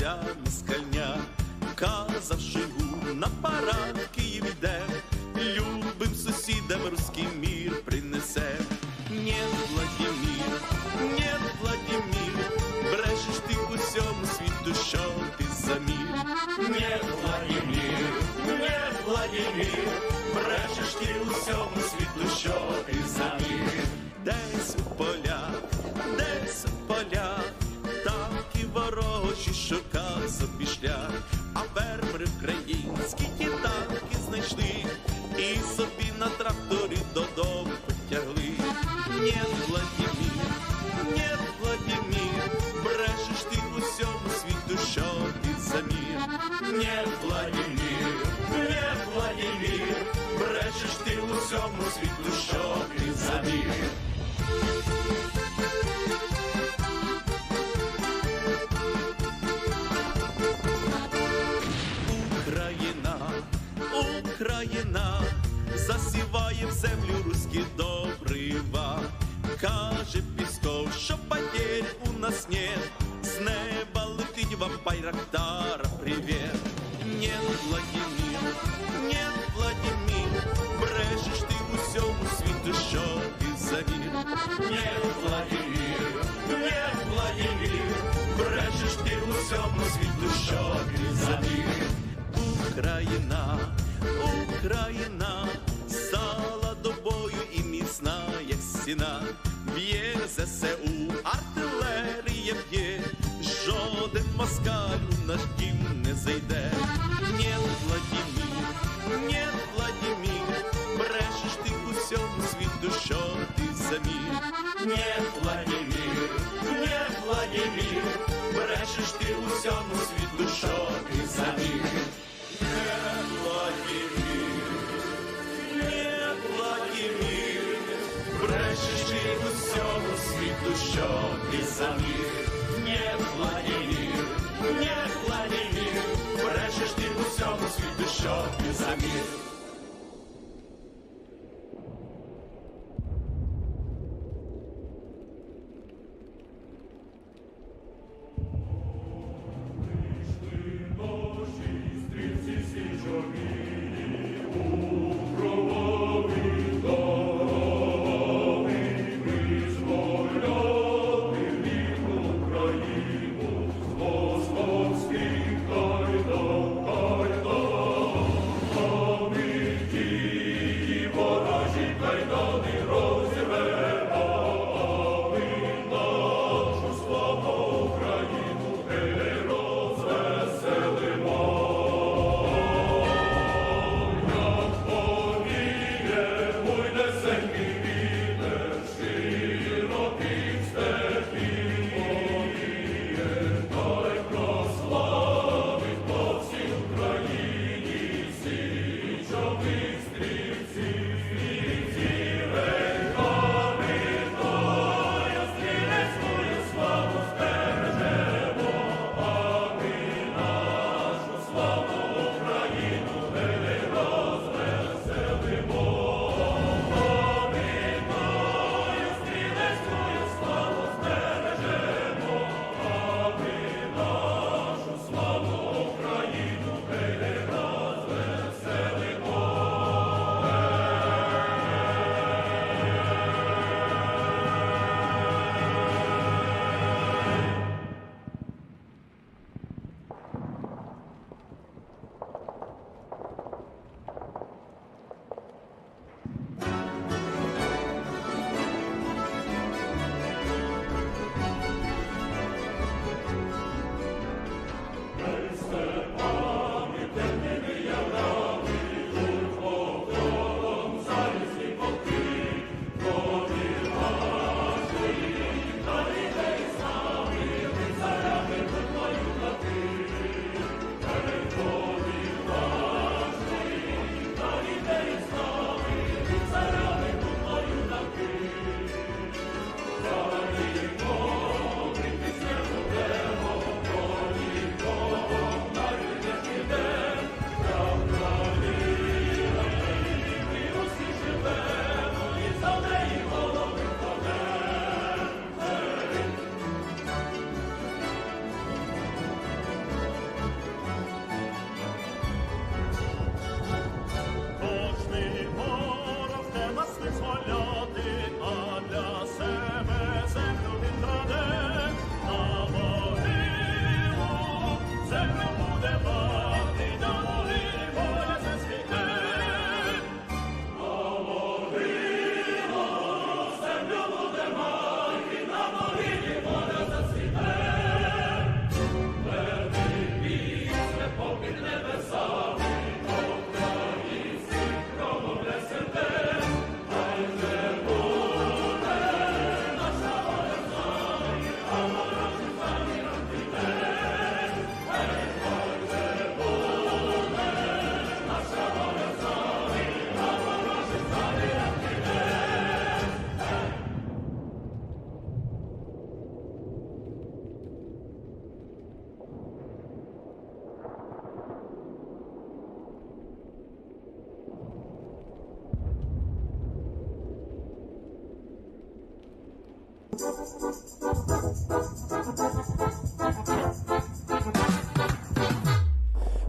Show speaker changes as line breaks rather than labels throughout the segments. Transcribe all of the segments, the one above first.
ця москальня, казав Шойгу, на парад Київ йде, любим сусідам руський мір принесе. Нет, Владимир, нет, Владимир, брешеш ти усьому світу, що ти за мир. Нет, Владимир, нет, Владимир, брешеш ти усьому світу, що ти за мир. Десь у полях, танки ворожі шукав собі шлях, а фермери українські ті танки знайшли і собі на тракторі додому потягли. Нет, Владимир, нет, Владимир, брешеш ти усьому світу, що ти за мир. Нет, Владимир, нет, Владимир, брешеш ти усьому світу, що ти за мир. Україна засіває в землю руські добрива. Каже Пісков, що потерь у нас нет, з неба летить вам Байрактара привет. Нет, Владимир, нет, Владимир, брешеш ти усьому світу, що ти за мир. Нет, Владимир, нет, Владимир, брешеш ти усьому світу, що ти за мир. Україна стала до бою і міцна, як стіна. Б'є ЗСУ, артилерія б'є, жоден москаль у наш дім не зайде. Нет, Владимир, нет, Владимир, брешеш ти усьому світу, що ти за мир. Нет, Владимир, нет, Владимир, брешеш ти усьому світу, що ти за мир. Нет, Владимир, нет, Владимир, брешеш ти усьому світу, що ти за мир. Нет, Владимир, нет, Владимир, брешеш ти усьому світу, що ти за мир.
Україну,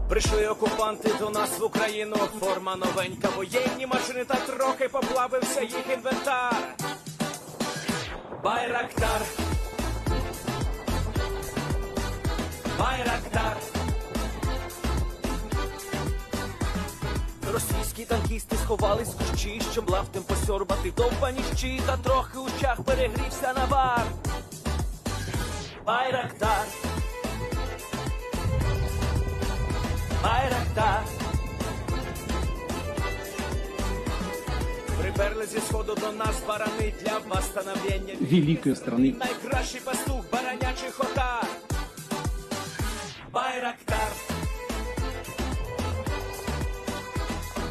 Прийшли окупанти до нас в Україну, форма новенька, воєнні машини та трохи поплавився їх інвентар. Байрактар, Байрактар. Російські танкісти сховались в кущі, щоб лаптем посьорбати довбані щі, та трохи у щах перегрівся навар. Байрактар, Байрактар. Приперли зі сходу до нас барани для восстановлення
великої страни.
Найкращий пастух баранячих отар. Байрактар,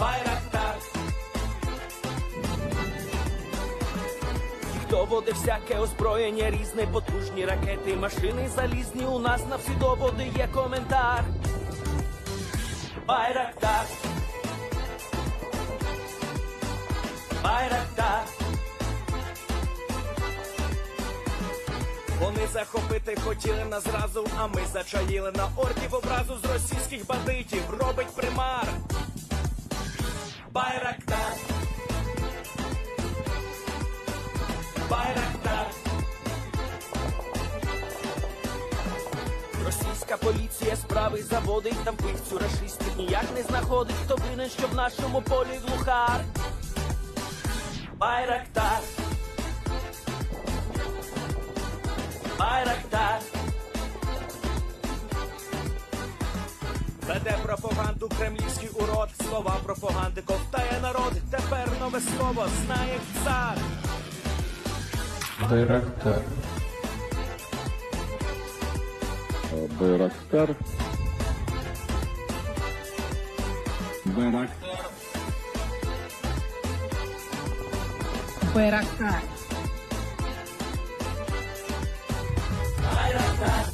Байрактар. Їх доводи всяке озброєння різне, потужні ракети, машини залізні, у нас на всі доводи є коментар. Байрактар, Байрактар. Вони захопити хотіли нас зразу, а ми зачаїли на орків образу з російських бандитів. Робить примар. Байрактар, Байрактар. Російська поліція справи заводить, там вбивцю рашистів ніяк не знаходить. Хто винен, що в нашому полі глухар? Байрактар, Байрактар. Веде пропаганду кремлівський урод, слова пропаганди ковтає народ. Тепер нове слово знає цар.
Байрактар.
Байрактар.
Байрактар.
Байрактар.
Байрактар.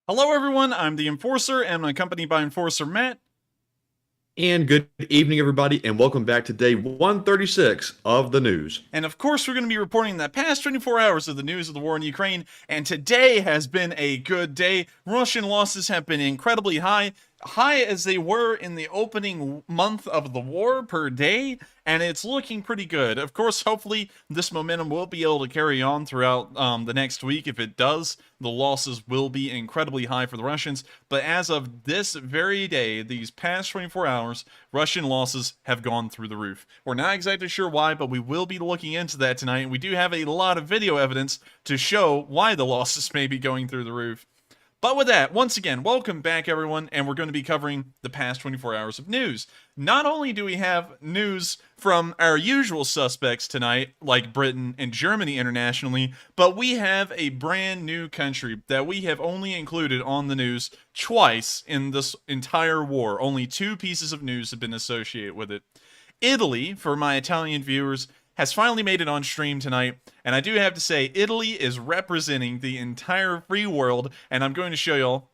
Hello, everyone. I'm the Enforcer, and I'm accompanied by Enforcer Matt.
And good evening, everybody, and welcome back to day 136 of the news.
And of course, we're going to be reporting the past 24 hours of the news of the war in Ukraine. And today has been a good day. Russian losses have been incredibly high as they were in the opening month of the war per day, and it's looking pretty good. Of course, hopefully this momentum will be able to carry on throughout the next week. If it does, the losses will be incredibly high for the Russians, but as of this very day, these past 24 hours, Russian losses have gone through the roof. We're not exactly sure why, but we will be looking into that tonight, and we do have a lot of video evidence to show why the losses may be going through the roof. But with that, once again, welcome back, everyone, and we're going to be covering the past 24 hours of news. Not only do we have news from our usual suspects tonight, like Britain and Germany internationally, but we have a brand new country that we have only included on the news twice in this entire war. Only 2 pieces of news have been associated with it. Italy, for my Italian viewers, has finally made it on stream tonight, and I do have to say, Italy is representing the entire free world, and I'm going to show y'all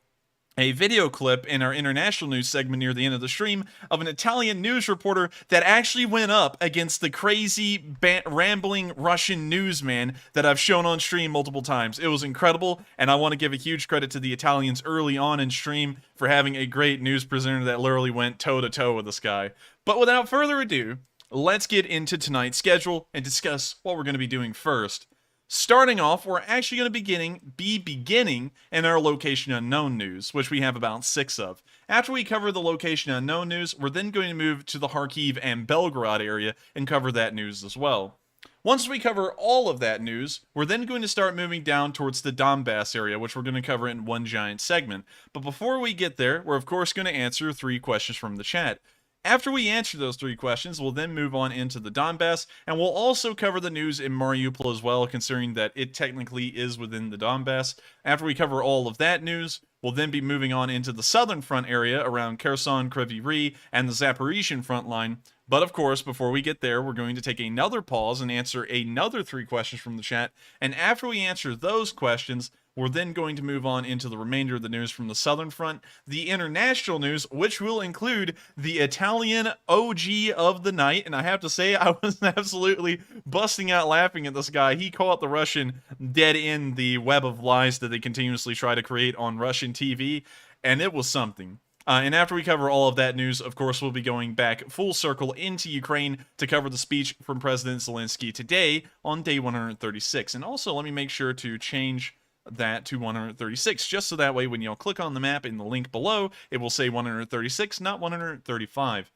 a video clip in our international news segment near the end of the stream of an Italian news reporter that actually went up against the crazy, rambling Russian newsman that I've shown on stream multiple times. It was incredible, and I want to give a huge credit to the Italians early on in stream for having a great news presenter that literally went toe-to-toe with this guy. But without further ado, let's get into tonight's schedule and discuss what we're going to be doing first. Starting off, we're actually going to be beginning in our Location Unknown news, which we have about 6 of. After we cover the Location Unknown news, we're then going to move to the Kharkiv and Belgorod area and cover that news as well. Once we cover all of that news, we're then going to start moving down towards the Donbass area, which we're going to cover in one giant segment. But before we get there, we're of course going to answer 3 questions from the chat. After we answer those 3 questions, we'll then move on into the Donbass, and we'll also cover the news in Mariupol as well, considering that it technically is within the Donbass. After we cover all of that news, we'll then be moving on into the southern front area around Kherson, Kryvyi and the Zaporizhian front line. But of course, before we get there, we're going to take another pause and answer another 3 questions from the chat, and after we answer those questions, we're then going to move on into the remainder of the news from the southern front, the international news, which will include the Italian OG of the night. And I have to say, I was absolutely busting out laughing at this guy. He caught the Russian dead in the web of lies that they continuously try to create on Russian TV, and it was something. And after we cover all of that news, of course, we'll be going back full circle into Ukraine to cover the speech from President Zelensky today on day 136. And also, let me make sure to change that to 136, just so that way when y'all click on the map in the link below, it will say 136, not 135.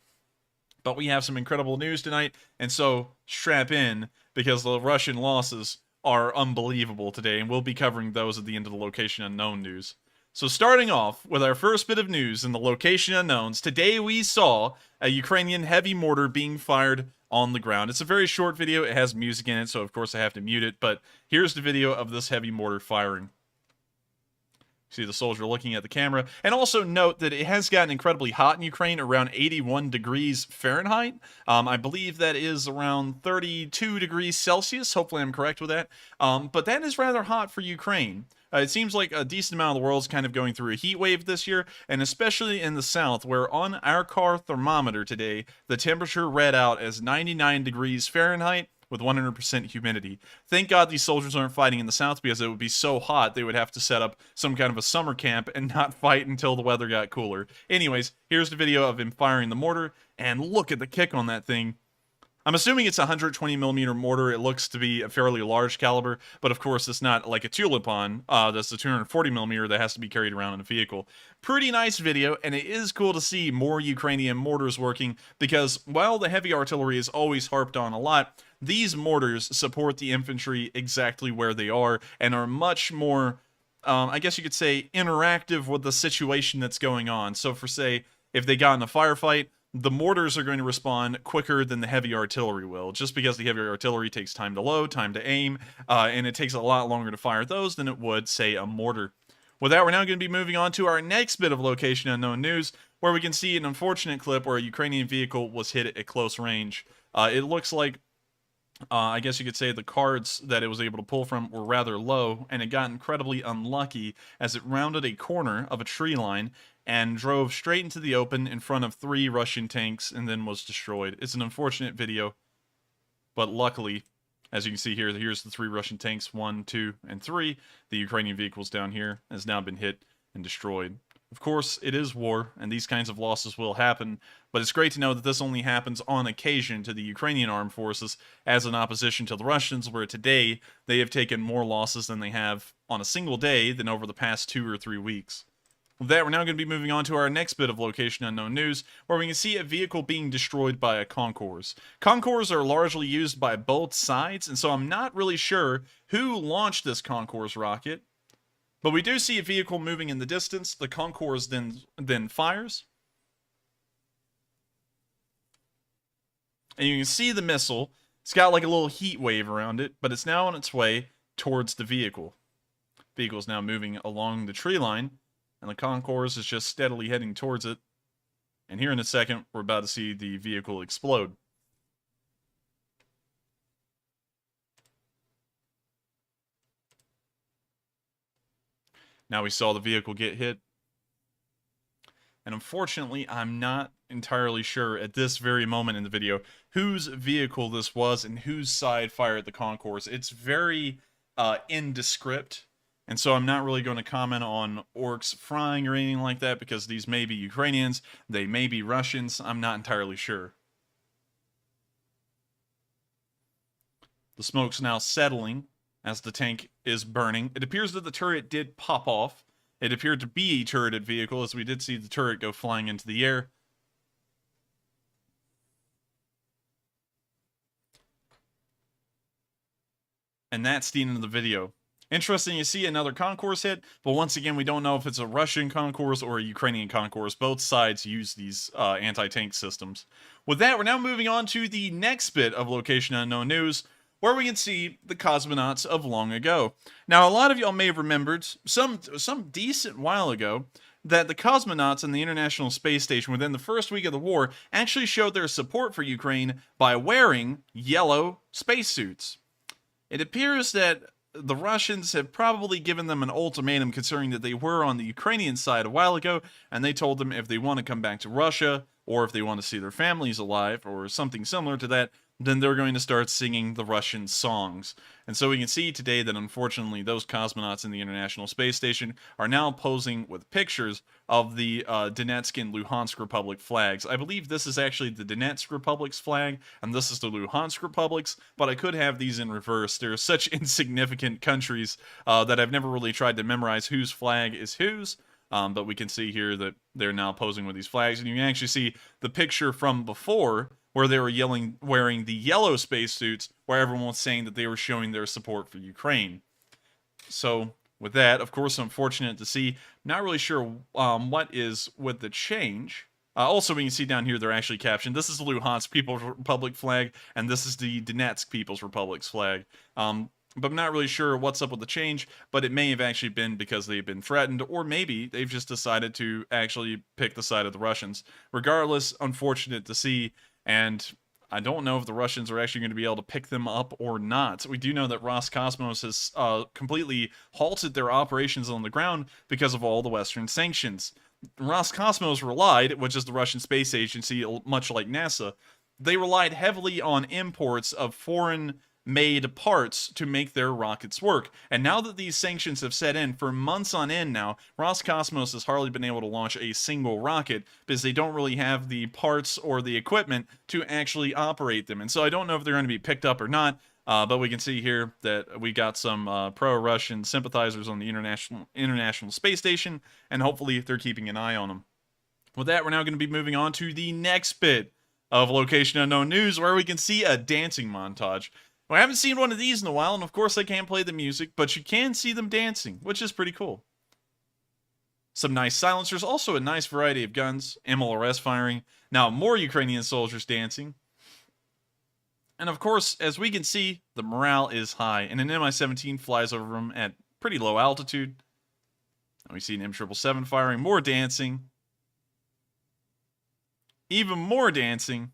But we have some incredible news tonight, and so strap in, because the Russian losses are unbelievable today, and we'll be covering those at the end of the Location Unknown news. So starting off with our first bit of news in the Location Unknowns, today we saw a Ukrainian heavy mortar being fired on the ground. It's a very short video. It has music in it, so of course I have to mute it, but here's the video of this heavy mortar firing. See the soldier looking at the camera. And also note that it has gotten incredibly hot in Ukraine, around 81 degrees Fahrenheit. I believe that is around 32 degrees Celsius. Hopefully I'm correct with that. But that is rather hot for Ukraine. It seems like a decent amount of the world's kind of going through a heat wave this year, and especially in the south, where on our car thermometer today, the temperature read out as 99 degrees Fahrenheit with 100% humidity. Thank God these soldiers aren't fighting in the south, because it would be so hot they would have to set up some kind of a summer camp and not fight until the weather got cooler. Anyways, here's the video of him firing the mortar, and look at the kick on that thing. I'm assuming it's a 120mm mortar. It looks to be a fairly large caliber, but of course it's not like a Tulipon. That's the 240mm that has to be carried around in a vehicle. Pretty nice video, and it is cool to see more Ukrainian mortars working, because while the heavy artillery is always harped on a lot, these mortars support the infantry exactly where they are, and are much more, I guess you could say, interactive with the situation that's going on. So for, say, if they got in a firefight, the mortars are going to respond quicker than the heavy artillery will, just because the heavy artillery takes time to load, time to aim, and it takes a lot longer to fire those than it would, say, a mortar. With that, we're now going to be moving on to our next bit of Location Unknown news, where we can see an unfortunate clip where a Ukrainian vehicle was hit at close range. It looks like I guess you could say the cards that it was able to pull from were rather low, and it got incredibly unlucky as it rounded a corner of a tree line and drove straight into the open in front of 3 Russian tanks and then was destroyed. It's an unfortunate video, but luckily, as you can see here, here's the 3 Russian tanks, 1, 2, and 3. The Ukrainian vehicles down here has now been hit and destroyed. Of course, it is war, and these kinds of losses will happen, but it's great to know that this only happens on occasion to the Ukrainian armed forces as an opposition to the Russians, where today they have taken more losses than they have on a single day than over the past 2 or 3 weeks. With that, we're now going to be moving on to our next bit of Location Unknown news, where we can see a vehicle being destroyed by a Concours. Concours are largely used by both sides, and so I'm not really sure who launched this Concours rocket. But we do see a vehicle moving in the distance. The Concours then fires. And you can see the missile. It's got like a little heat wave around it, but it's now on its way towards the vehicle. The vehicle is now moving along the tree line, and the Concours is just steadily heading towards it. And here in a second, we're about to see the vehicle explode. Now we saw the vehicle get hit. And unfortunately, I'm not entirely sure at this very moment in the video whose vehicle this was and whose side fired the Concours. It's very indescript. And so I'm not really going to comment on orcs frying or anything like that because these may be Ukrainians, they may be Russians, I'm not entirely sure. The smoke's now settling as the tank is burning. It appears that the turret did pop off. It appeared to be a turreted vehicle, as we did see the turret go flying into the air. And that's the end of the video. Interesting to see another Concours hit, but once again, we don't know if it's a Russian Concours or a Ukrainian Concours. Both sides use these anti-tank systems. With that, we're now moving on to the next bit of Location Unknown news, where we can see the cosmonauts of long ago. Now, a lot of y'all may have remembered, some decent while ago, that the cosmonauts in the International Space Station within the first week of the war actually showed their support for Ukraine by wearing yellow spacesuits. It appears that the Russians have probably given them an ultimatum considering that they were on the Ukrainian side a while ago, and they told them if they want to come back to Russia, or if they want to see their families alive, or something similar to that, then they're going to start singing the Russian songs. And so we can see today that unfortunately those cosmonauts in the International Space Station are now posing with pictures of the Donetsk and Luhansk Republic flags. I believe this is actually the Donetsk Republic's flag, and this is the Luhansk Republic's, but I could have these in reverse. They're such insignificant countries that I've never really tried to memorize whose flag is whose. But we can see here that they're now posing with these flags, and you can actually see the picture from before where they were wearing the yellow spacesuits, where everyone was saying that they were showing their support for Ukraine. So, with that, of course, unfortunate to see. Not really sure what is with the change. Also, we can see down here they're actually captioned. This is the Luhansk People's Republic flag, and this is the Donetsk People's Republic's flag. But I'm not really sure what's up with the change, but it may have actually been because they've been threatened, or maybe they've just decided to actually pick the side of the Russians. Regardless, unfortunate to see, and I don't know if the Russians are actually going to be able to pick them up or not. We do know that Roscosmos has completely halted their operations on the ground because of all the Western sanctions. Roscosmos relied, which is the Russian space agency, much like NASA, they relied heavily on imports of foreign-made parts to make their rockets work. And now that these sanctions have set in for months on end now, Roscosmos has hardly been able to launch a single rocket because they don't really have the parts or the equipment to actually operate them. And so I don't know if they're going to be picked up or not, but we can see here that we got some pro-Russian sympathizers on the International Space Station, and hopefully they're keeping an eye on them. With that, we're now going to be moving on to the next bit of Location Unknown News, where we can see a dancing montage. Well, I haven't seen one of these in a while, and of course I can't play the music, but you can see them dancing, which is pretty cool. Some nice silencers, also a nice variety of guns, MLRS firing, now more Ukrainian soldiers dancing. And of course, as we can see, the morale is high, and an Mi-17 flies over them at pretty low altitude. And we see an M777 firing, more dancing. Even more dancing.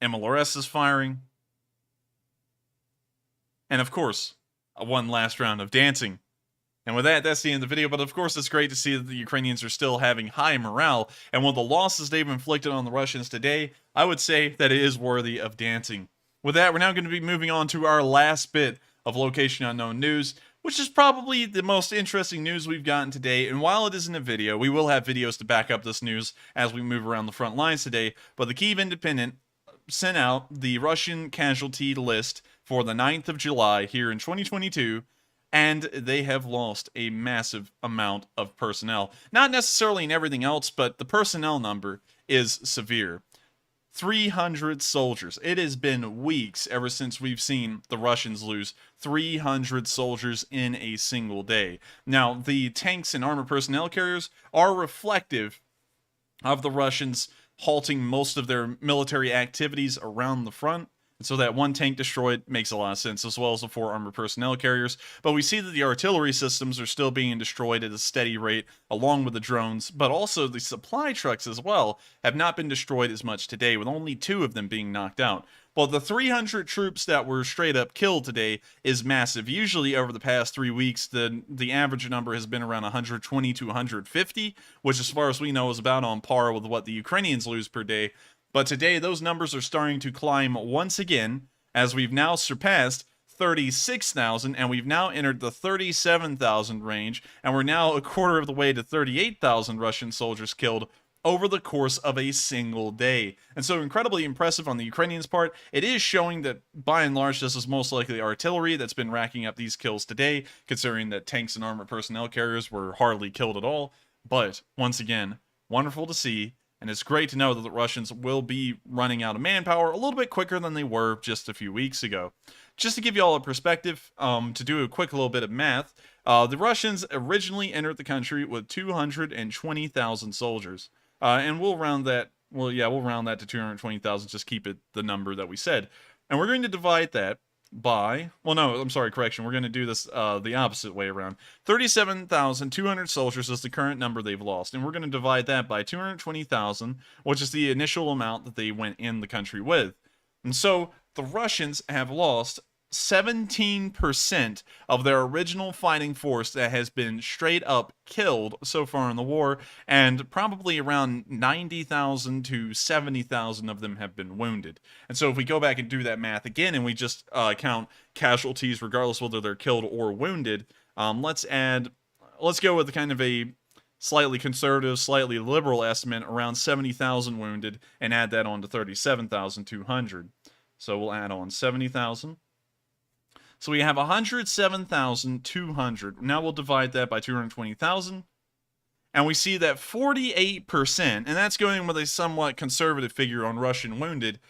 MLRS is firing. And of course, one last round of dancing. And with that, that's the end of the video. But of course, it's great to see that the Ukrainians are still having high morale. And with the losses they've inflicted on the Russians today, I would say that it is worthy of dancing. With that, we're now going to be moving on to our last bit of Location Unknown news, which is probably the most interesting news we've gotten today. And while it isn't a video, we will have videos to back up this news as we move around the front lines today. But the Kyiv Independent sent out the Russian casualty list for the 9th of July here in 2022. And they have lost a massive amount of personnel. Not necessarily in everything else, but the personnel number is severe. 300 soldiers. It has been weeks ever since we've seen the Russians lose 300 soldiers in a single day. Now, the tanks and armored personnel carriers are reflective of the Russians halting most of their military activities around the front. And so that one tank destroyed makes a lot of sense, as well as the 4 armored personnel carriers. But we see that the artillery systems are still being destroyed at a steady rate, along with the drones. But also the supply trucks as well have not been destroyed as much today, with only 2 of them being knocked out. Well, the 300 troops that were straight up killed today is massive. Usually over the past 3 weeks, the average number has been around 120 to 150, which as far as we know is about on par with what the Ukrainians lose per day. But today, those numbers are starting to climb once again, as we've now surpassed 36,000, and we've now entered the 37,000 range, and we're now a quarter of the way to 38,000 Russian soldiers killed over the course of a single day. And so incredibly impressive on the Ukrainians' part. It is showing that, by and large, this is most likely artillery that's been racking up these kills today, considering that tanks and armored personnel carriers were hardly killed at all. But, once again, wonderful to see. And it's great to know that the Russians will be running out of manpower a little bit quicker than they were just a few weeks ago. Just to give you all a perspective, to do a quick little bit of math, the Russians originally entered the country with 220,000 soldiers. And we'll round that, we'll round that to 220,000, just keep it the number that we said. And we're going to divide that by, we're going to do this the opposite way around. 37,200 soldiers is the current number they've lost, and we're going to divide that by 220,000, which is the initial amount that they went in the country with. And so the Russians have lost 17% of their original fighting force that has been straight up killed so far in the war, and probably around 90,000 to 70,000 of them have been wounded. And so if we go back and do that math again, and we just count casualties regardless whether they're killed or wounded, let's go with kind of a slightly conservative, slightly liberal estimate, around 70,000 wounded, and add that on to 37,200. So we'll add on 70,000. So we have 107,200. Now we'll divide that by 220,000. And we see that 48%, and that's going with a somewhat conservative figure on Russian wounded,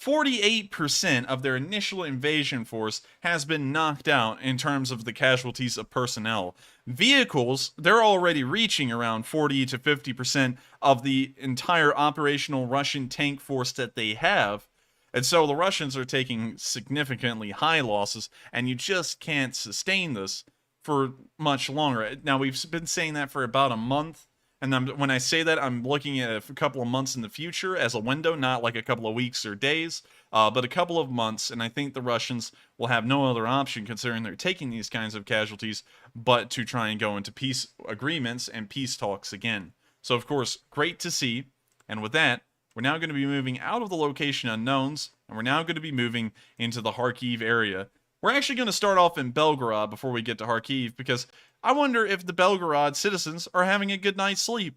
48% of their initial invasion force has been knocked out in terms of the casualties of personnel. Vehicles, they're already reaching around 40 to 50% of the entire operational Russian tank force that they have. And so the Russians are taking significantly high losses, and you just can't sustain this for much longer. Now, we've been saying that for about a month, and when I say that, I'm looking at a couple of months in the future as a window, not like a couple of weeks or days, but a couple of months, and I think the Russians will have no other option, considering they're taking these kinds of casualties, but to try and go into peace agreements and peace talks again. So, of course, great to see, and with that, we're now going to be moving out of the location unknowns, and we're now going to be moving into the Kharkiv area. We're actually going to start off in Belgorod before we get to Kharkiv, because I wonder if the Belgorod citizens are having a good night's sleep.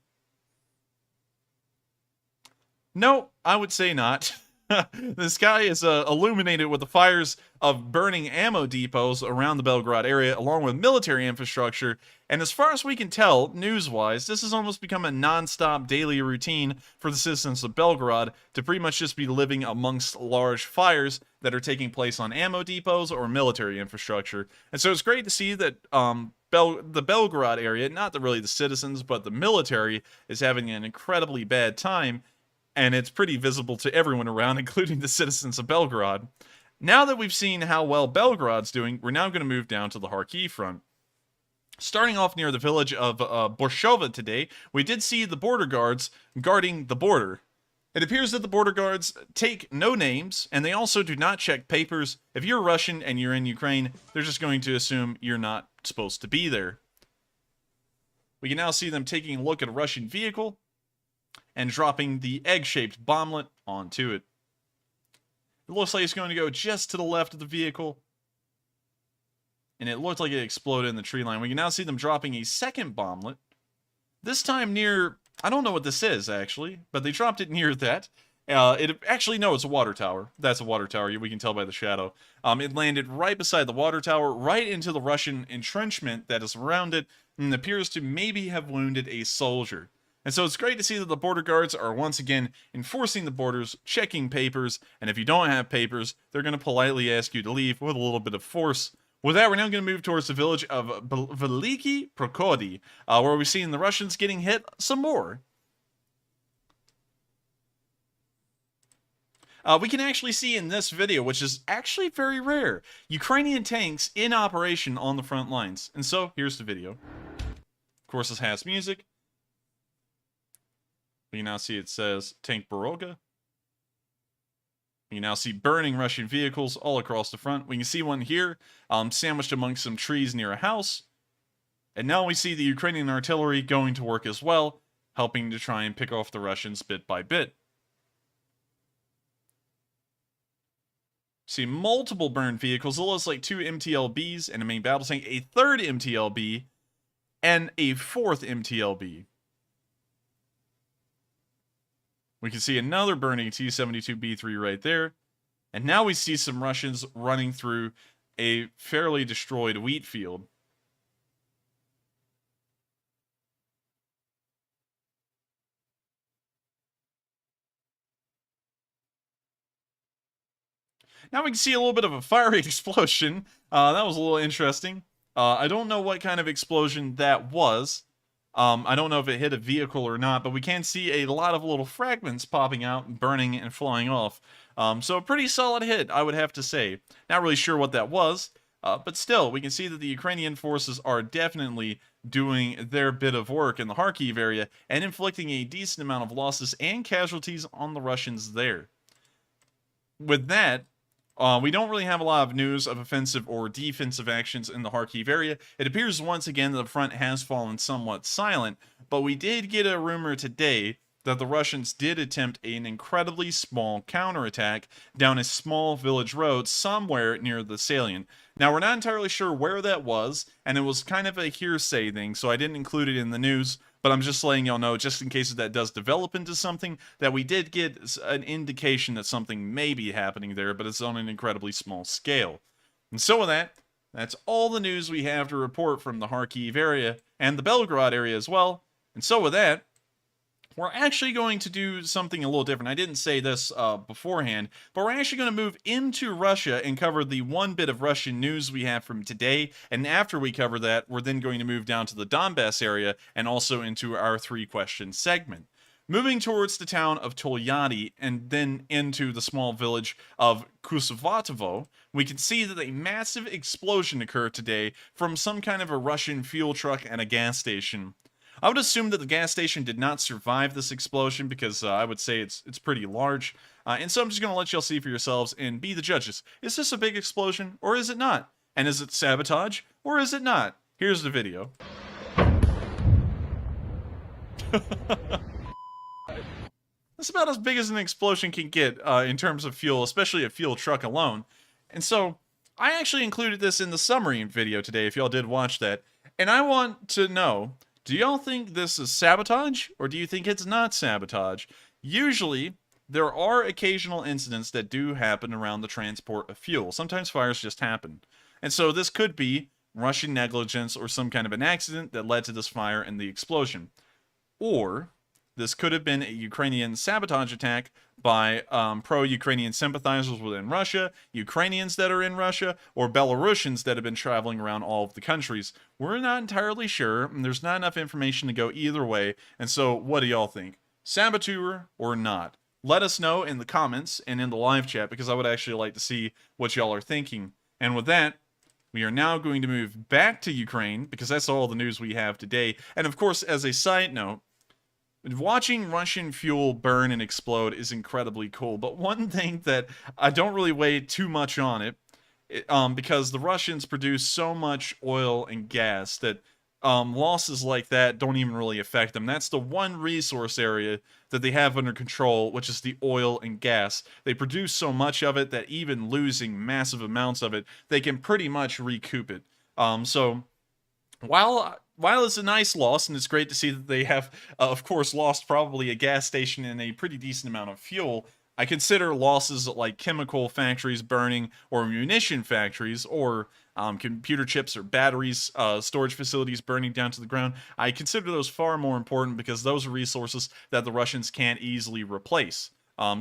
No, I would say not. The sky is illuminated with the fires of burning ammo depots around the Belgorod area, along with military infrastructure. And as far as we can tell, news-wise, this has almost become a non-stop daily routine for the citizens of Belgorod to pretty much just be living amongst large fires that are taking place on ammo depots or military infrastructure. And so it's great to see that the Belgorod area, not really the citizens, but the military, is having an incredibly bad time. And it's pretty visible to everyone around, including the citizens of Belgorod. Now that we've seen how well Belgorod's doing, we're now going to move down to the Kharkiv front. Starting off near the village of Borshova today, we did see the border guards guarding the border. It appears that the border guards take no names, and they also do not check papers. If you're Russian and you're in Ukraine, they're just going to assume you're not supposed to be there. We can now see them taking a look at a Russian vehicle and dropping the egg-shaped bomblet onto it. It looks like it's going to go just to the left of the vehicle, and it looked like it exploded in the tree line. We can now see them dropping a second bomblet, this time near... I don't know what this is, actually, but they dropped it near that. Actually, no, it's a water tower. That's a water tower. We can tell by the shadow. It landed right beside the water tower, right into the Russian entrenchment that is around it, and appears to maybe have wounded a soldier. And so it's great to see that the border guards are once again enforcing the borders, checking papers, and if you don't have papers, they're going to politely ask you to leave with a little bit of force. With that, we're now going to move towards the village of Veliki Prokhody, where we've seen the Russians getting hit some more. We can actually see in this video, which is actually very rare, Ukrainian tanks in operation on the front lines. And so, here's the video. Of course, this has music. We can now see it says Tank Baroga. You can now see burning Russian vehicles all across the front. We can see one here, sandwiched amongst some trees near a house. And now we see the Ukrainian artillery going to work as well, helping to try and pick off the Russians bit by bit. See multiple burned vehicles. It looks like 2 MTLBs and a main battle tank, a third MTLB, and a fourth MTLB. We can see another burning T-72B3 right there. And now we see some Russians running through a fairly destroyed wheat field. Now we can see a little bit of a fiery explosion. That was a little interesting. I don't know what kind of explosion that was. I don't know if it hit a vehicle or not, but we can see a lot of little fragments popping out, burning, and flying off. So a pretty solid hit, I would have to say. Not really sure what that was, but still, we can see that the Ukrainian forces are definitely doing their bit of work in the Kharkiv area and inflicting a decent amount of losses and casualties on the Russians there. With that, we don't really have a lot of news of offensive or defensive actions in the Kharkiv area. It appears once again that the front has fallen somewhat silent, but we did get a rumor today that the Russians did attempt an incredibly small counterattack down a small village road somewhere near the salient. Now, we're not entirely sure where that was, and it was kind of a hearsay thing, so I didn't include it in the news, but I'm just letting y'all know, just in case that does develop into something, that we did get an indication that something may be happening there, but it's on an incredibly small scale. And so with that, that's all the news we have to report from the Kharkiv area, and the Belgorod area as well. And so with that, we're actually going to do something a little different. I didn't say this beforehand, but we're actually going to move into Russia and cover the one bit of Russian news we have from today. And after we cover that, we're then going to move down to the Donbass area and also into our 3-question segment. Moving towards the town of Tolyatti and then into the small village of Kusvatovo, we can see that a massive explosion occurred today from some kind of a Russian fuel truck and a gas station. I would assume that the gas station did not survive this explosion because I would say it's pretty large. And so I'm just going to let y'all see for yourselves and be the judges. Is this a big explosion or is it not? And is it sabotage or is it not? Here's the video. That's about as big as an explosion can get in terms of fuel, especially a fuel truck alone. And so I actually included this in the summary video today if y'all did watch that. And I want to know, do y'all think this is sabotage, or do you think it's not sabotage? Usually, there are occasional incidents that do happen around the transport of fuel. Sometimes fires just happen. And so this could be Russian negligence or some kind of an accident that led to this fire and the explosion. Or this could have been a Ukrainian sabotage attack by pro-Ukrainian sympathizers within Russia, Ukrainians that are in Russia, or Belarusians that have been traveling around all of the countries. We're not entirely sure, and there's not enough information to go either way, and so what do y'all think? Saboteur or not? Let us know in the comments and in the live chat, because I would actually like to see what y'all are thinking. And with that, we are now going to move back to Ukraine, because that's all the news we have today. And of course, as a side note, watching Russian fuel burn and explode is incredibly cool. But one thing that I don't really weigh too much on because the Russians produce so much oil and gas that losses like that don't even really affect them. That's the one resource area that they have under control, which is the oil and gas. They produce so much of it that even losing massive amounts of it, they can pretty much recoup it. So while it's a nice loss, and it's great to see that they have, of course, lost probably a gas station and a pretty decent amount of fuel, I consider losses like chemical factories burning, or munition factories, or computer chips or batteries, storage facilities burning down to the ground. I consider those far more important because those are resources that the Russians can't easily replace.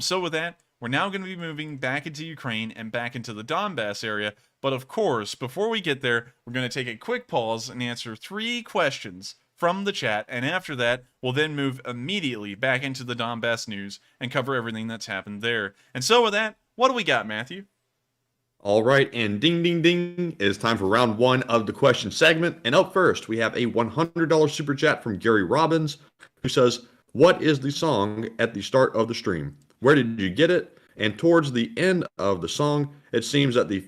So with that, we're now going to be moving back into Ukraine and back into the Donbass area. But of course, before we get there, we're going to take a quick pause and answer 3 questions from the chat, and after that, we'll then move immediately back into the Donbass news and cover everything that's happened there. And so with that, what do we got, Matthew?
All right, and ding, ding, ding, it is time for round 1 of the question segment. And up first, we have a $100 super chat from Gary Robbins, who says, "What is the song at the start of the stream? Where did you get it? And towards the end of the song, it seems that the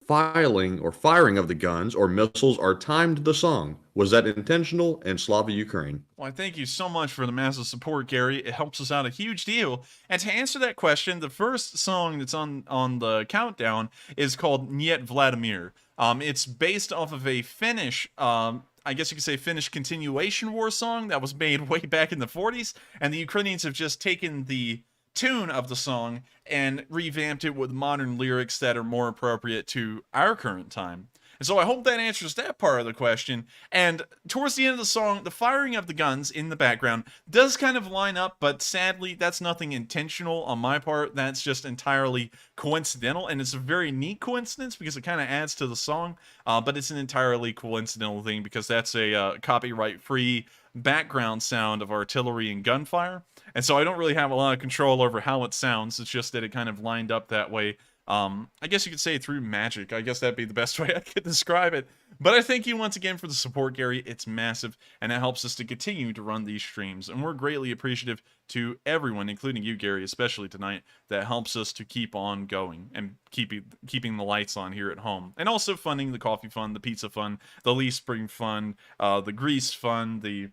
firing of the guns or missiles are timed to the song. Was that intentional? And Slava Ukraine."
Well, I thank you so much for the massive support, Gary. It helps us out a huge deal. And to answer that question, the first song that's on the countdown is called Niet Vladimir. It's based off of a Finnish, I guess you could say Finnish continuation war song that was made way back in the 40s, and the Ukrainians have just taken the tune of the song and revamped it with modern lyrics that are more appropriate to our current time. And so I hope that answers that part of the question. And towards the end of the song, the firing of the guns in the background does kind of line up, but sadly, that's nothing intentional on my part. That's just entirely coincidental, and it's a very neat coincidence because it kind of adds to the song, but it's an entirely coincidental thing because that's a copyright-free background sound of artillery and gunfire. And so I don't really have a lot of control over how it sounds. It's just that it kind of lined up that way. I guess you could say through magic. I guess that'd be the best way I could describe it. But I thank you once again for the support, Gary. It's massive, and it helps us to continue to run these streams. And we're greatly appreciative to everyone, including you, Gary, especially tonight, that helps us to keep on going and keeping the lights on here at home. And also funding the coffee fund, the pizza fund, the Lee Spring fund, the grease fund, the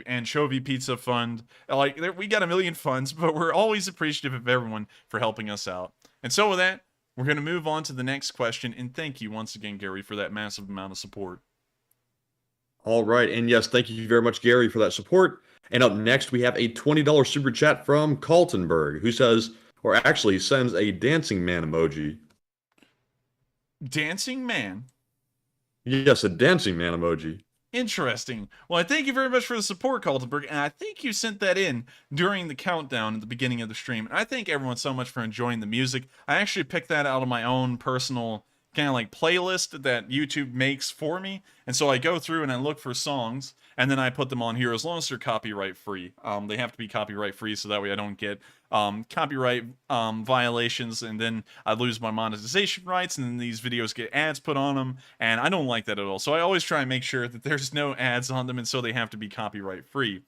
anchovy pizza fund. Like, we got a million funds, but we're always appreciative of everyone for helping us out. And so with that, we're going to move on to the next question, and thank you once again, Gary, for that massive amount of support.
All right, and yes, thank you very much, Gary, for that support. And up next, we have a $20 super chat from Kaltenberg, who says, or actually sends a dancing man emoji.
Dancing man?
Yes, a dancing man emoji.
Interesting. Well, I thank you very much for the support, Kaltenberg, and I think you sent that in during the countdown at the beginning of the stream. And I thank everyone so much for enjoying the music. I actually picked that out of my own personal kind of like playlist that YouTube makes for me. And so I go through and I look for songs, and then I put them on here as long as they're copyright free. They have to be copyright free so that way I don't get copyright violations, and then I lose my monetization rights, and then these videos get ads put on them, and I don't like that at all. So I always try and make sure that there's no ads on them, and so they have to be copyright free.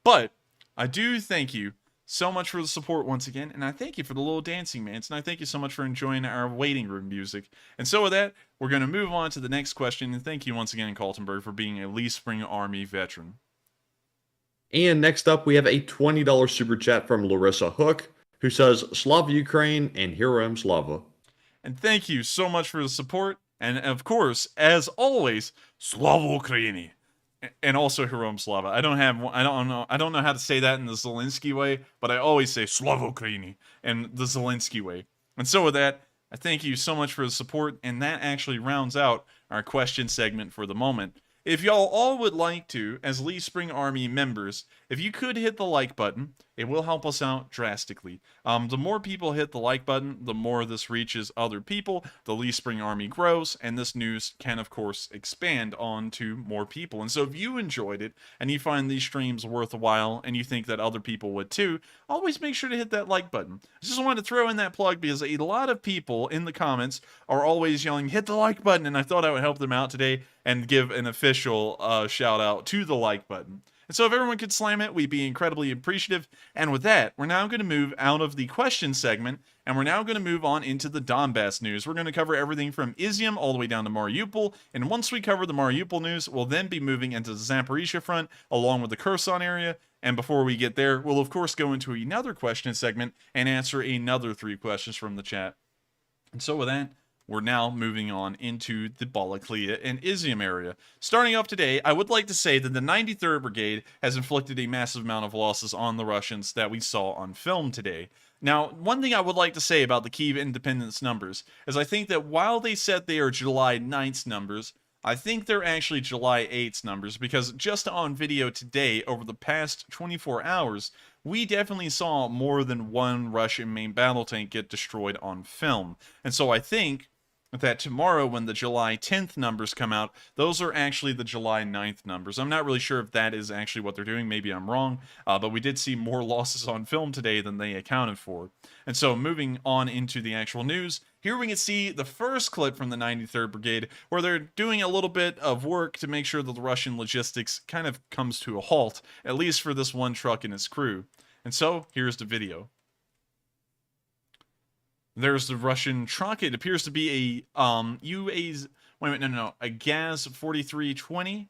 But I do thank you so much for the support once again, and I thank you for the little dancing mans, and I thank you so much for enjoying our waiting room music. And so with that, we're going to move on to the next question, and thank you once again, Kaltenberg, for being a Lee Spring Army veteran.
And next up, we have a $20 super chat from Larissa Hook, who says, "Slava Ukraine and Heroem Slava."
And thank you so much for the support, and of course, as always, Slava Ukraini. And also Heroem Slava. I don't know how to say that in the Zelensky way, but I always say Slava Ukraini in the Zelensky way. And so with that, I thank you so much for the support, and that actually rounds out our question segment for the moment. If y'all all would like to, as Lee Spring Army members, if you could hit the like button, it will help us out drastically. The more people hit the like button, the more this reaches other people, the Lee Spring Army grows, and this news can, of course, expand on to more people. And so if you enjoyed it, and you find these streams worthwhile, and you think that other people would too, always make sure to hit that like button. I just wanted to throw in that plug because a lot of people in the comments are always yelling, hit the like button, and I thought I would help them out today and give an official shout out to the like button. And so if everyone could slam it, we'd be incredibly appreciative. And with that, we're now going to move out of the question segment, and we're now going to move on into the Donbass news. We're going to cover everything from Izium all the way down to Mariupol, and once we cover the Mariupol news, we'll then be moving into the Zaporizhia front, along with the Kherson area. And before we get there, we'll of course go into another question segment and answer another 3 questions from the chat. And so with that, we're now moving on into the Balaklia and Izium area. Starting off today, I would like to say that the 93rd Brigade has inflicted a massive amount of losses on the Russians that we saw on film today. Now, one thing I would like to say about the Kyiv Independence numbers is I think that while they said they are July 9th numbers, I think they're actually July 8th numbers, because just on video today, over the past 24 hours, we definitely saw more than one Russian main battle tank get destroyed on film. And so I think that tomorrow when the July 10th numbers come out, those are actually the July 9th numbers. I'm not really sure if that is actually what they're doing. Maybe I'm wrong, but we did see more losses on film today than they accounted for. And so moving on into the actual news, here we can see the first clip from the 93rd Brigade, where they're doing a little bit of work to make sure that the Russian logistics kind of comes to a halt, at least for this one truck and its crew. And so, here's the video. There's the Russian truck. It appears to be a a Gaz 4320.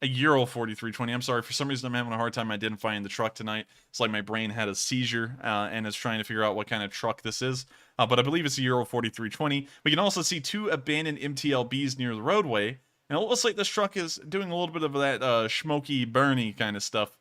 A Euro 4320. I'm sorry, for some reason I'm having a hard time identifying the truck tonight. It's like my brain had a seizure and is trying to figure out what kind of truck this is. But I believe it's a Euro 4320. We can also see 2 abandoned MTLBs near the roadway. And it looks like this truck is doing a little bit of that smoky, burny kind of stuff.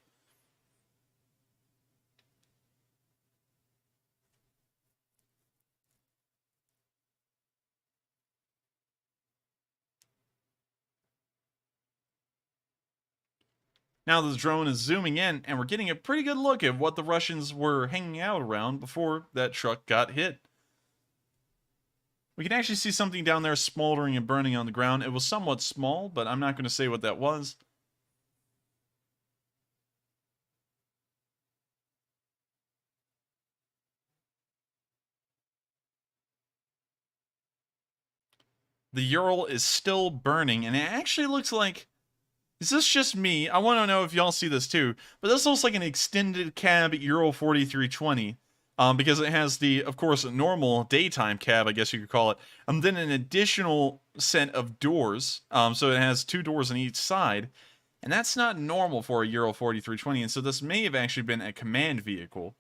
Now the drone is zooming in, and we're getting a pretty good look at what the Russians were hanging out around before that truck got hit. We can actually see something down there smoldering and burning on the ground. It was somewhat small, but I'm not going to say what that was. The Ural is still burning, and it actually looks like... Is this just me? I want to know if y'all see this too. But this looks like an extended cab Euro 4320. Because it has the, of course, normal daytime cab, I guess you could call it. And then an additional set of doors. So it has 2 doors on each side. And that's not normal for a Euro 4320. And so this may have actually been a command vehicle.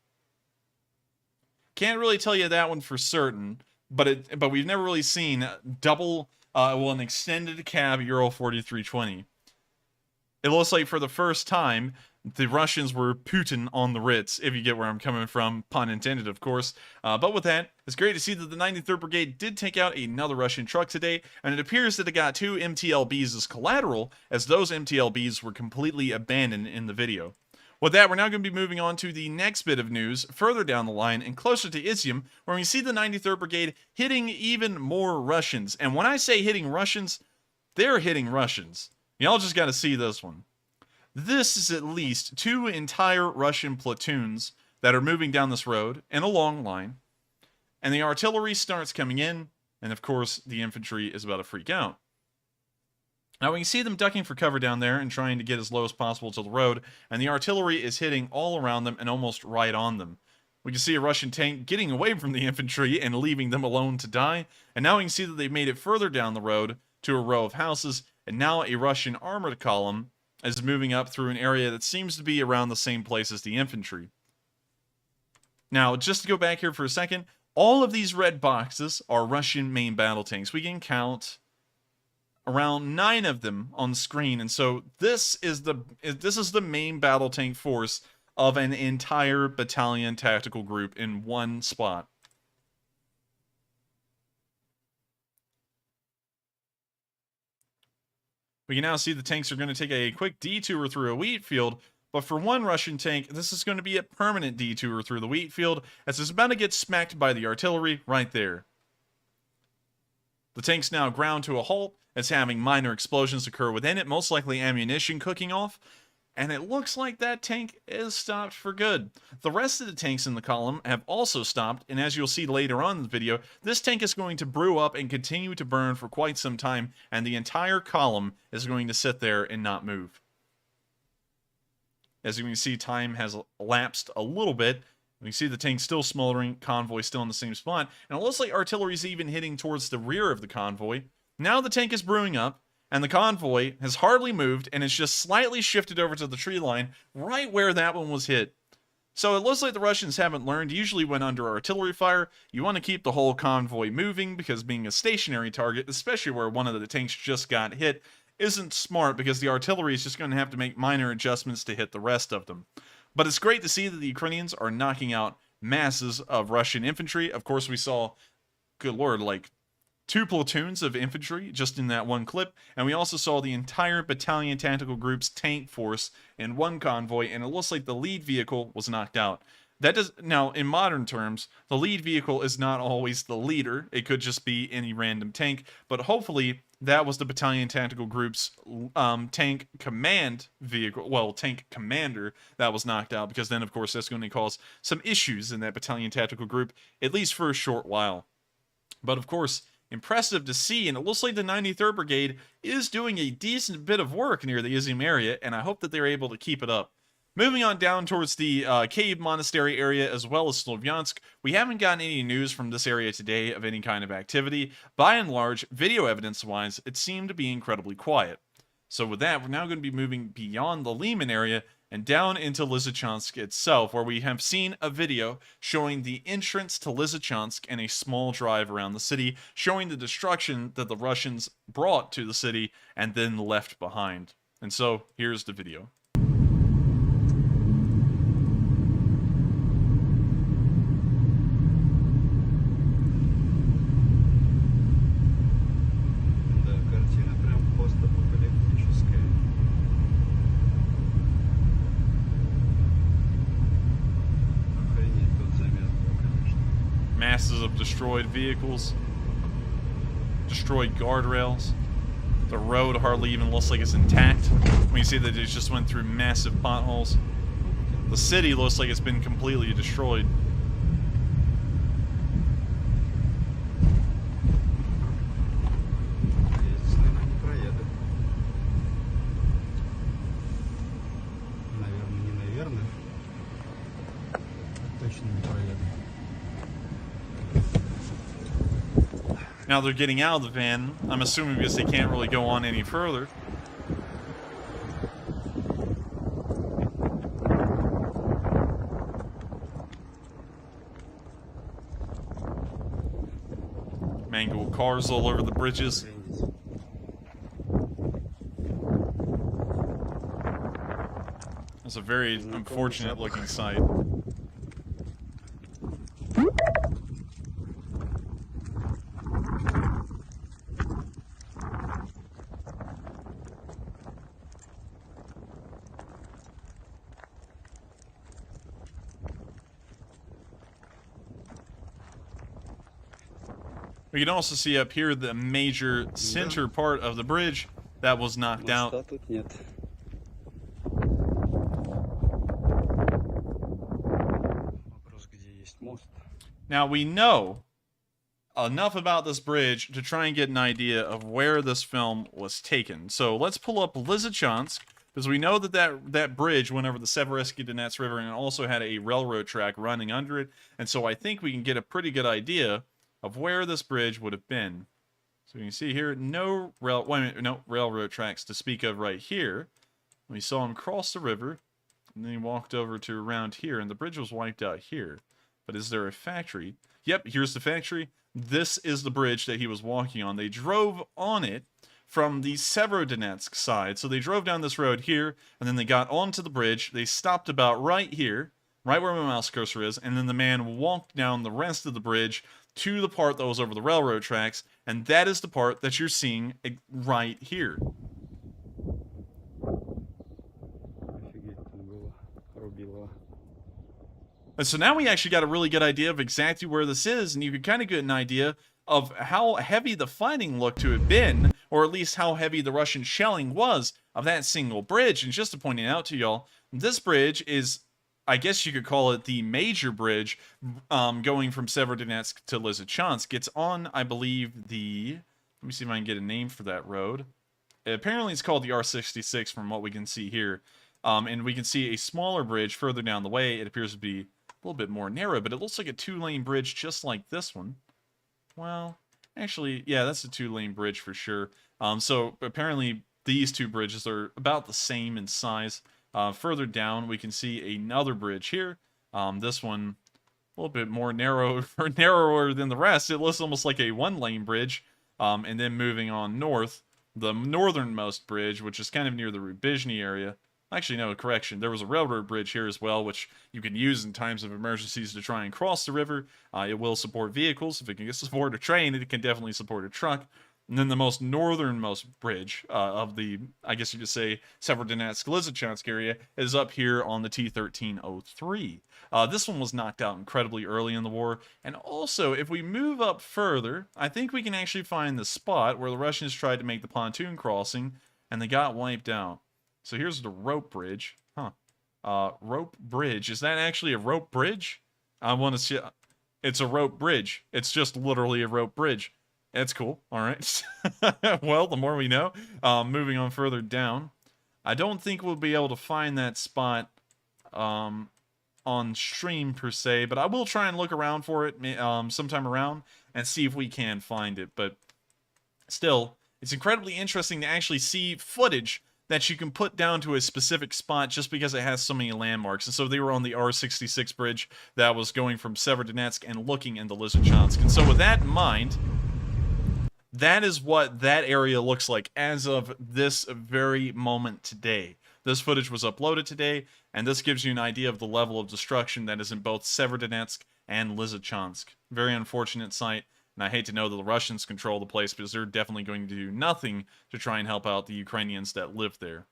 Can't really tell you that one for certain. But we've never really seen an extended cab Euro 4320. It looks like for the first time, the Russians were Putin on the Ritz, if you get where I'm coming from, pun intended, of course. But with that, it's great to see that the 93rd Brigade did take out another Russian truck today, and it appears that it got 2 MTLBs as collateral, as those MTLBs were completely abandoned in the video. With that, we're now going to be moving on to the next bit of news, further down the line and closer to Izium, where we see the 93rd Brigade hitting even more Russians. And when I say hitting Russians, they're hitting Russians. Y'all just got to see this one. This is at least 2 entire Russian platoons that are moving down this road in a long line. And the artillery starts coming in, and of course, the infantry is about to freak out. Now, we can see them ducking for cover down there and trying to get as low as possible to the road, and the artillery is hitting all around them and almost right on them. We can see a Russian tank getting away from the infantry and leaving them alone to die, and now we can see that they've made it further down the road to a row of houses, and now a Russian armored column is moving up through an area that seems to be around the same place as the infantry. Now, just to go back here for a second, all of these red boxes are Russian main battle tanks. We can count around 9 of them on screen, and so this is the main battle tank force of an entire battalion tactical group in one spot. We can now see the tanks are going to take a quick detour through a wheat field, But for one Russian tank, this is going to be a permanent detour through the wheat field, as it's about to get smacked by the artillery right there. The tank's now ground to a halt. It's having minor explosions occur within it, most likely ammunition cooking off. And it looks like that tank is stopped for good. The rest of the tanks in the column have also stopped, and as you'll see later on in the video, this tank is going to brew up and continue to burn for quite some time, and the entire column is going to sit there and not move. As you can see, time has elapsed a little bit. You can see the tank still smoldering, convoy still in the same spot, and it looks like artillery is even hitting towards the rear of the convoy. Now the tank is brewing up, and the convoy has hardly moved, and it's just slightly shifted over to the tree line, right where that one was hit. So it looks like the Russians haven't learned. Usually when under artillery fire, you want to keep the whole convoy moving, because being a stationary target, especially where one of the tanks just got hit, isn't smart, because the artillery is just going to have to make minor adjustments to hit the rest of them. But it's great to see that the Ukrainians are knocking out masses of Russian infantry. Of course, we saw, good lord, like 2 platoons of infantry just in that one clip, and we also saw the entire battalion tactical group's tank force in one convoy, and it looks like the lead vehicle was knocked out. That does now, in modern terms, the lead vehicle is not always the leader. It could just be any random tank, but hopefully that was the battalion tactical group's tank command vehicle, well, tank commander that was knocked out, because then, of course, that's going to cause some issues in that battalion tactical group, at least for a short while. But, of course, impressive to see, and it looks like the 93rd Brigade is doing a decent bit of work near the Izium area, and I hope that they're able to keep it up. Moving on down towards the Cave Monastery area as well as Slovyansk, we haven't gotten any news from this area today of any kind of activity. By and large, video evidence-wise, it seemed to be incredibly quiet. So with that, we're now going to be moving beyond the Lyman area and down into Lysychansk itself, where we have seen a video showing the entrance to Lysychansk and a small drive around the city, showing the destruction that the Russians brought to the city and then left behind. And so, here's the video. Masses of destroyed vehicles, destroyed guardrails. The road hardly even looks like it's intact when you see that it just went through massive potholes. The city looks like it's been completely destroyed. Now they're getting out of the van, I'm assuming because they can't really go on any further. Mangled cars all over the bridges. It's a very unfortunate looking sight. We can also see up here the major center part of the bridge that was knocked out. Now we know enough about this bridge to try and get an idea of where this film was taken. So let's pull up Lysychansk, because we know that that bridge went over the Severodonetsk River and it also had a railroad track running under it. And so I think we can get a pretty good idea of where this bridge would have been. So you can see here, no railroad tracks to speak of right here. We saw him cross the river, and then he walked over to around here, and the bridge was wiped out here. But is there a factory? Yep, here's the factory. This is the bridge that he was walking on. They drove on it from the Severodonetsk side. So they drove down this road here, and then they got onto the bridge. They stopped about right here, right where my mouse cursor is, and then the man walked down the rest of the bridge to the part that was over the railroad tracks, and that is the part that you're seeing right here. And so now we actually got a really good idea of exactly where this is, and you can kind of get an idea of how heavy the fighting looked to have been, or at least how heavy the Russian shelling was of that single bridge. And just to point it out to y'all, this bridge is, I guess you could call it the major bridge, going from Severodonetsk to Lysychansk. It's on, I believe, the... Let me see if I can get a name for that road. Apparently it's called the R66 from what we can see here. And we can see a smaller bridge further down the way. It appears to be a little bit more narrow, but it looks like a 2-lane bridge just like this one. Well, actually, yeah, that's a 2-lane bridge for sure. So apparently these two bridges are about the same in size. Further down, we can see another bridge here. This one a little bit more narrower than the rest. It looks almost like a 1-lane bridge. And then moving on north, the northernmost bridge, which is kind of near the Rubizhny area. Actually, no, correction. There was a railroad bridge here as well, which you can use in times of emergencies to try and cross the river. It will support vehicles. If it can support a train, it can definitely support a truck. And then the most northernmost bridge of the, I guess you could say, Severodonetsk-Lysychansk area is up here on the T-1303. This one was knocked out incredibly early in the war. And also, if we move up further, I think we can actually find the spot where the Russians tried to make the pontoon crossing, and they got wiped out. So here's the rope bridge. Rope bridge. Is that actually a rope bridge? I want to see. It's a rope bridge. It's just literally a rope bridge. That's cool. All right. Well, the more we know. Moving on further down. I don't think we'll be able to find that spot on stream per se, but I will try and look around for it sometime around and see if we can find it. But still, it's incredibly interesting to actually see footage that you can put down to a specific spot just because it has so many landmarks. And so they were on the R66 bridge that was going from Severodonetsk and looking into Lysychansk. And so with that in mind, that is what that area looks like as of this very moment today. This footage was uploaded today, and this gives you an idea of the level of destruction that is in both Severodonetsk and Lysychansk. Very unfortunate sight. And I hate to know that the Russians control the place because they're definitely going to do nothing to try and help out the Ukrainians that live there.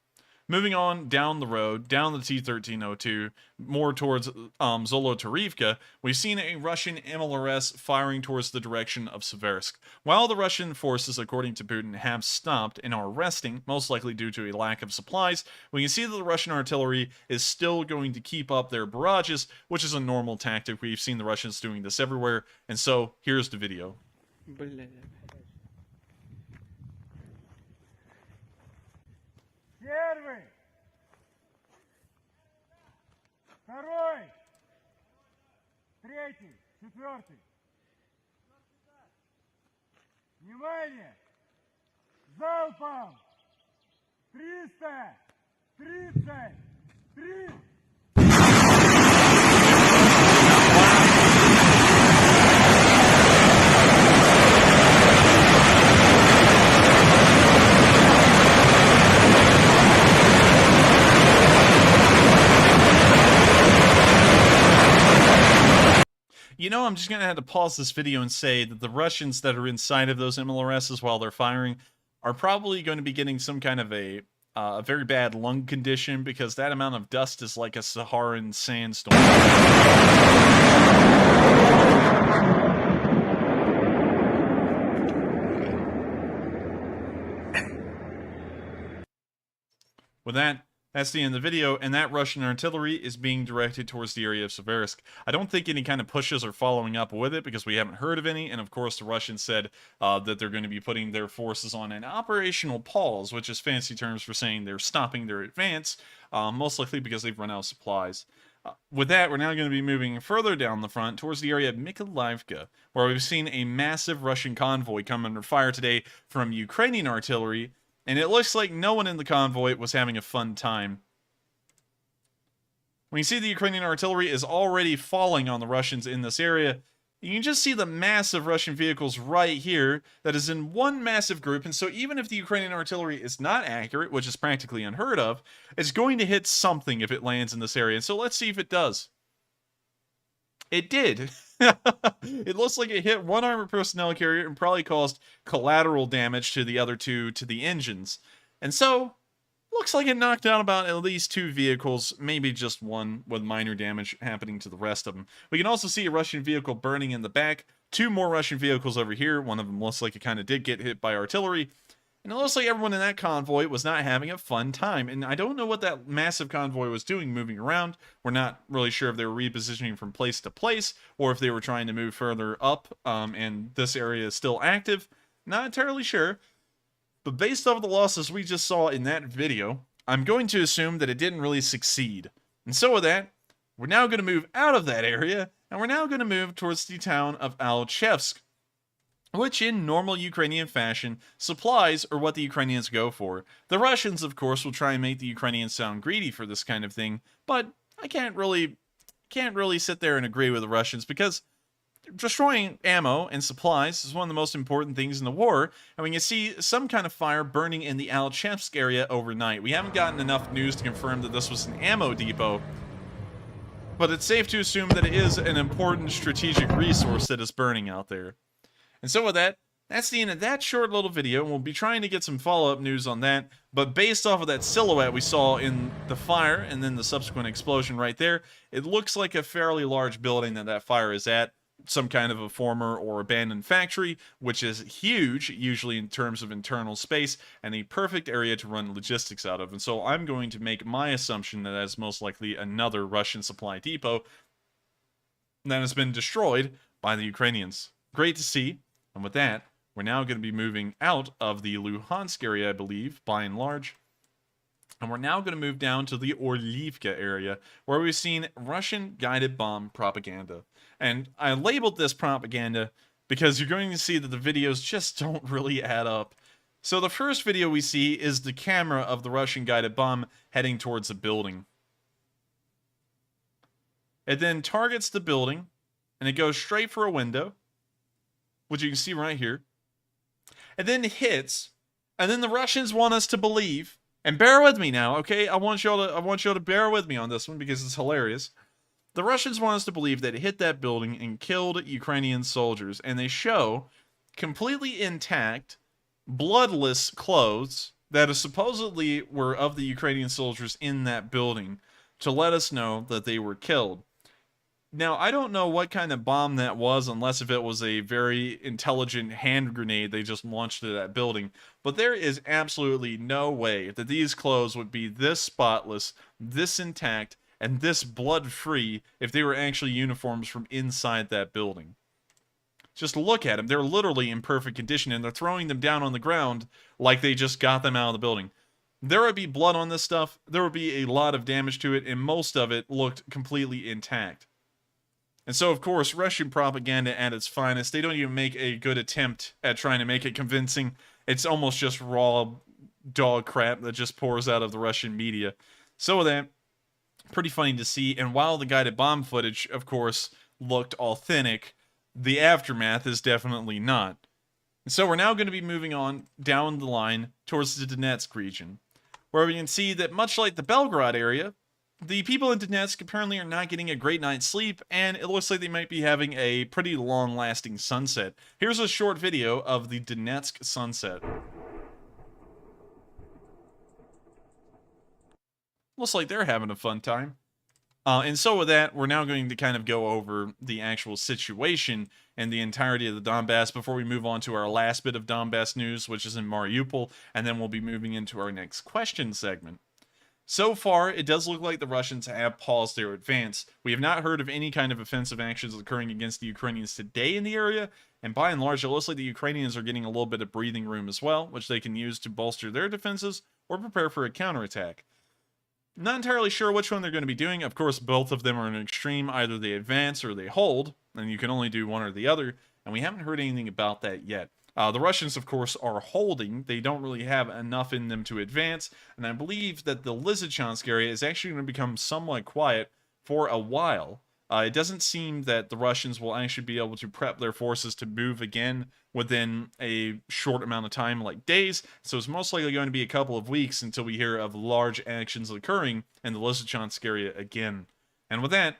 Moving on down the road, down the T-1302, more towards Zolotarivka, we've seen a Russian MLRS firing towards the direction of Seversk. While the Russian forces, according to Putin, have stopped and are resting, most likely due to a lack of supplies, we can see that the Russian artillery is still going to keep up their barrages, which is a normal tactic. We've seen the Russians doing this everywhere, and so here's the video.
Первый, второй, третий, четвертый. Внимание! Залпом! 333!
You know, I'm just going to have to pause this video and say that the Russians that are inside of those MLRSs while they're firing are probably going to be getting some kind of a very bad lung condition because that amount of dust is like a Saharan sandstorm. With that, that's the end of the video, and that Russian artillery is being directed towards the area of Seversk. I don't think any kind of pushes are following up with it because we haven't heard of any, and of course the Russians said that they're going to be putting their forces on an operational pause, which is fancy terms for saying they're stopping their advance, most likely because they've run out of supplies. With that, we're now going to be moving further down the front towards the area of Mykolaiivka, where we've seen a massive Russian convoy come under fire today from Ukrainian artillery, and it looks like no one in the convoy was having a fun time. When you see the Ukrainian artillery is already falling on the Russians in this area, you can just see the massive Russian vehicles right here that is in one massive group, and so even if the Ukrainian artillery is not accurate, which is practically unheard of, it's going to hit something if it lands in this area, and so let's see if it does. It did. It looks like it hit one armored personnel carrier and probably caused collateral damage to the other two, to the engines. And so, looks like it knocked down about at least 2 vehicles, maybe just one, with minor damage happening to the rest of them. We can also see a Russian vehicle burning in the back, 2 more Russian vehicles over here. One of them looks like it kind of did get hit by artillery. And it looks like everyone in that convoy was not having a fun time. And I don't know what that massive convoy was doing moving around. We're not really sure if they were repositioning from place to place or if they were trying to move further up and this area is still active. Not entirely sure. But based off the losses we just saw in that video, I'm going to assume that it didn't really succeed. And so with that, we're now going to move out of that area and we're now going to move towards the town of Alchevsk, which in normal Ukrainian fashion, supplies are what the Ukrainians go for. The Russians, of course, will try and make the Ukrainians sound greedy for this kind of thing, but I can't really sit there and agree with the Russians because destroying ammo and supplies is one of the most important things in the war, and we can see some kind of fire burning in the Alchevsk area overnight. We haven't gotten enough news to confirm that this was an ammo depot, but it's safe to assume that it is an important strategic resource that is burning out there. And so with that, that's the end of that short little video, and we'll be trying to get some follow-up news on that, but based off of that silhouette we saw in the fire and then the subsequent explosion right there, it looks like a fairly large building that fire is at, some kind of a former or abandoned factory, which is huge, usually in terms of internal space, and a perfect area to run logistics out of. And so I'm going to make my assumption that that's most likely another Russian supply depot that has been destroyed by the Ukrainians. Great to see. And with that, we're now going to be moving out of the Luhansk area, I believe, by and large. And we're now going to move down to the Orlivka area, where we've seen Russian guided bomb propaganda. And I labeled this propaganda because you're going to see that the videos just don't really add up. So the first video we see is the camera of the Russian guided bomb heading towards a building. It then targets the building, and it goes straight for a window, which you can see right here. It then hits, and then the Russians want us to believe, and bear with me now, okay? I want y'all to bear with me on this one because it's hilarious. The Russians want us to believe that it hit that building and killed Ukrainian soldiers, and they show completely intact, bloodless clothes that supposedly were of the Ukrainian soldiers in that building to let us know that they were killed. Now, I don't know what kind of bomb that was, unless if it was a very intelligent hand grenade they just launched at that building. But there is absolutely no way that these clothes would be this spotless, this intact, and this blood-free if they were actually uniforms from inside that building. Just look at them. They're literally in perfect condition, and they're throwing them down on the ground like they just got them out of the building. There would be blood on this stuff, there would be a lot of damage to it, and most of it looked completely intact. And so, of course, Russian propaganda at its finest. They don't even make a good attempt at trying to make it convincing. It's almost just raw dog crap that just pours out of the Russian media. So that, pretty funny to see. And while the guided bomb footage, of course, looked authentic, the aftermath is definitely not. And so we're now going to be moving on down the line towards the Donetsk region, where we can see that much like the Belgorod area, the people in Donetsk apparently are not getting a great night's sleep, and it looks like they might be having a pretty long-lasting sunset. Here's a short video of the Donetsk sunset. Looks like they're having a fun time. And so with that, we're now going to kind of go over the actual situation and the entirety of the Donbass before we move on to our last bit of Donbass news, which is in Mariupol, and then we'll be moving into our next question segment. So far, it does look like the Russians have paused their advance. We have not heard of any kind of offensive actions occurring against the Ukrainians today in the area, and by and large, it looks like the Ukrainians are getting a little bit of breathing room as well, which they can use to bolster their defenses or prepare for a counterattack. Not entirely sure which one they're going to be doing. Of course, both of them are in an extreme. Either they advance or they hold, and you can only do one or the other, and we haven't heard anything about that yet. The Russians, of course, are holding. They don't really have enough in them to advance, and I believe that the Lysychansk area is actually going to become somewhat quiet for a while. It doesn't seem that the Russians will actually be able to prep their forces to move again within a short amount of time, like days, so it's most likely going to be a couple of weeks until we hear of large actions occurring in the Lysychansk area again. And with that,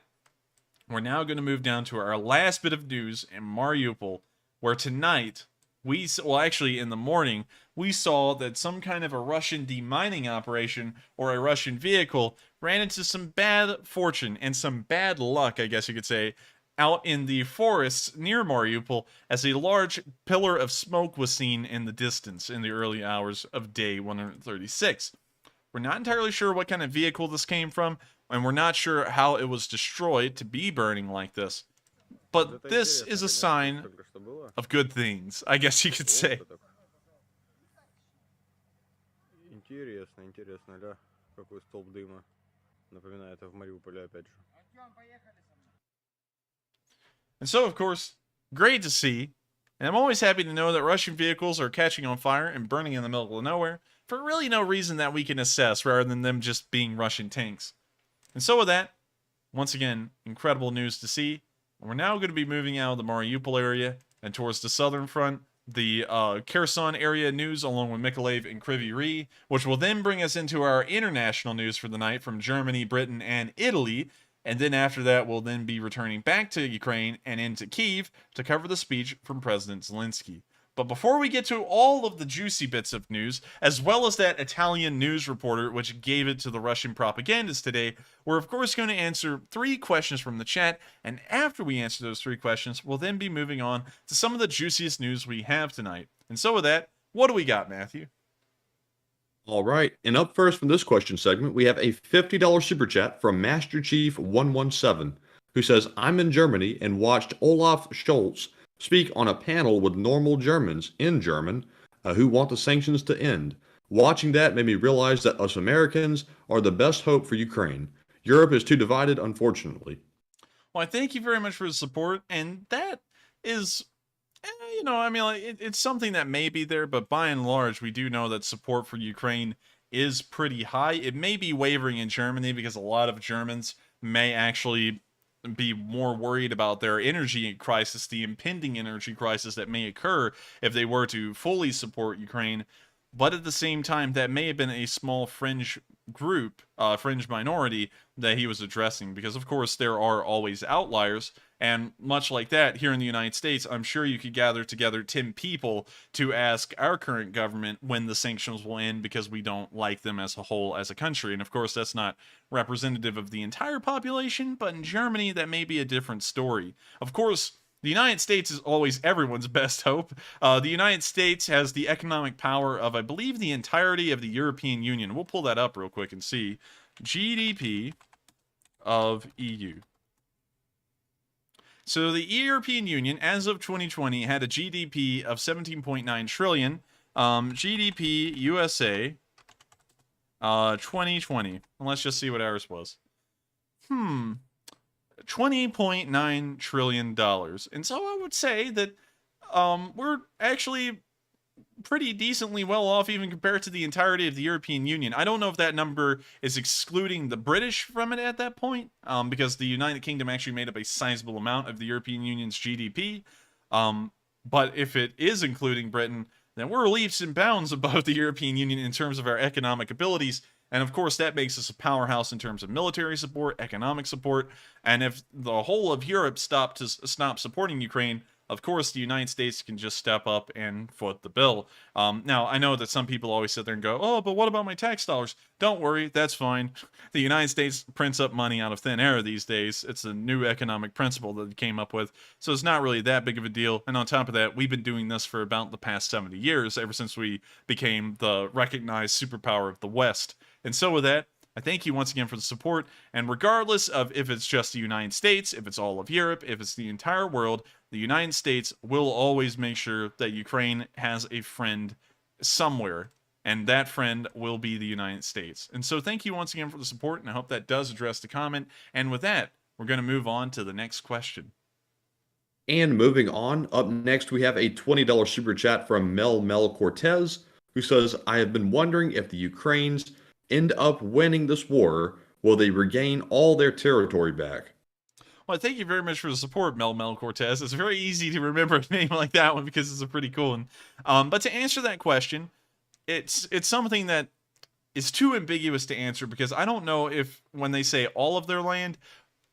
we're now going to move down to our last bit of news in Mariupol, where tonight well, actually, in the morning, we saw that some kind of a Russian demining operation or a Russian vehicle ran into some bad fortune and some bad luck, I guess you could say, out in the forests near Mariupol, as a large pillar of smoke was seen in the distance in the early hours of day 136. We're not entirely sure what kind of vehicle this came from, and we're not sure how it was destroyed to be burning like this. But this is a sign of good things, I guess you could say.
Интересно, интересно, да? Какой столб дыма. Напоминает в Мариуполе опять же.
And so, of course, great to see. And I'm always happy to know that Russian vehicles are catching on fire and burning in the middle of nowhere for really no reason that we can assess rather than them just being Russian tanks. And so with that, once again, incredible news to see. We're now going to be moving out of the Mariupol area and towards the southern front, the Kherson area news along with Mykolaiv and Kryvyi Rih, which will then bring us into our international news for the night from Germany, Britain, and Italy. And then after that, we'll then be returning back to Ukraine and into Kyiv to cover the speech from President Zelensky. But before we get to all of the juicy bits of news, as well as that Italian news reporter which gave it to the Russian propagandists today, we're of course going to answer 3 questions from the chat, and after we answer those 3 questions, we'll then be moving on to some of the juiciest news we have tonight. And so with that, what do we got, Matthew?
All right, and up first from this question segment, we have a $50 super chat from Master Chief 117, who says, I'm in Germany and watched Olaf Scholz speak on a panel with normal Germans in German who want the sanctions to end. Watching that made me realize that us Americans are the best hope for Ukraine. Europe is too divided, unfortunately.
Well, I thank you very much for the support, and that is... you know, I mean, like, it's something that may be there, but by and large, we do know that support for Ukraine is pretty high. It may be wavering in Germany because a lot of Germans may actually be more worried about their energy crisis, the impending energy crisis that may occur if they were to fully support Ukraine. But at the same time, that may have been a small fringe group, fringe minority that he was addressing, because of course there are always outliers. And much like that, here in the United States, I'm sure you could gather together 10 people to ask our current government when the sanctions will end because we don't like them as a whole, as a country. And of course, that's not representative of the entire population, but in Germany, that may be a different story. Of course, the United States is always everyone's best hope. The United States has the economic power of, I believe, the entirety of the European Union. We'll pull that up real quick and see. GDP of EU. So the European Union, as of 2020, had a GDP of 17.9 trillion. GDP USA 2020. And let's just see what ours was. $20.9 trillion. And so I would say that we're actually pretty decently well off even compared to the entirety of the European Union. I don't know if that number is excluding the British from it at that point, because the United Kingdom actually made up a sizable amount of the European Union's GDP. But if it is including Britain, then we're leaps and bounds above the European Union in terms of our economic abilities. And of course, that makes us a powerhouse in terms of military support, economic support. And if the whole of Europe stopped supporting Ukraine, of course, the United States can just step up and foot the bill. Now, I know that some people always sit there and go, oh, but what about my tax dollars? Don't worry, that's fine. The United States prints up money out of thin air these days. It's a new economic principle that it came up with. So it's not really that big of a deal. And on top of that, we've been doing this for about the past 70 years, ever since we became the recognized superpower of the West. And so with that, I thank you once again for the support, and regardless of if it's just the United States, if it's all of Europe, if it's the entire world, the United States will always make sure that Ukraine has a friend somewhere, and that friend will be the United States. And so thank you once again for the support, and I hope that does address the comment. And with that, we're going to move on to the next question.
And moving on, up next we have a $20 super chat from Mel Cortez, who says, I have been wondering if the Ukrainians end up winning this war, will they regain all their territory back?
Well, thank you very much for the support, Mel Cortez. It's very easy to remember a name like that one because it's a pretty cool one. But to answer that question, it's something that is too ambiguous to answer, because I don't know if when they say all of their land,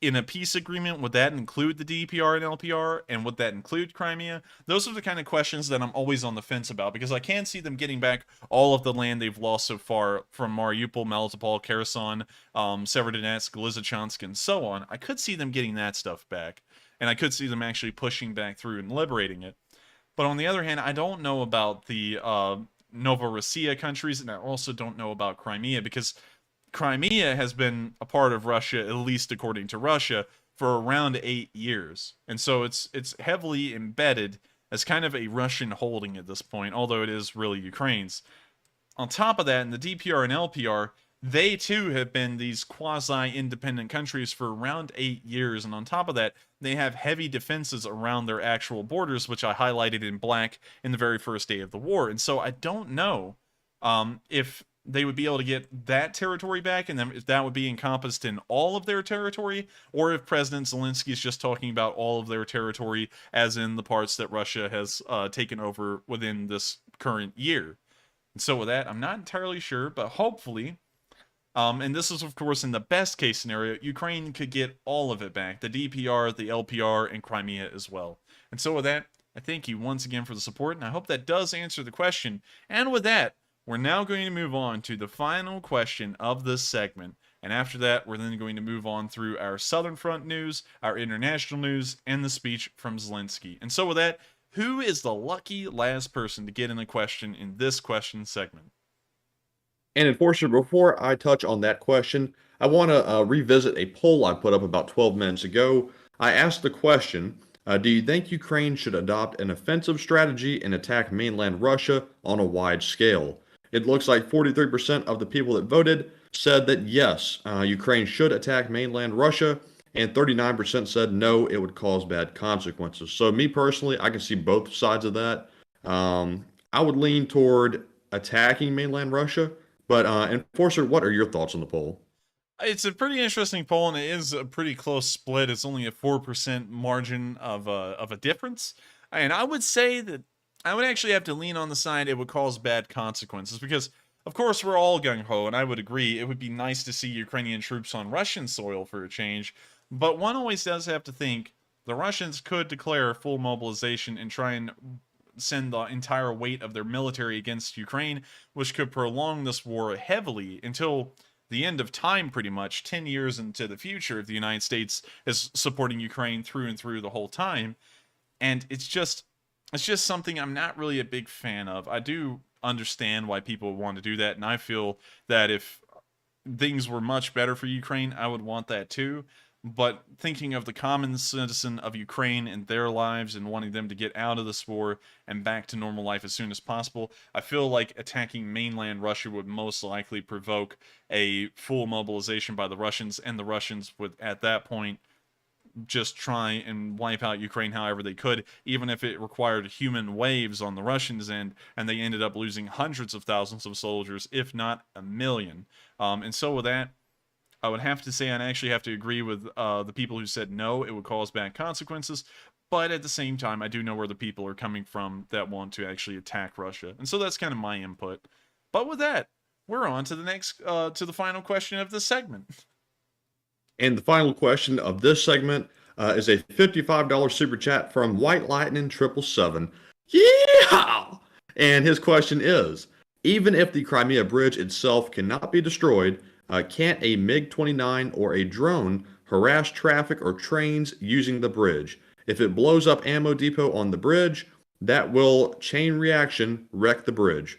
in a peace agreement, would that include the DPR and LPR? And would that include Crimea? Those are the kind of questions that I'm always on the fence about, because I can see them getting back all of the land they've lost so far from Mariupol, Melitopol, Kherson, Severodonetsk, Lysychansk, and so on. I could see them getting that stuff back, and I could see them actually pushing back through and liberating it. But on the other hand, I don't know about the Novorossiya countries, and I also don't know about Crimea, because Crimea has been a part of Russia, at least according to Russia, for around 8 years. And so it's heavily embedded as kind of a Russian holding at this point, although it is really Ukraine's. On top of that, in the DPR and LPR, they too have been these quasi-independent countries for around 8 years, and on top of that, they have heavy defenses around their actual borders, which I highlighted in black in the very first day of the war. And so I don't know if they would be able to get that territory back, and then if that would be encompassed in all of their territory, or if President Zelensky is just talking about all of their territory, as in the parts that Russia has taken over within this current year. And so with that, I'm not entirely sure, but hopefully, and this is of course in the best case scenario, Ukraine could get all of it back, the DPR, the LPR, and Crimea as well. And so with that, I thank you once again for the support, and I hope that does answer the question. And with that, we're now going to move on to the final question of this segment, and after that, we're then going to move on through our Southern Front news, our international news, and the speech from Zelensky. And so with that, who is the lucky last person to get in a question in this question segment?
And Enforcer, before I touch on that question, I want to revisit a poll I put up about 12 minutes ago. I asked the question, do you think Ukraine should adopt an offensive strategy and attack mainland Russia on a wide scale? It looks like 43% of the people that voted said that yes, Ukraine should attack mainland Russia, and 39% said no, it would cause bad consequences. So me personally, I can see both sides of that. I would lean toward attacking mainland Russia, but Enforcer, what are your thoughts on the poll?
It's a pretty interesting poll, and it is a pretty close split. It's only a 4% margin of a difference. And I would say that I would actually have to lean on the side it would cause bad consequences, because, of course, we're all gung-ho, and I would agree it would be nice to see Ukrainian troops on Russian soil for a change, but one always does have to think the Russians could declare full mobilization and try and send the entire weight of their military against Ukraine, which could prolong this war heavily until the end of time, pretty much 10 years into the future, if the United States is supporting Ukraine through and through the whole time. And it's just something I'm not really a big fan of. I do understand why people want to do that, and I feel that if things were much better for Ukraine, I would want that too. But thinking of the common citizen of Ukraine and their lives and wanting them to get out of this war and back to normal life as soon as possible, I feel like attacking mainland Russia would most likely provoke a full mobilization by the Russians, and the Russians would, at that point, just try and wipe out Ukraine however they could, even if it required human waves on the Russians' end, and they ended up losing hundreds of thousands of soldiers, if not a million. And so with that, I would have to say I'd actually have to agree with the people who said no, it would cause bad consequences, but at the same time, I do know where the people are coming from that want to actually attack Russia. And so that's kind of my input. But with that, we're on to the next, to the final question of this segment.
And the final question of this segment is a $55 super chat from White Lightning 777. Yeah! And his question is, even if the Crimea Bridge itself cannot be destroyed, can't a MiG-29 or a drone harass traffic or trains using the bridge? If it blows up ammo depot on the bridge, that will chain reaction wreck the bridge.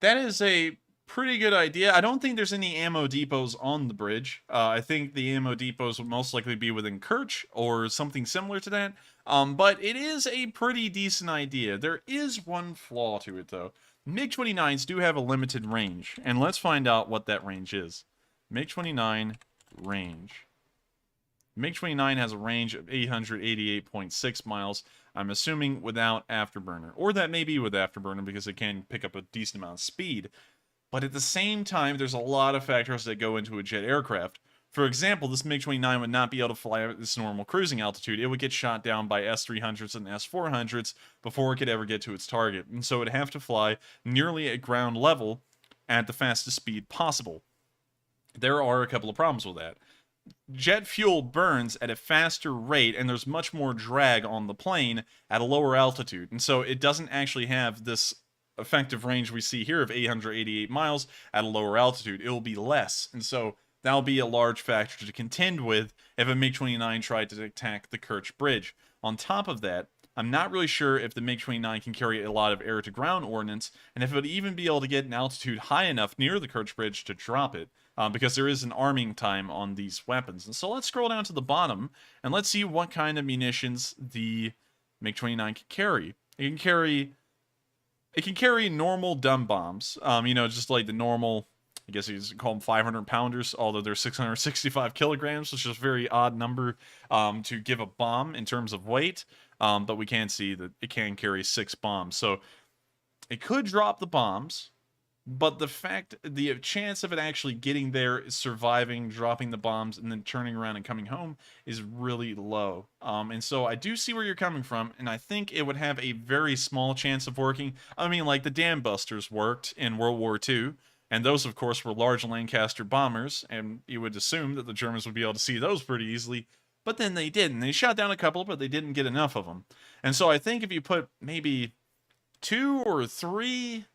That is a pretty good idea. I don't think there's any ammo depots on the bridge. I think the ammo depots would most likely be within Kerch or something similar to that. But it is a pretty decent idea. There is one flaw to it, though. MiG-29s do have a limited range, and let's find out what that range is. MiG-29 range. MiG-29 has a range of 888.6 miles, I'm assuming without afterburner. Or that may be with afterburner because it can pick up a decent amount of speed. But at the same time, there's a lot of factors that go into a jet aircraft. For example, this MiG-29 would not be able to fly at its normal cruising altitude. It would get shot down by S-300s and S-400s before it could ever get to its target. And so it would have to fly nearly at ground level at the fastest speed possible. There are a couple of problems with that. jet fuel burns at a faster rate, and there's much more drag on the plane at a lower altitude. And so it doesn't actually have this effective range we see here of 888 miles at a lower altitude. It will be less. And so that'll be a large factor to contend with if a MiG-29 tried to attack the Kerch Bridge. On top of that, I'm not really sure if the MiG-29 can carry a lot of air-to-ground ordnance, and if it would even be able to get an altitude high enough near the Kerch Bridge to drop it, because there is an arming time on these weapons. And so let's scroll down to the bottom, and let's see what kind of munitions the MiG-29 can carry. It can carry normal dumb bombs, just like the normal, I guess you call them 500-pounders, although they're 665 kilograms, which is a very odd number to give a bomb in terms of weight. But we can see that it can carry 6 bombs. So it could drop the bombs, but the chance of it actually getting there, surviving, dropping the bombs, and then turning around and coming home is really low. And so I do see where you're coming from, and I think it would have a very small chance of working. I mean, like the dam busters worked in World War II, and those, of course, were large Lancaster bombers, and you would assume that the Germans would be able to see those pretty easily. But then they didn't. They shot down a couple, but they didn't get enough of them. And so I think if you put maybe 2 or 3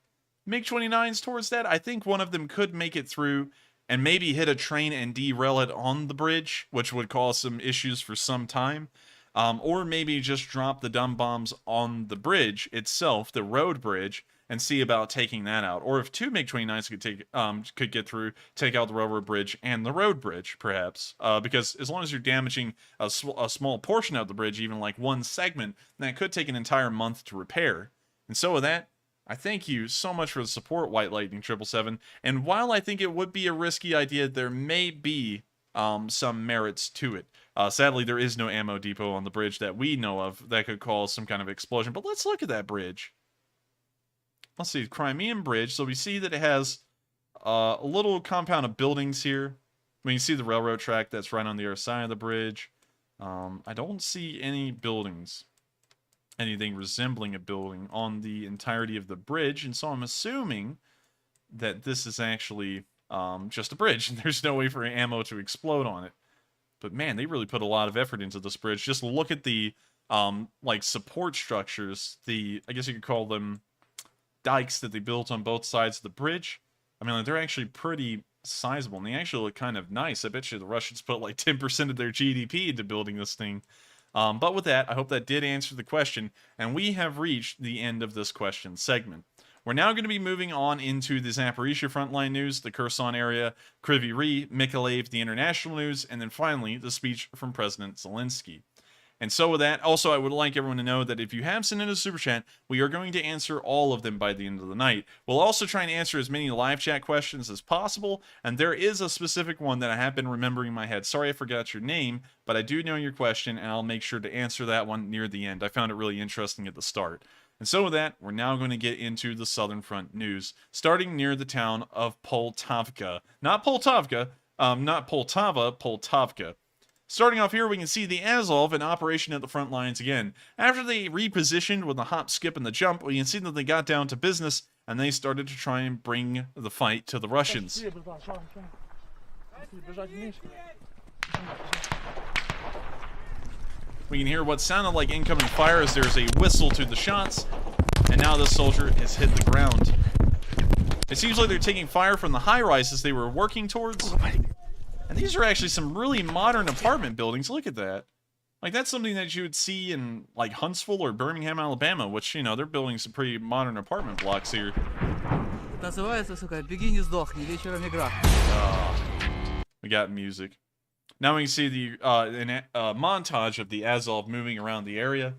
MiG-29s towards that, I think one of them could make it through and maybe hit a train and derail it on the bridge, which would cause some issues for some time. Or maybe just drop the dumb bombs on the bridge itself, the road bridge, and see about taking that out. Or if 2 MiG-29s could get through, take out the railroad bridge and the road bridge, perhaps. Because as long as you're damaging a small portion of the bridge, even like one segment, that could take an entire month to repair. And so with that, I thank you so much for the support, White Lightning 777. And while I think it would be a risky idea, there may be some merits to it. Sadly, there is no ammo depot on the bridge that we know of that could cause some kind of explosion. But let's look at that bridge. Let's see, Crimean Bridge. So we see that it has a little compound of buildings here. We can see the railroad track that's right on the other side of the bridge. I don't see any buildings, anything resembling a building on the entirety of the bridge. And so I'm assuming that this is actually just a bridge, and there's no way for ammo to explode on it. But man, they really put a lot of effort into this bridge. Just look at the like support structures, I guess you could call them dikes that they built on both sides of the bridge. I mean, like, they're actually pretty sizable, and they actually look kind of nice. I bet you the Russians put like 10% of their GDP into building this thing. But with that, I hope that did answer the question, and we have reached the end of this question segment. We're now going to be moving on into the Zaporizhia frontline news, the Kherson area, Kryvyi Rih, Mykolaiv, the international news, and then finally the speech from President Zelensky. And so with that, also I would like everyone to know that if you have sent in a super chat, we are going to answer all of them by the end of the night. We'll also try and answer as many live chat questions as possible, and there is a specific one that I have been remembering in my head. Sorry I forgot your name, but I do know your question, and I'll make sure to answer that one near the end. I found it really interesting at the start. And so with that, we're now going to get into the Southern Front news, starting near the town of Poltavka. Not Poltavka, not Poltava, Poltavka. Starting off here, we can see the Azov in operation at the front lines again. After they repositioned with the hop, skip, and the jump, we can see that they got down to business, and they started to try and bring the fight to the Russians. We can hear what sounded like incoming fire as there's a whistle to the shots, and now this soldier has hit the ground. It seems like they're taking fire from the high-rises they were working towards. And these are actually some really modern apartment buildings. Look at that. Like, that's something that you would see in, like, Huntsville or Birmingham, Alabama, which, you know, they're building some pretty modern apartment blocks here. We got music. Now we can see the montage of the Azov moving around the area.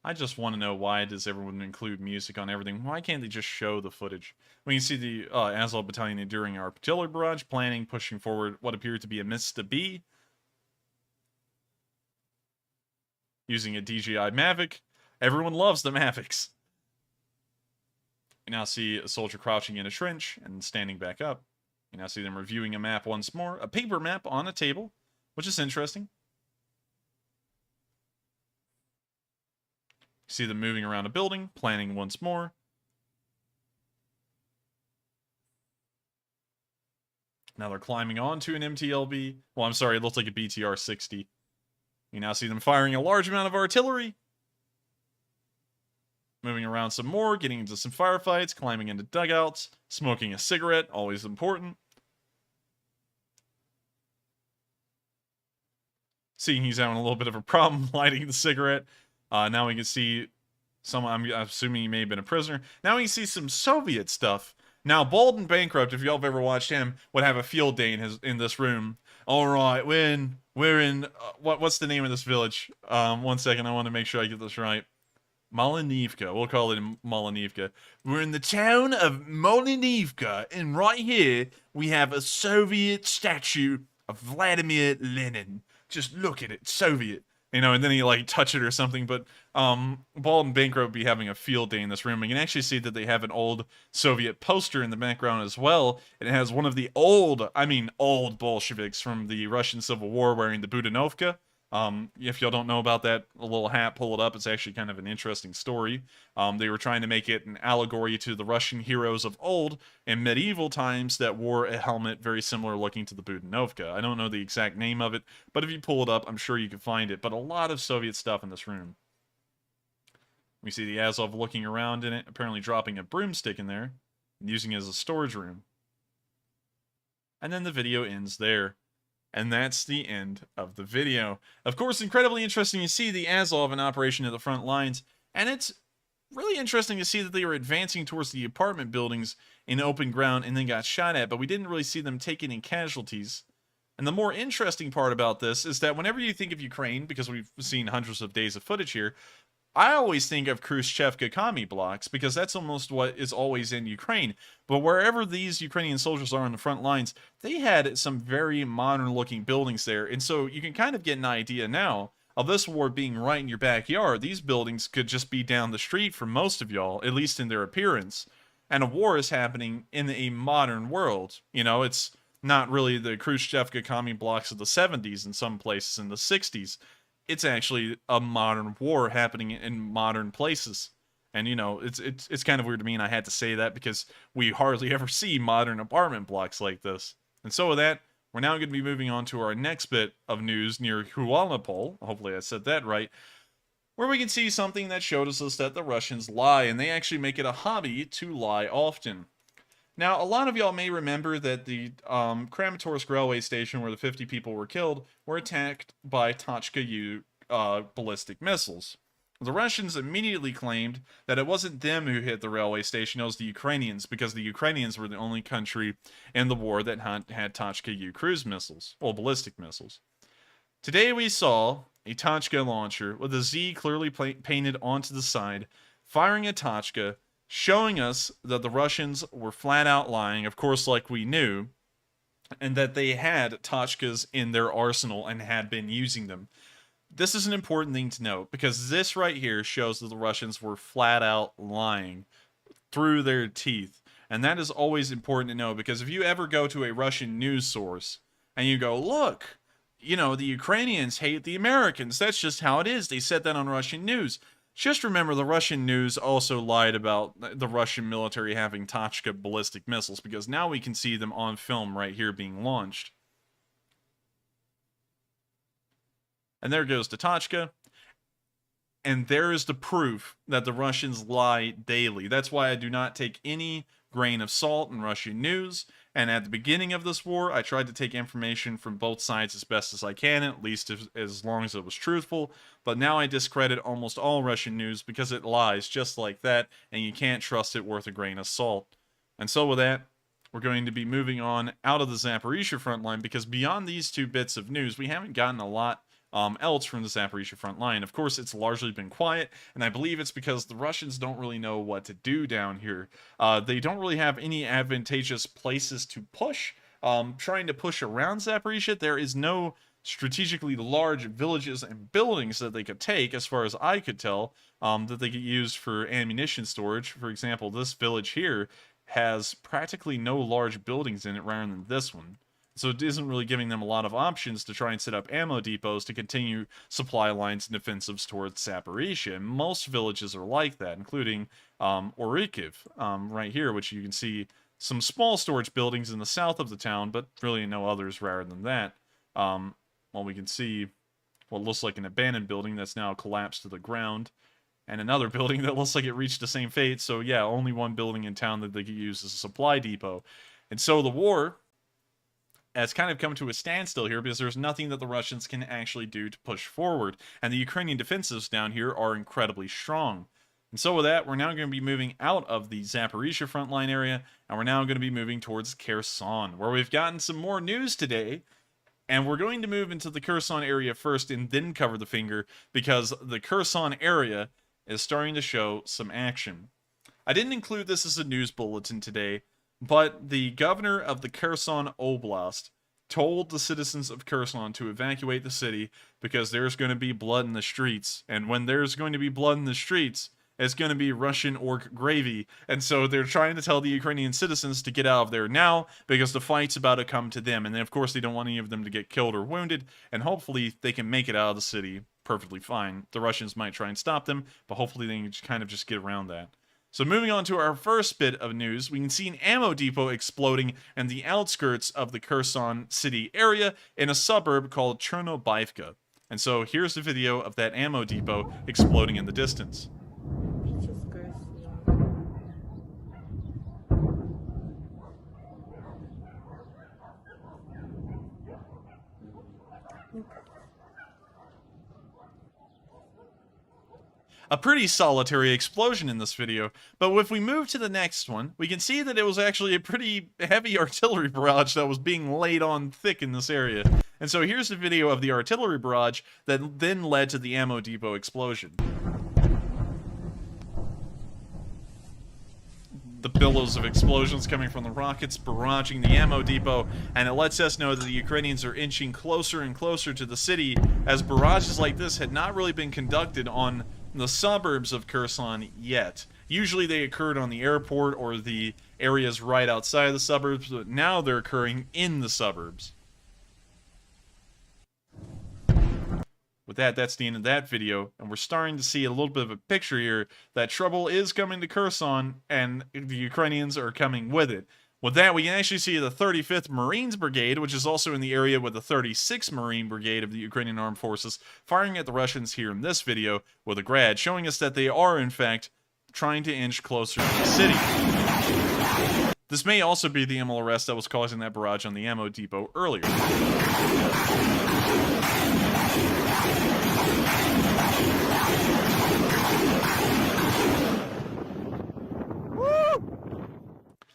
I just want to know, why does everyone include music on everything? Why can't they just show the footage? We can see the Azov battalion enduring artillery barrage, planning, pushing forward what appeared to be a Mista B. Using a DJI Mavic. Everyone loves the Mavics. You now see a soldier crouching in a trench and standing back up. You now see them reviewing a map once more. A paper map on a table, which is interesting. See them moving around a building, planning once more. Now they're climbing onto an MTLB. Well, I'm sorry, it looks like a BTR-60. You now see them firing a large amount of artillery. Moving around some more, getting into some firefights, climbing into dugouts, smoking a cigarette, always important. Seeing he's having a little bit of a problem lighting the cigarette. Now we can see I'm assuming he may have been a prisoner. Now we can see some Soviet stuff. Now, Bald and Bankrupt, if y'all have ever watched him, would have a field day in this room. All right, we're in what's the name of this village? 1 second, I want to make sure I get this right. Malinivka. We'll call it Malinivka. We're in the town of Malinivka, and right here we have a Soviet statue of Vladimir Lenin. Just look at it, Soviet. You know, and then he like touch it or something. But Bald and Bankrupt be having a field day in this room. You can actually see that they have an old Soviet poster in the background as well. It has one of the old Bolsheviks from the Russian Civil War wearing the Budanovka. If y'all don't know about that, a little hat, pull it up. It's actually kind of an interesting story. They were trying to make it an allegory to the Russian heroes of old in medieval times that wore a helmet very similar looking to the Budanovka. I don't know the exact name of it, but if you pull it up, I'm sure you can find it. But a lot of Soviet stuff in this room. We see the Azov looking around in it, apparently dropping a broomstick in there, and using it as a storage room. And then the video ends there. And that's the end of the video. Of course, incredibly interesting to see the Azov in operation at the front lines. And it's really interesting to see that they were advancing towards the apartment buildings in open ground and then got shot at. But we didn't really see them take any casualties. And the more interesting part about this is that whenever you think of Ukraine, because we've seen hundreds of days of footage here, I always think of Khrushchevka commie blocks because that's almost what is always in Ukraine. But wherever these Ukrainian soldiers are on the front lines, they had some very modern looking buildings there. And so you can kind of get an idea now of this war being right in your backyard. These buildings could just be down the street for most of y'all, at least in their appearance. And a war is happening in a modern world. You know, it's not really the Khrushchevka commie blocks of the 70s in some places in the 60s. It's actually a modern war happening in modern places. And, you know, it's kind of weird to me, and I had to say that because we hardly ever see modern apartment blocks like this. And so with that, we're now going to be moving on to our next bit of news near Mariupol. Hopefully I said that right. Where we can see something that showed us that the Russians lie, and they actually make it a hobby to lie often. Now, a lot of y'all may remember that the Kramatorsk railway station where the 50 people were killed were attacked by Tochka U ballistic missiles. The Russians immediately claimed that it wasn't them who hit the railway station, it was the Ukrainians, because the Ukrainians were the only country in the war that had Tochka U cruise missiles, well, ballistic missiles. Today we saw a Tochka launcher with a Z clearly painted onto the side, firing a Tochka, showing us that the Russians were flat out lying, of course, like we knew, and that they had Tochkas in their arsenal and had been using them. This is an important thing to note, because this right here shows that the Russians were flat out lying through their teeth. And that is always important to know, because if you ever go to a Russian news source and you go, look, you know, the Ukrainians hate the Americans, that's just how it is. They said that on Russian news. Just remember, the Russian news also lied about the Russian military having Tochka ballistic missiles, because now we can see them on film right here being launched. And there goes the Tochka. And there is the proof that the Russians lie daily. That's why I do not take any grain of salt in Russian news. And at the beginning of this war, I tried to take information from both sides as best as I can, at least as long as it was truthful. But now I discredit almost all Russian news because it lies just like that, and you can't trust it worth a grain of salt. And so with that, we're going to be moving on out of the Zaporizhzhia front line, because beyond these two bits of news, we haven't gotten a lot else from the Zaporizhzhia front line. Of course, it's largely been quiet, and I believe it's because the Russians don't really know what to do down here. They don't really have any advantageous places to push. Trying to push around Zaporizhzhia, there is no strategically large villages and buildings that they could take, as far as I could tell, that they could use for ammunition storage. For example, this village here has practically no large buildings in it rather than this one. So it isn't really giving them a lot of options to try and set up ammo depots to continue supply lines and defensives towards Zaporizhzhia. Most villages are like that, including Orikhiv right here, which you can see some small storage buildings in the south of the town, but really no others rather than that. Well, we can see what looks like an abandoned building that's now collapsed to the ground, and another building that looks like it reached the same fate. So yeah, only one building in town that they could use as a supply depot. And so the war has kind of come to a standstill here because there's nothing that the Russians can actually do to push forward. And the Ukrainian defenses down here are incredibly strong. And so with that, we're now going to be moving out of the Zaporizhia frontline area, and we're now going to be moving towards Kherson, where we've gotten some more news today. And we're going to move into the Kherson area first and then cover the finger, because the Kherson area is starting to show some action. I didn't include this as a news bulletin today, but the governor of the Kherson Oblast told the citizens of Kherson to evacuate the city because there's going to be blood in the streets. And when there's going to be blood in the streets, it's going to be Russian orc gravy. And so they're trying to tell the Ukrainian citizens to get out of there now because the fight's about to come to them. And then, of course, they don't want any of them to get killed or wounded. And hopefully they can make it out of the city perfectly fine. The Russians might try and stop them, but hopefully they can kind of just get around that. So moving on to our first bit of news, we can see an ammo depot exploding in the outskirts of the Kherson city area in a suburb called Chernobyivka. And so here's the video of that ammo depot exploding in the distance. A pretty solitary explosion in this video, but if we move to the next one, we can see that it was actually a pretty heavy artillery barrage that was being laid on thick in this area. And so here's the video of the artillery barrage that then led to the ammo depot explosion. The billows of explosions coming from the rockets barraging the ammo depot, and it lets us know that the Ukrainians are inching closer and closer to the city, as barrages like this had not really been conducted on the suburbs of Kherson yet. Usually they occurred on the airport or the areas right outside of the suburbs, but now they're occurring in the suburbs. With that, that's the end of that video, and we're starting to see a little bit of a picture here that trouble is coming to Kherson, and the Ukrainians are coming with it. With that, we can actually see the 35th Marines Brigade, which is also in the area with the 36th Marine Brigade of the Ukrainian Armed Forces, firing at the Russians here in this video with a grad, showing us that they are, in fact, trying to inch closer to the city. This may also be the MLRS that was causing that barrage on the ammo depot earlier.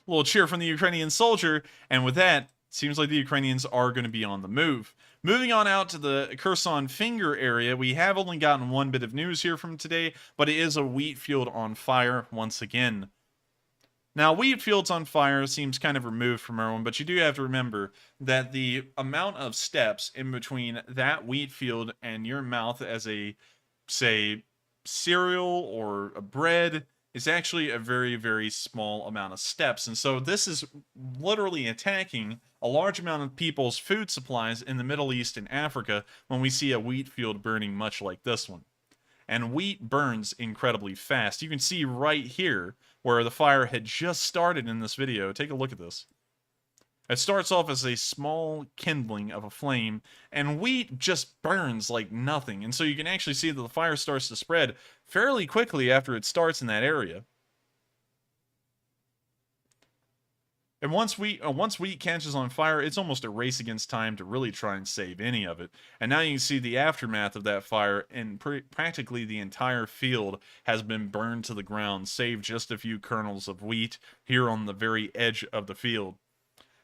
A little cheer from the Ukrainian soldier, and with that, seems like the Ukrainians are going to be on the move. Moving on out to the Kherson Finger area, we have only gotten one bit of news here from today, but it is a wheat field on fire once again. Now, wheat fields on fire seems kind of removed from everyone, but you do have to remember that the amount of steps in between that wheat field and your mouth as a, say, cereal or a bread is actually a very, very small amount of steps. And so this is literally attacking a large amount of people's food supplies in the Middle East and Africa when we see a wheat field burning much like this one. And wheat burns incredibly fast. You can see right here where the fire had just started in this video. Take a look at this. It starts off as a small kindling of a flame, and wheat just burns like nothing. And so you can actually see that the fire starts to spread fairly quickly after it starts in that area. And once wheat catches on fire, it's almost a race against time to really try and save any of it. And now you can see the aftermath of that fire, and practically the entire field has been burned to the ground, save just a few kernels of wheat here on the very edge of the field.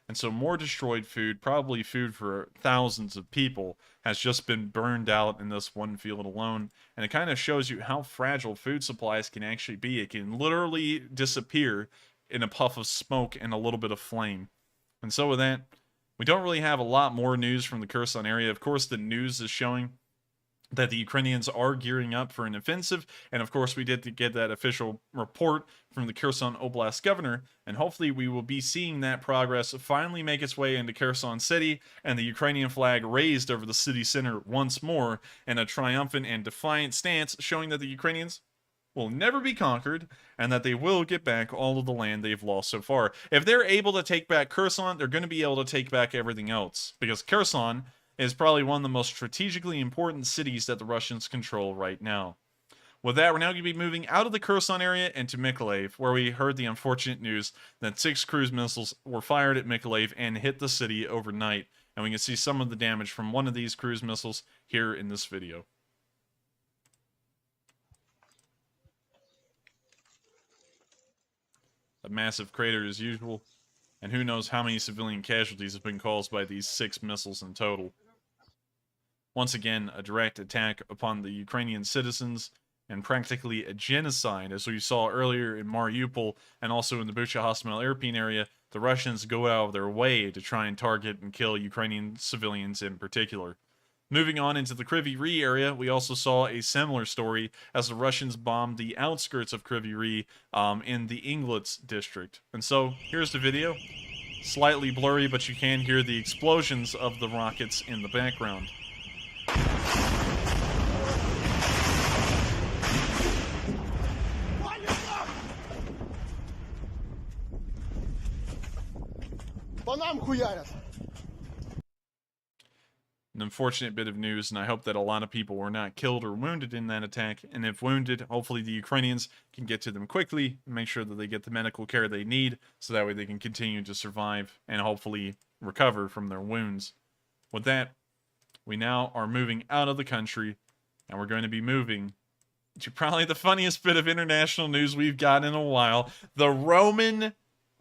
And so more destroyed food, probably food for thousands of people, has just been burned out in this one field alone. And it kind of shows you how fragile food supplies can actually be. It can literally disappear in a puff of smoke and a little bit of flame. And so with that, we don't really have a lot more news from the Kherson area. Of course, the news is showing that the Ukrainians are gearing up for an offensive, and of course we did get that official report from the Kherson Oblast governor, and hopefully we will be seeing that progress finally make its way into Kherson city, and the Ukrainian flag raised over the city center once more in a triumphant and defiant stance, showing that the Ukrainians will never be conquered, and that they will get back all of the land they've lost so far. If they're able to take back Kherson, they're going to be able to take back everything else, because Kherson is probably one of the most strategically important cities that the Russians control right now. With that, we're now going to be moving out of the Kherson area into Mykolaiv, where we heard the unfortunate news that 6 cruise missiles were fired at Mykolaiv and hit the city overnight. And we can see some of the damage from one of these cruise missiles here in this video. A massive crater as usual, and who knows how many civilian casualties have been caused by these 6 missiles in total. Once again, a direct attack upon the Ukrainian citizens, and practically a genocide, as we saw earlier in Mariupol and also in the Bucha Hospital Airport area. The Russians go out of their way to try and target and kill Ukrainian civilians in particular. Moving on into the Kryvyi Rih area, we also saw a similar story as the Russians bombed the outskirts of Kryvyi Rih in the Inglitz district. And so, here's the video. Slightly blurry, but you can hear the explosions of the rockets in the background. An unfortunate bit of news, and I hope that a lot of people were not killed or wounded in that attack, and if wounded, hopefully the Ukrainians can get to them quickly and make sure that they get the medical care they need, so that way they can continue to survive and hopefully recover from their wounds. With that, we now are moving out of the country, and we're going to be moving to probably the funniest bit of international news we've got in a while.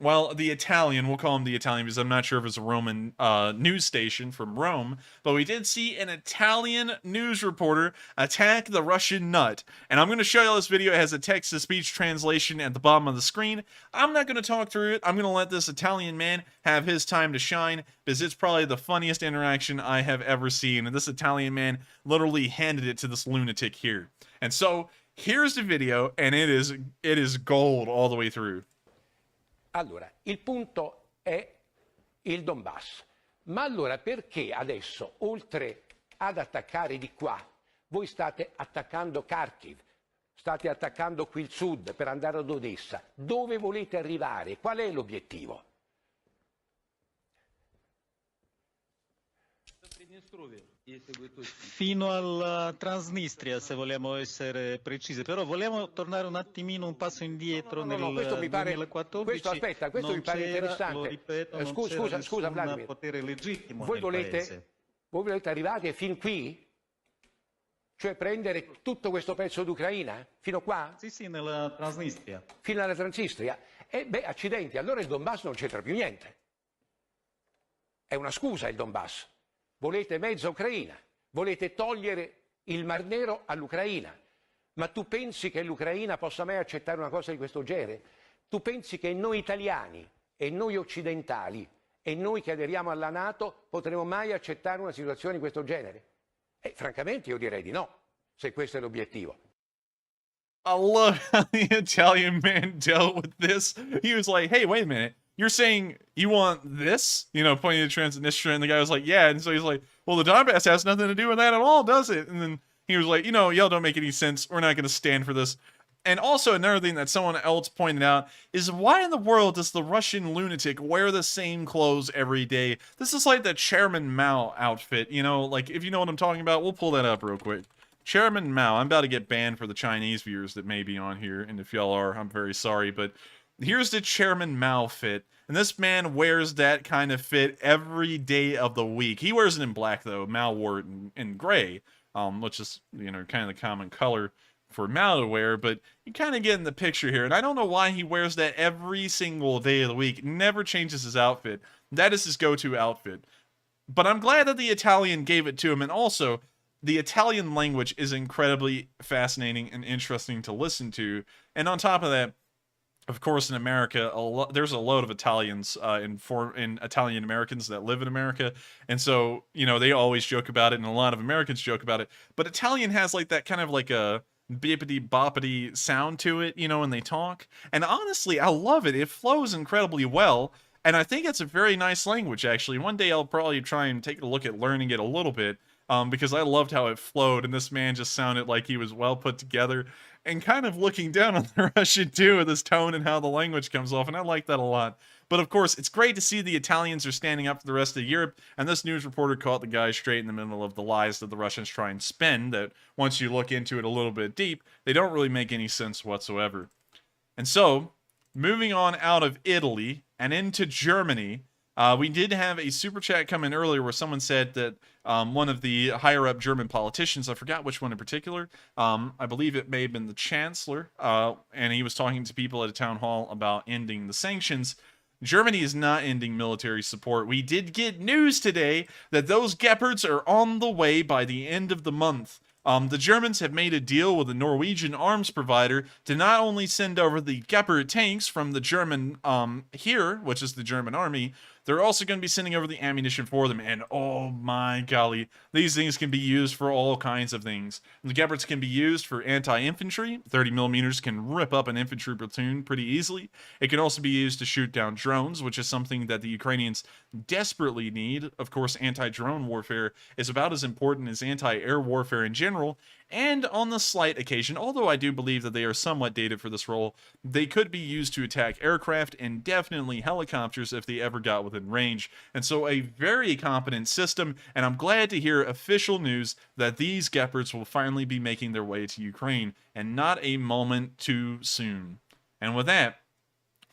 The Italian, we'll call him the Italian because I'm not sure if it's a Roman news station from Rome, but we did see an Italian news reporter attack the Russian nut. And I'm going to show you this video. It has a text-to-speech translation at the bottom of the screen. I'm not going to talk through it. I'm going to let this Italian man have his time to shine, because it's probably the funniest interaction I have ever seen. And this Italian man literally handed it to this lunatic here. And so, here's the video, and it is gold all the way through.
Allora, il punto è il Donbass. Ma allora perché adesso, oltre ad attaccare di qua, voi state attaccando Kharkiv, state attaccando qui il sud per andare ad Odessa? Dove volete arrivare? Qual è l'obiettivo?
Fino alla Transnistria, se vogliamo essere precisi, però vogliamo tornare un attimino un passo indietro nel
questo mi pare,
2014.
questo mi pare interessante.
Lo ripeto,
scusa Vladimir,
potere legittimo
voi
nel paese.
volete arrivare fin qui? Cioè prendere tutto questo pezzo d'Ucraina? Fino qua?
Sì, nella Transnistria.
Fino alla Transnistria? Accidenti, allora il Donbass non c'entra più niente. È una scusa il Donbass. Volete mezza Ucraina, volete togliere il Mar Nero all'Ucraina, ma tu pensi che l'Ucraina possa mai accettare una cosa di questo genere? Tu pensi che noi italiani e noi occidentali e noi che aderiamo alla NATO potremo mai accettare una situazione di questo genere? Francamente io direi di no, se questo è l'obiettivo.
I love how the Italian man dealt with this. He was like, hey, wait a minute. You're saying you want this? You know, pointing to Transnistria, and the guy was like, yeah. And so he's like, well, the Donbass has nothing to do with that at all, does it? And then he was like, y'all don't make any sense. We're not going to stand for this. And also another thing that someone else pointed out is, why in the world does the Russian lunatic wear the same clothes every day? This is like the Chairman Mao outfit, like, if you know what I'm talking about, we'll pull that up real quick. Chairman Mao. I'm about to get banned for the Chinese viewers that may be on here, and if y'all are, I'm very sorry, but here's the Chairman Mao fit, and this man wears that kind of fit every day of the week. He wears it in black, though. Mao wore it in gray, which is, kind of the common color for Mao to wear, but you kind of get in the picture here, and I don't know why he wears that every single day of the week. Never changes his outfit. That is his go-to outfit. But I'm glad that the Italian gave it to him, and also, the Italian language is incredibly fascinating and interesting to listen to, and on top of that, of course, in America, there's a load of Italians in Italian Americans that live in America, and so they always joke about it, and a lot of Americans joke about it. But Italian has like that kind of like a bippity boppity sound to it, when they talk. And honestly, I love it. It flows incredibly well, and I think it's a very nice language. Actually, one day I'll probably try and take a look at learning it a little bit. because I loved how it flowed, and this man just sounded like he was well put together and kind of looking down on the Russian too with his tone and how the language comes off, and I like that a lot. But of course, it's great to see the Italians are standing up for the rest of Europe, and this news reporter caught the guy straight in the middle of the lies that the Russians try and spin, that once you look into it a little bit deep, they don't really make any sense whatsoever. And so, moving on out of Italy and into Germany, we did have a super chat come in earlier where someone said that one of the higher-up German politicians, I forgot which one in particular, I believe it may have been the chancellor, and he was talking to people at a town hall about ending the sanctions. Germany is not ending military support. We did get news today that those Gepards are on the way by the end of the month. The Germans have made a deal with a Norwegian arms provider to not only send over the Gepard tanks from the German here, which is the German army, they're also going to be sending over the ammunition for them. And oh my golly, these things can be used for all kinds of things. The Gepards can be used for anti-infantry. 30 millimeters can rip up an infantry platoon pretty easily. It can also be used to shoot down drones, which is something that the Ukrainians desperately need. Of course, anti-drone warfare is about as important as anti-air warfare in general. And on the slight occasion, although I do believe that they are somewhat dated for this role, they could be used to attack aircraft and definitely helicopters if they ever got within range. And so a very competent system, and I'm glad to hear official news that these Gepards will finally be making their way to Ukraine, and not a moment too soon. And with that,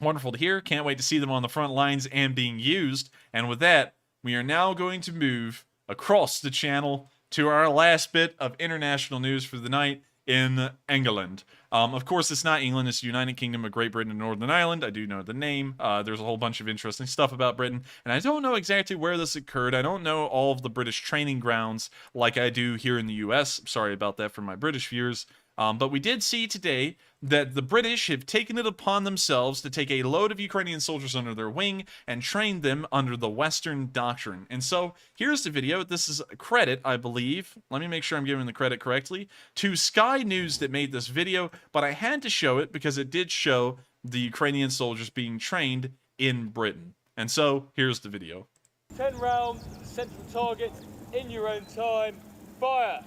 wonderful to hear. Can't wait to see them on the front lines and being used. And with that, we are now going to move across the channel to our last bit of international news for the night in England. Of course, it's not England, it's the United Kingdom of Great Britain and Northern Ireland. I do know the name. There's a whole bunch of interesting stuff about Britain, and I don't know exactly where this occurred. I don't know all of the British training grounds like I do here in the US. Sorry about that for my British viewers. But we did see today that the British have taken it upon themselves to take a load of Ukrainian soldiers under their wing and train them under the Western Doctrine. And so here's the video. This is a credit, I believe. Let me make sure I'm giving the credit correctly. To Sky News that made this video, but I had to show it because it did show the Ukrainian soldiers being trained in Britain. And so here's the video.
10 rounds, central target, in your own time, fire!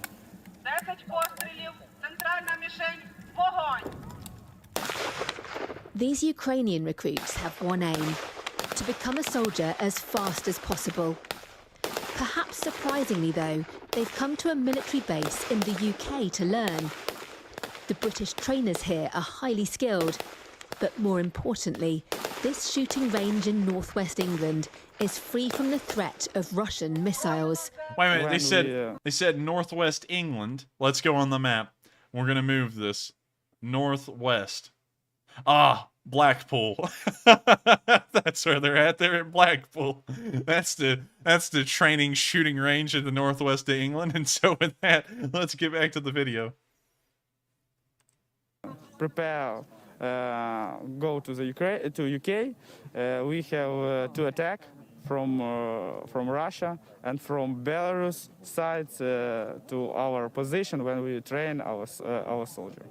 10 пострілів, центральна мішень, вогонь!
These Ukrainian recruits have one aim: to become a soldier as fast as possible. Perhaps surprisingly, though, they've come to a military base in the UK to learn. The British trainers here are highly skilled, but more importantly, this shooting range in northwest England is free from the threat of Russian missiles.
Wait a minute, they said northwest England. Let's go on the map. We're gonna move this northwest. Ah, Blackpool. That's where they're at. They're in Blackpool. That's the training shooting range in the northwest of England. And so with that, let's get back to the video.
Prepare, go to the UK. We have to attack from Russia and from Belarus sides to our position when we train our soldier.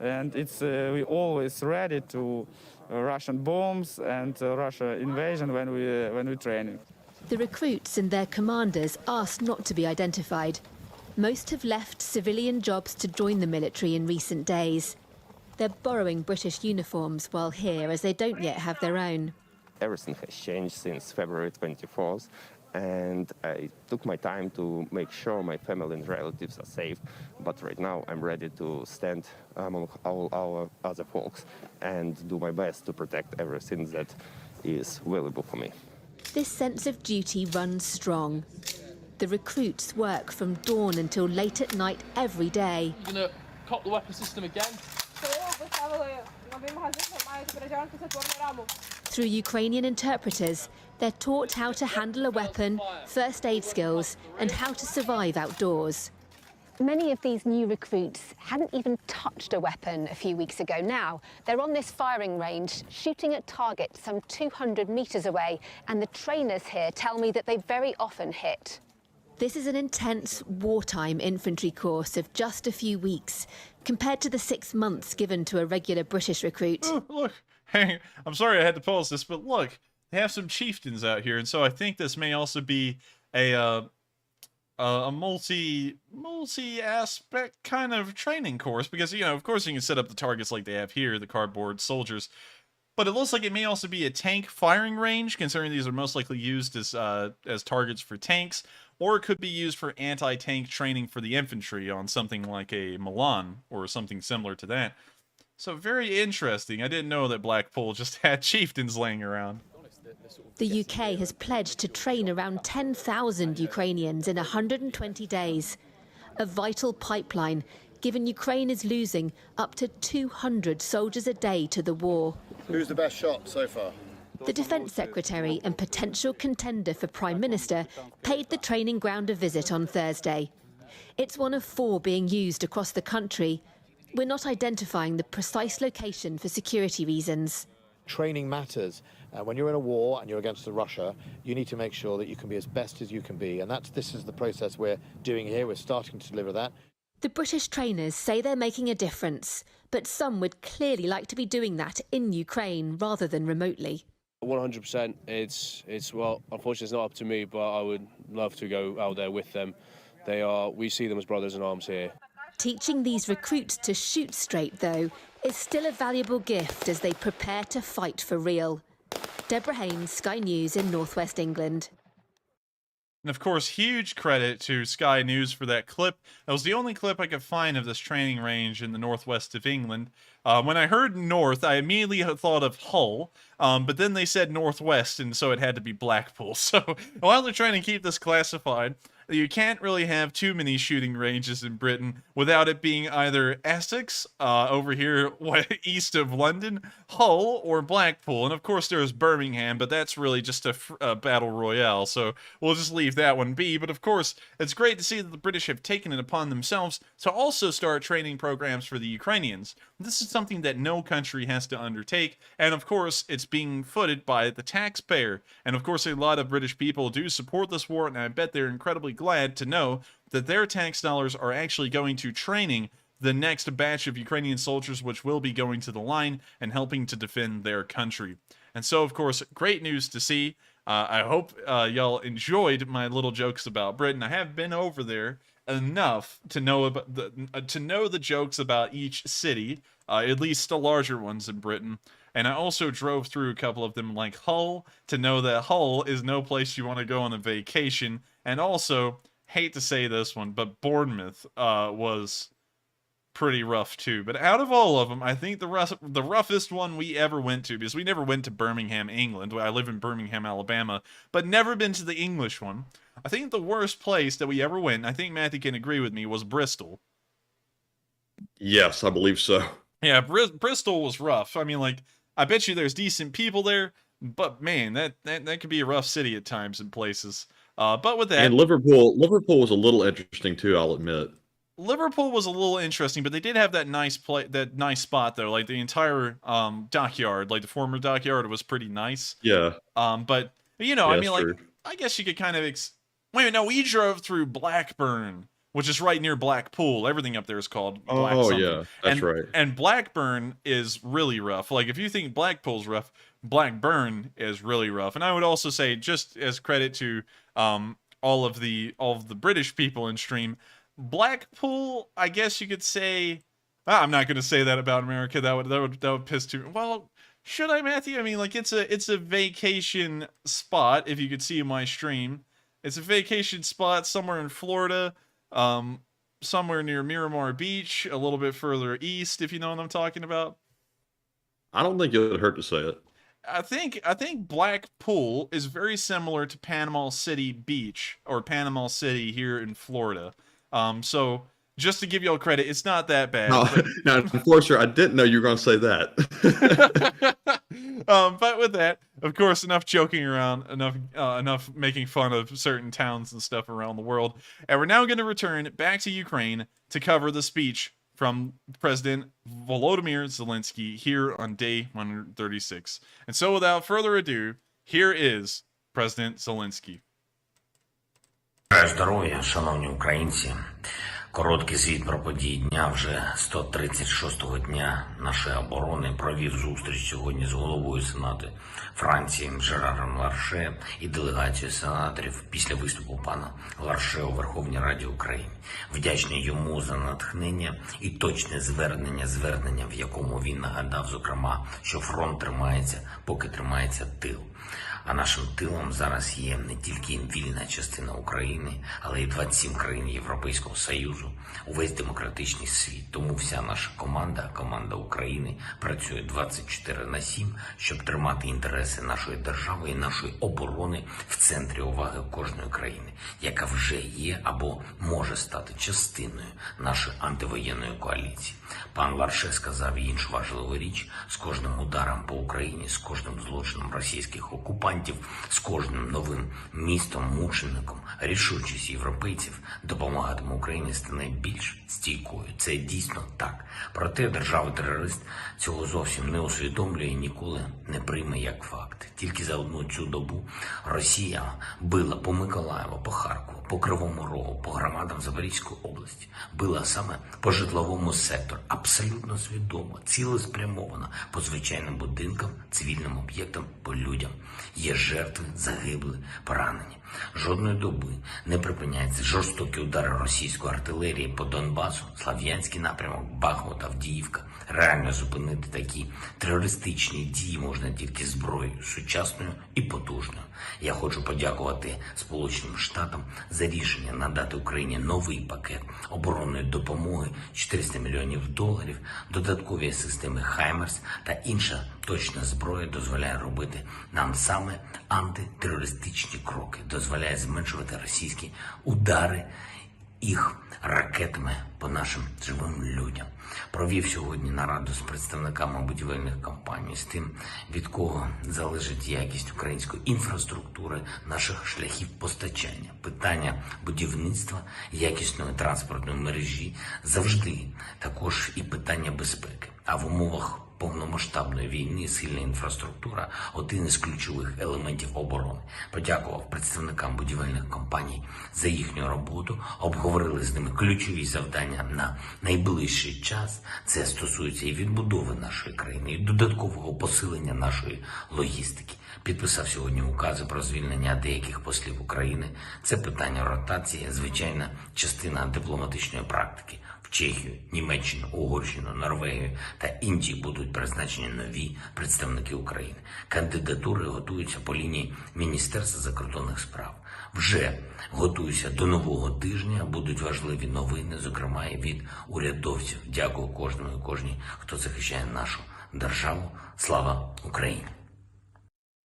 And it's we always ready to Russian bombs and Russia invasion when we training.
The recruits and their commanders asked not to be identified. Most have left civilian jobs to join the military in recent days. They're borrowing British uniforms while here, as they don't yet have their own.
Everything has changed since February 24th, and I took my time to make sure my family and relatives are safe. But right now I'm ready to stand among all our other folks and do my best to protect everything that is valuable for me.
This sense of duty runs strong. The recruits work from dawn until late at night every day.
You're going to cop the weapon system again?
Through Ukrainian interpreters, they're taught how to handle a weapon, first aid skills, and how to survive outdoors.
Many of these new recruits hadn't even touched a weapon a few weeks ago. Now, they're on this firing range, shooting at targets some 200 meters away, and the trainers here tell me that they very often hit.
This is an intense wartime infantry course of just a few weeks, compared to the 6 months given to a regular British recruit.
Ooh, look, hey, I'm sorry I had to pause this, but look, they have some chieftains out here, and so I think this may also be a a multi-aspect kind of training course, because, you know, of course you can set up the targets like they have here, the cardboard soldiers, but it looks like it may also be a tank firing range, considering these are most likely used as targets for tanks, or it could be used for anti-tank training for the infantry on something like a Milan or something similar to that. So very interesting. I didn't know that Blackpool just had chieftains laying around.
The UK has pledged to train around 10,000 Ukrainians in 120 days. A vital pipeline, given Ukraine is losing up to 200 soldiers a day to the war.
Who's the best shot so far?
The Defence Secretary and potential contender for Prime Minister paid the training ground a visit on Thursday. It's one of 4 being used across the country. We're not identifying the precise location for security reasons.
Training matters. When you're in a war and you're against Russia, you need to make sure that you can be as best as you can be. And this is the process we're doing here. We're starting to deliver that.
The British trainers say they're making a difference, but some would clearly like to be doing that in Ukraine rather than remotely.
100%. It's well, unfortunately it's not up to me, but I would love to go out there with them. We see them as brothers in arms here.
Teaching these recruits to shoot straight, though, is still a valuable gift as they prepare to fight for real. Deborah Haynes, Sky News in Northwest England.
And of course, huge credit to Sky News for that clip. That was the only clip I could find of this training range in the northwest of England. When I heard north, I immediately thought of Hull, but then they said northwest, and so it had to be Blackpool. So while they're trying to keep this classified, you can't really have too many shooting ranges in Britain without it being either Essex, over here east of London, Hull, or Blackpool. And of course there's Birmingham, but that's really just a battle royale, so we'll just leave that one be. But of course, it's great to see that the British have taken it upon themselves to also start training programs for the Ukrainians. This is something that no country has to undertake, and of course it's being footed by the taxpayer. And of course a lot of British people do support this war, and I bet they're incredibly glad to know that their tax dollars are actually going to training the next batch of Ukrainian soldiers, which will be going to the line and helping to defend their country. And so, of course, great news to see. I hope y'all enjoyed my little jokes about Britain. I have been over there enough to know about the jokes about each city, at least the larger ones in Britain. And I also drove through a couple of them, like Hull, to know that Hull is no place you want to go on a vacation. And also, hate to say this one, but Bournemouth was pretty rough too. But out of all of them, I think the roughest one we ever went to, because we never went to Birmingham, England. I live in Birmingham, Alabama, but never been to the English one. I think the worst place that we ever went, I think Matthew can agree with me, was Bristol.
Yes, I believe so.
Yeah, Bristol was rough. I mean, like, I bet you there's decent people there, but man, that could be a rough city at times in places. But with that,
and Liverpool was a little interesting too, I'll admit.
Liverpool was a little interesting, but they did have that nice spot though. Like the entire dockyard, like the former dockyard, was pretty nice.
Yeah.
But you know,
Yeah,
I mean, like,
true.
I guess you could kind of wait a minute, no, we drove through Blackburn, which is right near Blackpool. Everything up there is called Black something.
Yeah, that's right.
And Blackburn is really rough. Like, if you think Blackpool's rough, Blackburn is really rough. And I would also say, just as credit to all of the British people in stream, Blackpool, I guess you could say, I'm not going to say that about America. That would piss too. Well, should I, Matthew? I mean, like, it's a vacation spot. If you could see my stream, it's a vacation spot somewhere in Florida, somewhere near Miramar Beach, a little bit further east, if you know what I'm talking about.
I don't think it would hurt to say it.
I think Blackpool is very similar to Panama City Beach, or Panama City here in Florida. So just to give y'all credit, it's not that bad.
Now, unfortunately, I didn't know you were going to say that.
But with that, of course, enough joking around, enough making fun of certain towns and stuff around the world. And we're now going to return back to Ukraine to cover the speech from President Volodymyr Zelensky here on day 136. And so without further ado, here is President Zelensky.
Здоров'я, шановні українці. Короткий звіт про події дня. Вже 136-го дня нашої оборони провів зустріч сьогодні з головою Сенату Франції Жераром Ларше і делегацією сенаторів після виступу пана Ларше у Верховній Раді України. Вдячний йому за натхнення і точне звернення, в якому він нагадав, зокрема, що фронт тримається, поки тримається тил. А нашим тилом зараз є не тільки вільна частина України, але й 27 країн Європейського Союзу, увесь демократичний світ. Тому вся наша команда України, працює 24/7, щоб тримати інтереси нашої держави і нашої оборони в центрі уваги кожної країни, яка вже є або може стати частиною нашої антивоєнної коаліції. Пан Ларше сказав і іншу важливу річ: з кожним ударом по Україні, з кожним злочином російських окупантів, з кожним новим містом-мучеником рішучість європейців допомагатиме Україні стане більш стійкою. Це дійсно так. Проте держава-терорист цього зовсім не усвідомлює і ніколи не прийме як факт. Тільки за одну цю добу Росія била по Миколаєву, по Харкову, по Кривому Рогу, по громадам Запорізької області. Била саме по житловому сектору. Абсолютно свідомо, цілеспрямовано по звичайним будинкам, цивільним об'єктам, по людям. Є жертви, загибли, поранені. Жодної доби не припиняються жорстокі удари російської артилерії по Донбасу, Слов'янський напрямок, Бахмут, Авдіївка. Реально зупинити такі терористичні дії можна тільки зброєю, сучасною і потужною. Я хочу подякувати Сполученим Штатам за рішення надати Україні новий пакет оборонної допомоги – $400 мільйонів, додаткові системи «Хаймерс» та інша точна зброя дозволяє робити нам саме антитерористичні кроки, дозволяє зменшувати російські удари їх ракетами по нашим живим людям. Провів сьогодні нараду з представниками будівельних компаній, з тим, від кого залежить якість української інфраструктури, наших шляхів постачання. Питання будівництва якісної транспортної мережі завжди також і питання безпеки. А в умовах повномасштабної війни сильна інфраструктура – один із ключових елементів оборони. Подякував представникам будівельних компаній за їхню роботу, обговорили з ними ключові завдання на найближчий час. Це стосується і відбудови нашої країни, і додаткового посилення нашої логістики. Підписав сьогодні укази про звільнення деяких послів України. Це питання ротації, звичайна частина дипломатичної практики. В Чехію, Німеччину, Угорщину, Норвегію та Індії будуть призначені нові представники України. Кандидатури готуються по лінії Міністерства закордонних справ. Вже готуюся до нового тижня, будуть важливі новини, зокрема і від урядовців. Дякую кожному і кожній, хто захищає нашу державу. Слава Україні!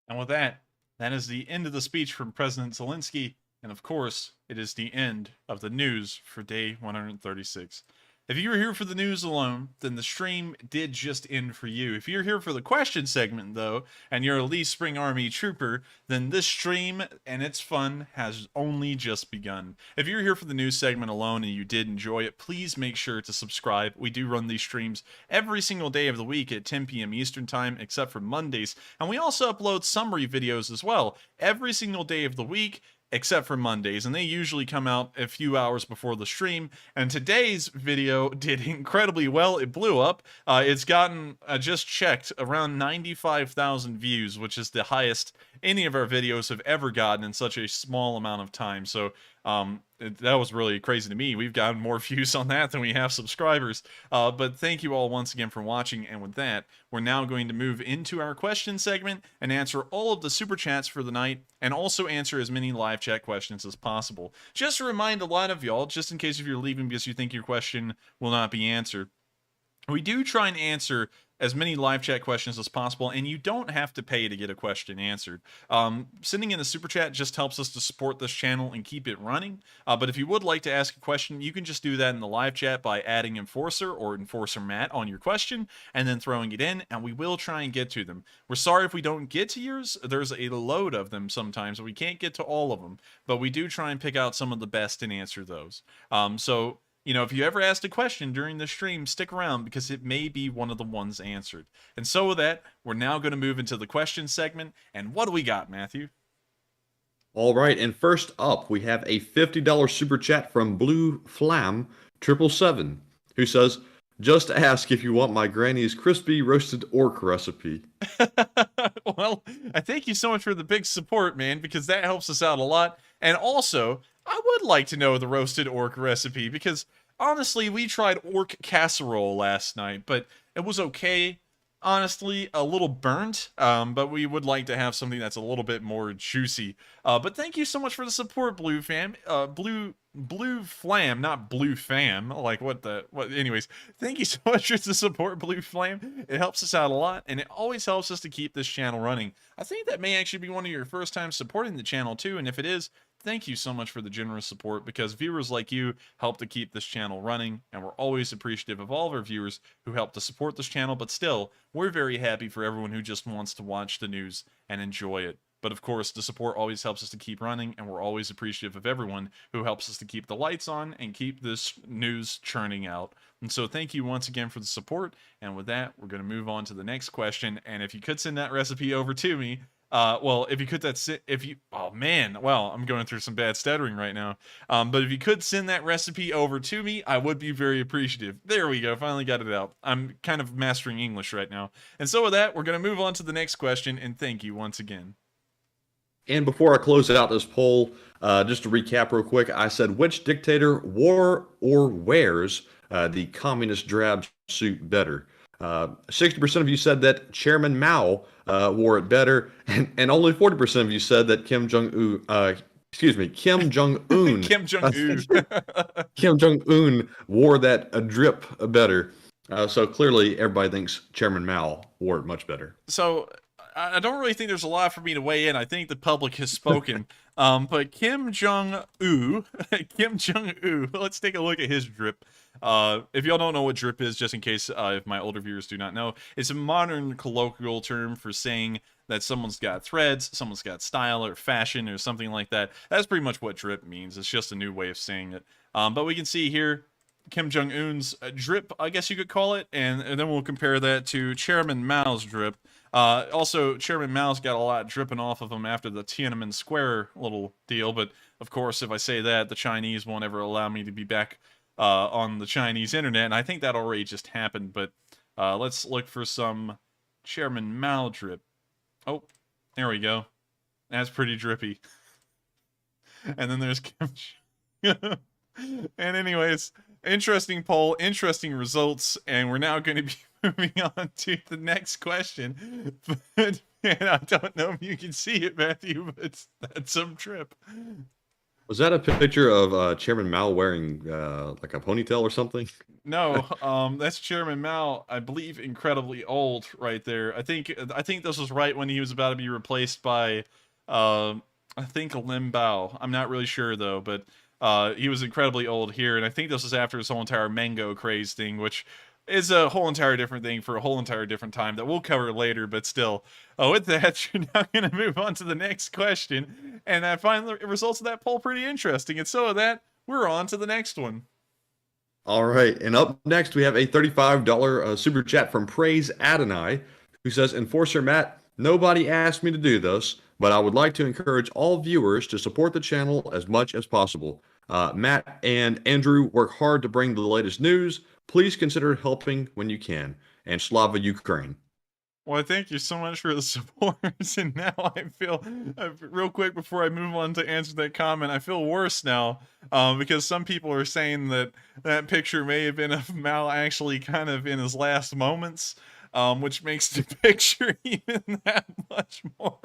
And with that, that is the end of the speech from President Zelensky. And of course, it is the end of the news for day 136. If you were here for the news alone, then the stream did just end for you. If you're here for the question segment, though, and you're a Lee Spring Army trooper, then this stream and its fun has only just begun. If you're here for the news segment alone and you did enjoy it, please make sure to subscribe. We do run these streams every single day of the week at 10 p.m. Eastern Time, except for Mondays. And we also upload summary videos as well every single day of the week, except for Mondays, and they usually come out a few hours before the stream. And today's video did incredibly well. It blew up. It's gotten, just checked, around 95,000 views, which is the highest any of our videos have ever gotten in such a small amount of time. So that was really crazy to me. We've gotten more views on that than we have subscribers. But thank you all once again for watching. And with that, we're now going to move into our question segment and answer all of the super chats for the night, and also answer as many live chat questions as possible. Just to remind a lot of y'all, just in case if you're leaving because you think your question will not be answered, we do try and answer as many live chat questions as possible, and you don't have to pay to get a question answered. Sending in a super chat just helps us to support this channel and keep it running. But if you would like to ask a question, you can just do that in the live chat by adding Enforcer or Enforcer Matt on your question and then throwing it in, and we will try and get to them. We're sorry if we don't get to yours. There's a load of them sometimes, and we can't get to all of them, but we do try and pick out some of the best and answer those. So, you know, if you ever asked a question during the stream, stick around because it may be one of the ones answered. And so with that, we're now going to move into the question segment. And what do we got, Matthew?
All right, and first up, we have a $50 super chat from Blue Flam, 777, who says, just ask if you want my granny's crispy roasted orc recipe.
Well, I thank you so much for the big support, man, because that helps us out a lot. And also, I would like to know the roasted orc recipe, because honestly, we tried orc casserole last night, but it was okay. Honestly, a little burnt, but we would like to have something that's a little bit more juicy. But thank you so much for the support, Blue Fam. Blue Flam, not Blue Fam. Like, what? Anyways, thank you so much for the support, Blue Flam. It helps us out a lot, and it always helps us to keep this channel running. I think that may actually be one of your first times supporting the channel, too, and if it is, thank you so much for the generous support, because viewers like you help to keep this channel running, and we're always appreciative of all of our viewers who help to support this channel, but still, we're very happy for everyone who just wants to watch the news and enjoy it. But of course, the support always helps us to keep running, and we're always appreciative of everyone who helps us to keep the lights on and keep this news churning out. And so thank you once again for the support, and with that, we're going to move on to the next question, and if you could send that recipe over to me, well, if you could oh man, well, I'm going through some bad stuttering right now. But if you could send that recipe over to me, I would be very appreciative. There we go, finally got it out. I'm kind of mastering English right now. And so with that, we're going to move on to the next question, and thank you once again.
And before I close out this poll, just to recap real quick, I said, which dictator wore or wears the communist drab suit better? 60% of you said that Chairman Mao wore it better, and only 40% of you said that Kim Jong-un, Kim Jong-un, Kim Jong-un wore that drip better. So clearly, everybody thinks Chairman Mao wore it much better.
So I don't really think there's a lot for me to weigh in. I think the public has spoken. But Kim Jong-un, let's take a look at his drip. If y'all don't know what drip is, just in case if my older viewers do not know, it's a modern colloquial term for saying that someone's got threads, someone's got style or fashion or something like that. That's pretty much what drip means. It's just a new way of saying it. But we can see here Kim Jong-un's drip, I guess you could call it, and then we'll compare that to Chairman Mao's drip. Also, Chairman Mao's got a lot dripping off of him after the Tiananmen Square little deal, but of course, if I say that, the Chinese won't ever allow me to be back on the Chinese internet, and I think that already just happened, but let's look for some Chairman Mao drip. Oh, there we go. That's pretty drippy. And then there's Kim. And anyways, interesting poll, interesting results, and we're now going to be moving on to the next question. But man, I don't know if you can see it, Matthew, but that's some drip.
Was that a picture of Chairman Mao wearing like a ponytail or something?
No, that's Chairman Mao, I believe, incredibly old right there. I think this was right when he was about to be replaced by, I think, Lim Bao. I'm not really sure though, but he was incredibly old here, and I think this was after his whole entire mango craze thing, which is a whole entire different thing for a whole entire different time that we'll cover later, but still. With that, you're now going to move on to the next question, and I find the results of that poll pretty interesting, and so with that, we're on to the next one.
All right, and up next, we have a $35 super chat from Praise Adonai, who says, Enforcer Matt, nobody asked me to do this, but I would like to encourage all viewers to support the channel as much as possible. Matt and Andrew work hard to bring the latest news. Please consider helping when you can. And Slava Ukraine.
Well, thank you so much for the support. And now I feel, real quick before I move on to answer that comment, I feel worse now because some people are saying that that picture may have been of Mao actually kind of in his last moments, which makes the picture even that much more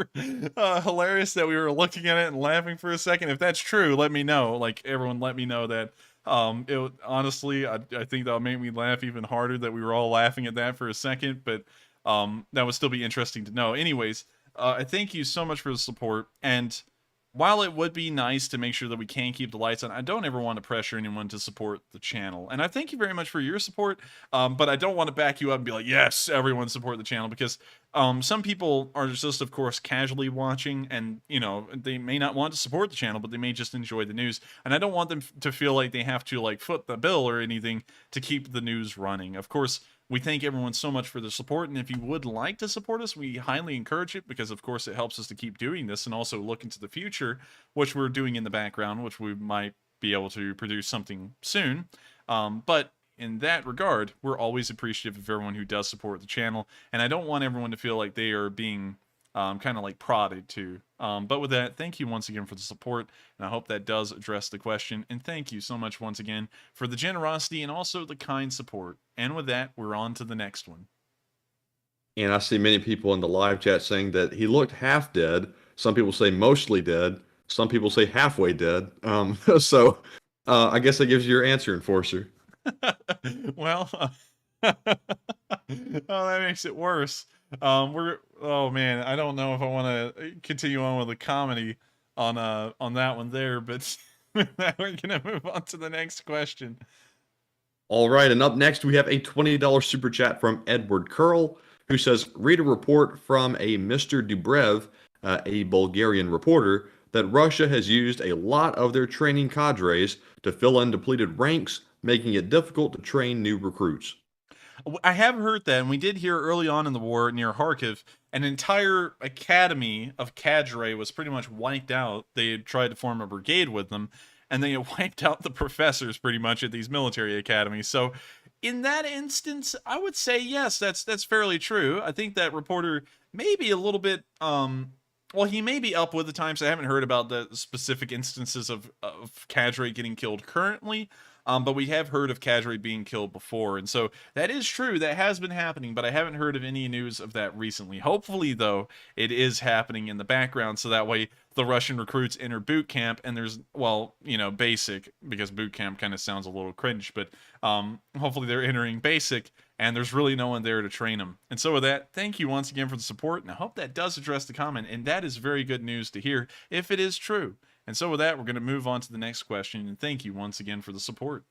hilarious that we were looking at it and laughing for a second. If that's true, let me know. Like, everyone let me know that. Honestly, I think that would make me laugh even harder that we were all laughing at that for a second, but that would still be interesting to know. Anyways, I thank you so much for the support, and while it would be nice to make sure that we can keep the lights on, I don't ever want to pressure anyone to support the channel. And I thank you very much for your support, but I don't want to back you up and be like, yes, everyone support the channel, because some people are just, of course, casually watching, and, you know, they may not want to support the channel, but they may just enjoy the news. And I don't want them to feel like they have to, like, foot the bill or anything to keep the news running. Of course, we thank everyone so much for the support, and if you would like to support us, we highly encourage it, because of course it helps us to keep doing this and also look into the future, which we're doing in the background, which we might be able to produce something soon. But in that regard, we're always appreciative of everyone who does support the channel, and I don't want everyone to feel like they are being kind of like prodded to. But with that, thank you once again for the support, and I hope that does address the question. And thank you so much once again for the generosity and also the kind support. And with that, we're on to the next one.
And I see many people in the live chat saying that he looked half dead. Some people say mostly dead. Some people say halfway dead. So I guess that gives you your answer, Enforcer.
Well, oh, that makes it worse. Oh man, I don't know if I want to continue on with the comedy on that one there, but we're gonna move on to the next question.
All right, and up next we have a $20 super chat from Edward Curl, who says, read a report from a Mr. Dubrev, a Bulgarian reporter, that Russia has used a lot of their training cadres to fill in depleted ranks, making it difficult to train new recruits.
I have heard that, and we did hear early on in the war near Kharkiv, an entire academy of cadre was pretty much wiped out. They had tried to form a brigade with them, and they had wiped out the professors pretty much at these military academies. So in that instance, I would say yes, that's fairly true. I think that reporter may be a little bit, well, he may be up with the times. I haven't heard about the specific instances of cadre getting killed currently. But we have heard of cadre being killed before, and so that is true. That has been happening, but I haven't heard of any news of that recently. Hopefully, though, it is happening in the background, so that way the Russian recruits enter boot camp, and there's, well, you know, basic, because boot camp kind of sounds a little cringe, but hopefully they're entering basic, and there's really no one there to train them. And so with that, thank you once again for the support, and I hope that does address the comment, and that is very good news to hear, if it is true. And so with that, we're going to move on to the next question, and thank you once again for the support.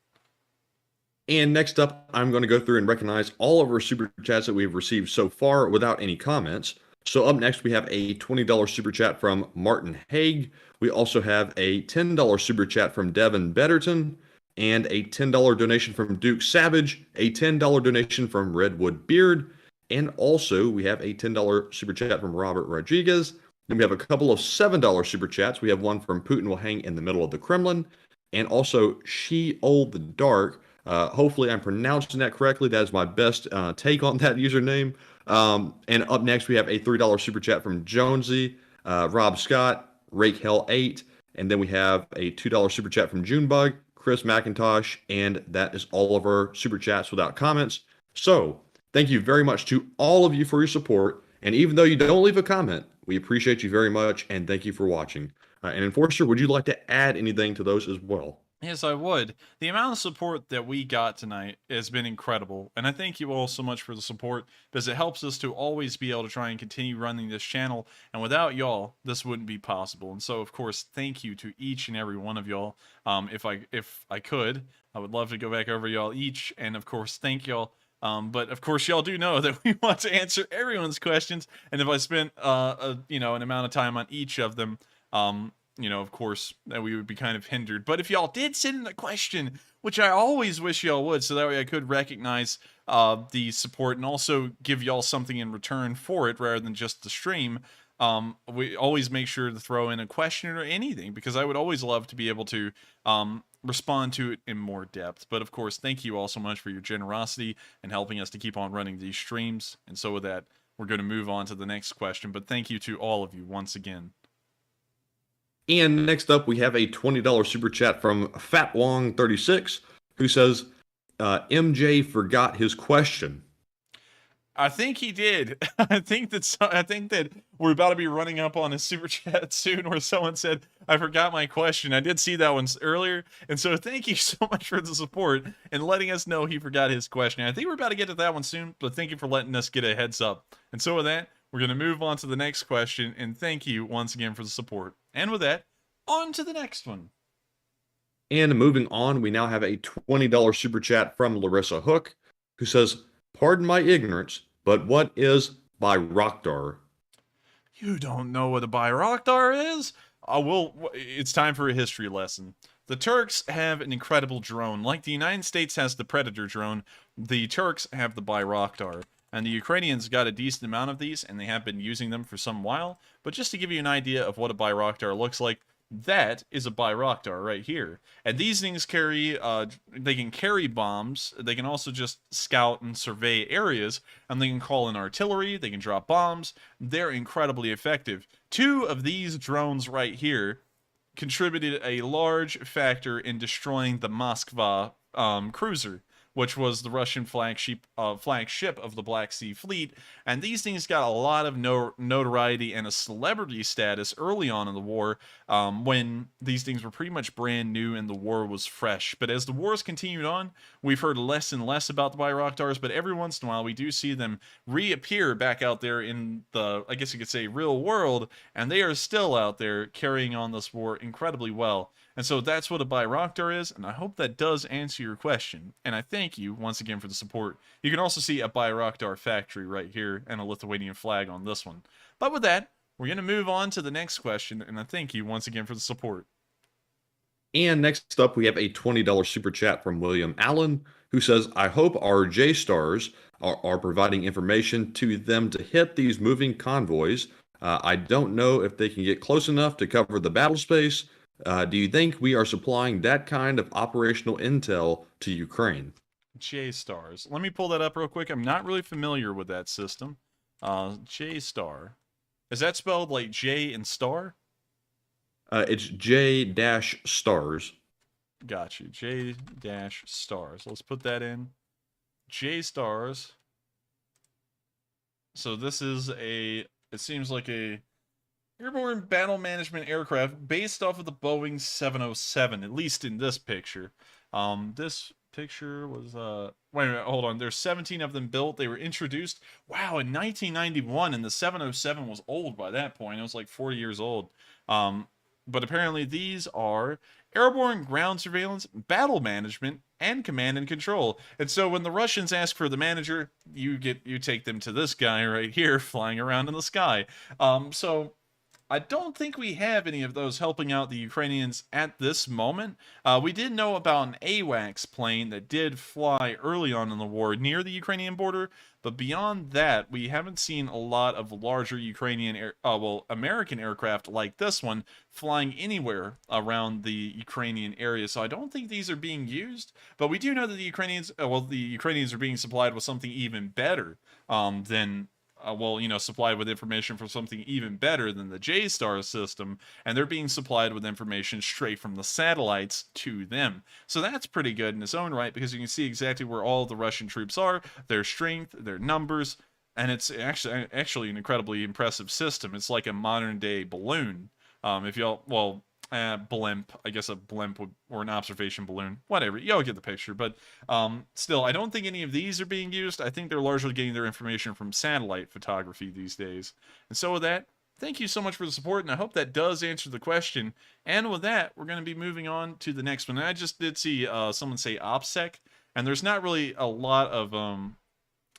And next up, I'm going to go through and recognize all of our super chats that we've received so far without any comments. So up next, we have a $20 super chat from Martin Haig. We also have a $10 super chat from Devin Betterton, and a $10 donation from Duke Savage, a $10 donation from Redwood Beard, and also we have a $10 super chat from Robert Rodriguez. Then we have a couple of $7 super chats. We have one from Putin will hang in the middle of the Kremlin, and also She Old the Dark. Hopefully I'm pronouncing that correctly. That is my best take on that username. And up next we have a $3 super chat from Jonesy, Rob Scott, Rake Hell 8, and then we have a $2 super chat from Junebug, Chris McIntosh, and that is all of our super chats without comments. So thank you very much to all of you for your support. And even though you don't leave a comment, we appreciate you very much, and thank you for watching. And Enforcer, would you like to add anything to those as well?
Yes, I would. The amount of support that we got tonight has been incredible, and I thank you all so much for the support, because it helps us to always be able to try and continue running this channel, and without y'all, this wouldn't be possible. And so, of course, thank you to each and every one of y'all. If I could, I would love to go back over y'all each, and of course, thank y'all. But of course, y'all do know that we want to answer everyone's questions, and if I spent an amount of time on each of them, of course, that we would be kind of hindered. But if y'all did send in a question, which I always wish y'all would, so that way I could recognize the support and also give y'all something in return for it rather than just the stream, we always make sure to throw in a question or anything, because I would always love to be able to respond to it in more depth. But of course, thank you all so much for your generosity and helping us to keep on running these streams. And so with that, we're going to move on to the next question. But thank you to all of you once again.
And next up, we have a $20 super chat from FatWong36, who says, MJ forgot his question.
I think he did. I think that we're about to be running up on a super chat soon where someone said, I forgot my question. I did see that one earlier. And so thank you so much for the support and letting us know he forgot his question. I think we're about to get to that one soon, but thank you for letting us get a heads up. And so with that, we're going to move on to the next question. And thank you once again for the support. And with that, on to the next one.
And moving on, we now have a $20 super chat from Larissa Hook, who says, pardon my ignorance, but what is Bayraktar?
You don't know what a Bayraktar is? It's time for a history lesson. The Turks have an incredible drone. Like the United States has the Predator drone, the Turks have the Bayraktar. And the Ukrainians got a decent amount of these, and they have been using them for some while. But just to give you an idea of what a Bayraktar looks like, That is a Bayraktar right here. And these things carry, they can carry bombs. They can also just scout and survey areas, and they can call in artillery. They can drop bombs. They're incredibly effective. 2 of these drones right here contributed a large factor in destroying the Moskva cruiser, which was the Russian flagship of the Black Sea Fleet. And these things got a lot of notoriety and a celebrity status early on in the war, when these things were pretty much brand new and the war was fresh. But as the wars continued on, we've heard less and less about the Bayraktars, but every once in a while we do see them reappear back out there in the, I guess you could say, real world, and they are still out there carrying on this war incredibly well. And so that's what a Bayraktar is, and I hope that does answer your question. And I thank you once again for the support. You can also see a Bayraktar factory right here and a Lithuanian flag on this one. But with that, we're going to move on to the next question, and I thank you once again for the support.
And next up, we have a $20 super chat from William Allen, who says, I hope our J-Stars are providing information to them to hit these moving convoys. I don't know if they can get close enough to cover the battle space. Do you think we are supplying that kind of operational intel to Ukraine?
J-Stars. Let me pull that up real quick. I'm not really familiar with that system. J-Star. Is that spelled like J and star?
It's J-stars.
Got you. J-stars. Let's put that in. J-Stars. So this is it seems like a airborne battle management aircraft based off of the Boeing 707, at least in this picture. This picture was, wait a minute, hold on. There's 17 of them built. They were introduced, wow, in 1991, and the 707 was old by that point. It was like 40 years old. But apparently these are airborne ground surveillance, battle management, and command and control. And so when the Russians ask for the manager, you take them to this guy right here flying around in the sky. So I don't think we have any of those helping out the Ukrainians at this moment. We did know about an AWACS plane that did fly early on in the war near the Ukrainian border, but beyond that, we haven't seen a lot of larger American aircraft like this one flying anywhere around the Ukrainian area. So I don't think these are being used, but we do know that the Ukrainians are being supplied with something even better than supplied with information from something even better than the J-Star system, and they're being supplied with information straight from the satellites to them. So that's pretty good in its own right, because you can see exactly where all of the Russian troops are, their strength, their numbers, and it's actually an incredibly impressive system. It's like a modern-day balloon. Blimp. I guess a blimp or an observation balloon. Whatever. Y'all get the picture. But still, I don't think any of these are being used. I think they're largely getting their information from satellite photography these days. And so with that, thank you so much for the support, and I hope that does answer the question. And with that, we're going to be moving on to the next one. And I just did see someone say OPSEC, and there's not really a lot of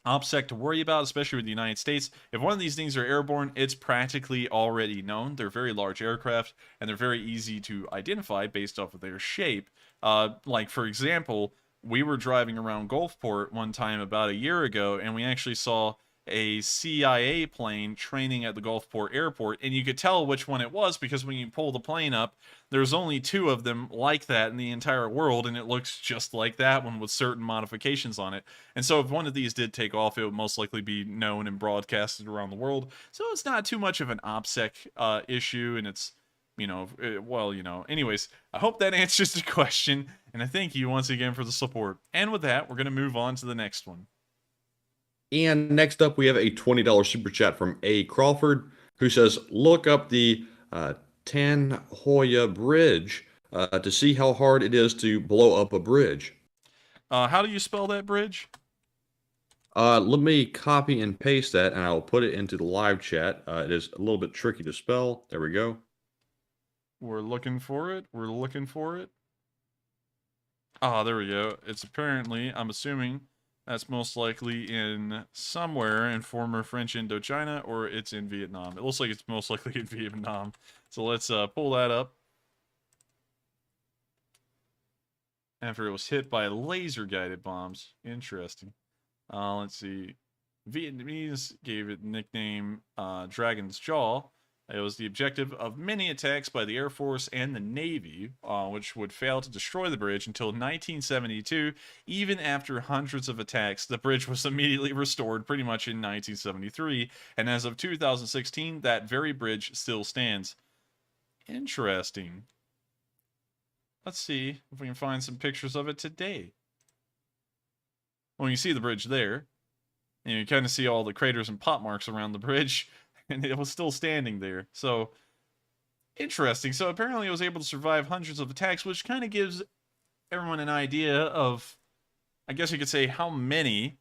OPSEC to worry about, especially with the United States. If one of these things are airborne, it's practically already known. They're very large aircraft, and they're very easy to identify based off of their shape. Like, for example, we were driving around Gulfport one time about a year ago, and we actually saw a CIA plane training at the Gulfport airport, and you could tell which one it was because when you pull the plane up, there's only 2 of them like that in the entire world, and it looks just like that one with certain modifications on it. And so if one of these did take off, it would most likely be known and broadcasted around the world. So it's not too much of an OPSEC issue, and it's, anyways, I hope that answers the question, and I thank you once again for the support. And with that, we're going to move on to the next one.
And next up, we have a $20 super chat from A. Crawford, who says, look up the Tanhoya Bridge to see how hard it is to blow up a bridge.
How do you spell that bridge?
Let me copy and paste that, and I'll put it into the live chat. It is a little bit tricky to spell. There we go.
We're looking for it. Ah, there we go. It's apparently, I'm assuming, that's most likely in somewhere in former French Indochina, or it's in Vietnam. It looks like it's most likely in Vietnam. So let's pull that up. After it was hit by laser-guided bombs. Interesting. Let's see. Vietnamese gave it the nickname Dragon's Jaw. It was the objective of many attacks by the Air Force and the Navy, which would fail to destroy the bridge until 1972. Even after hundreds of attacks, the bridge was immediately restored pretty much in 1973, and as of 2016, that very bridge still stands. Interesting. Let's see if we can find some pictures of it today. Well, you see the bridge there. And you kind of see all the craters and pot marks around the bridge, and it was still standing there. So, interesting. So apparently it was able to survive hundreds of attacks, which kind of gives everyone an idea of, I guess you could say, how many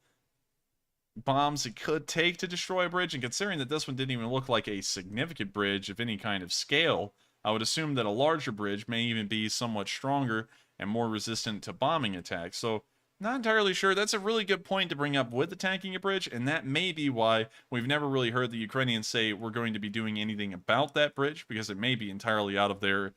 bombs it could take to destroy a bridge. And considering that this one didn't even look like a significant bridge of any kind of scale, I would assume that a larger bridge may even be somewhat stronger and more resistant to bombing attacks. So, not entirely sure. That's a really good point to bring up with attacking a bridge, and that may be why we've never really heard the Ukrainians say we're going to be doing anything about that bridge, because it may be entirely out of their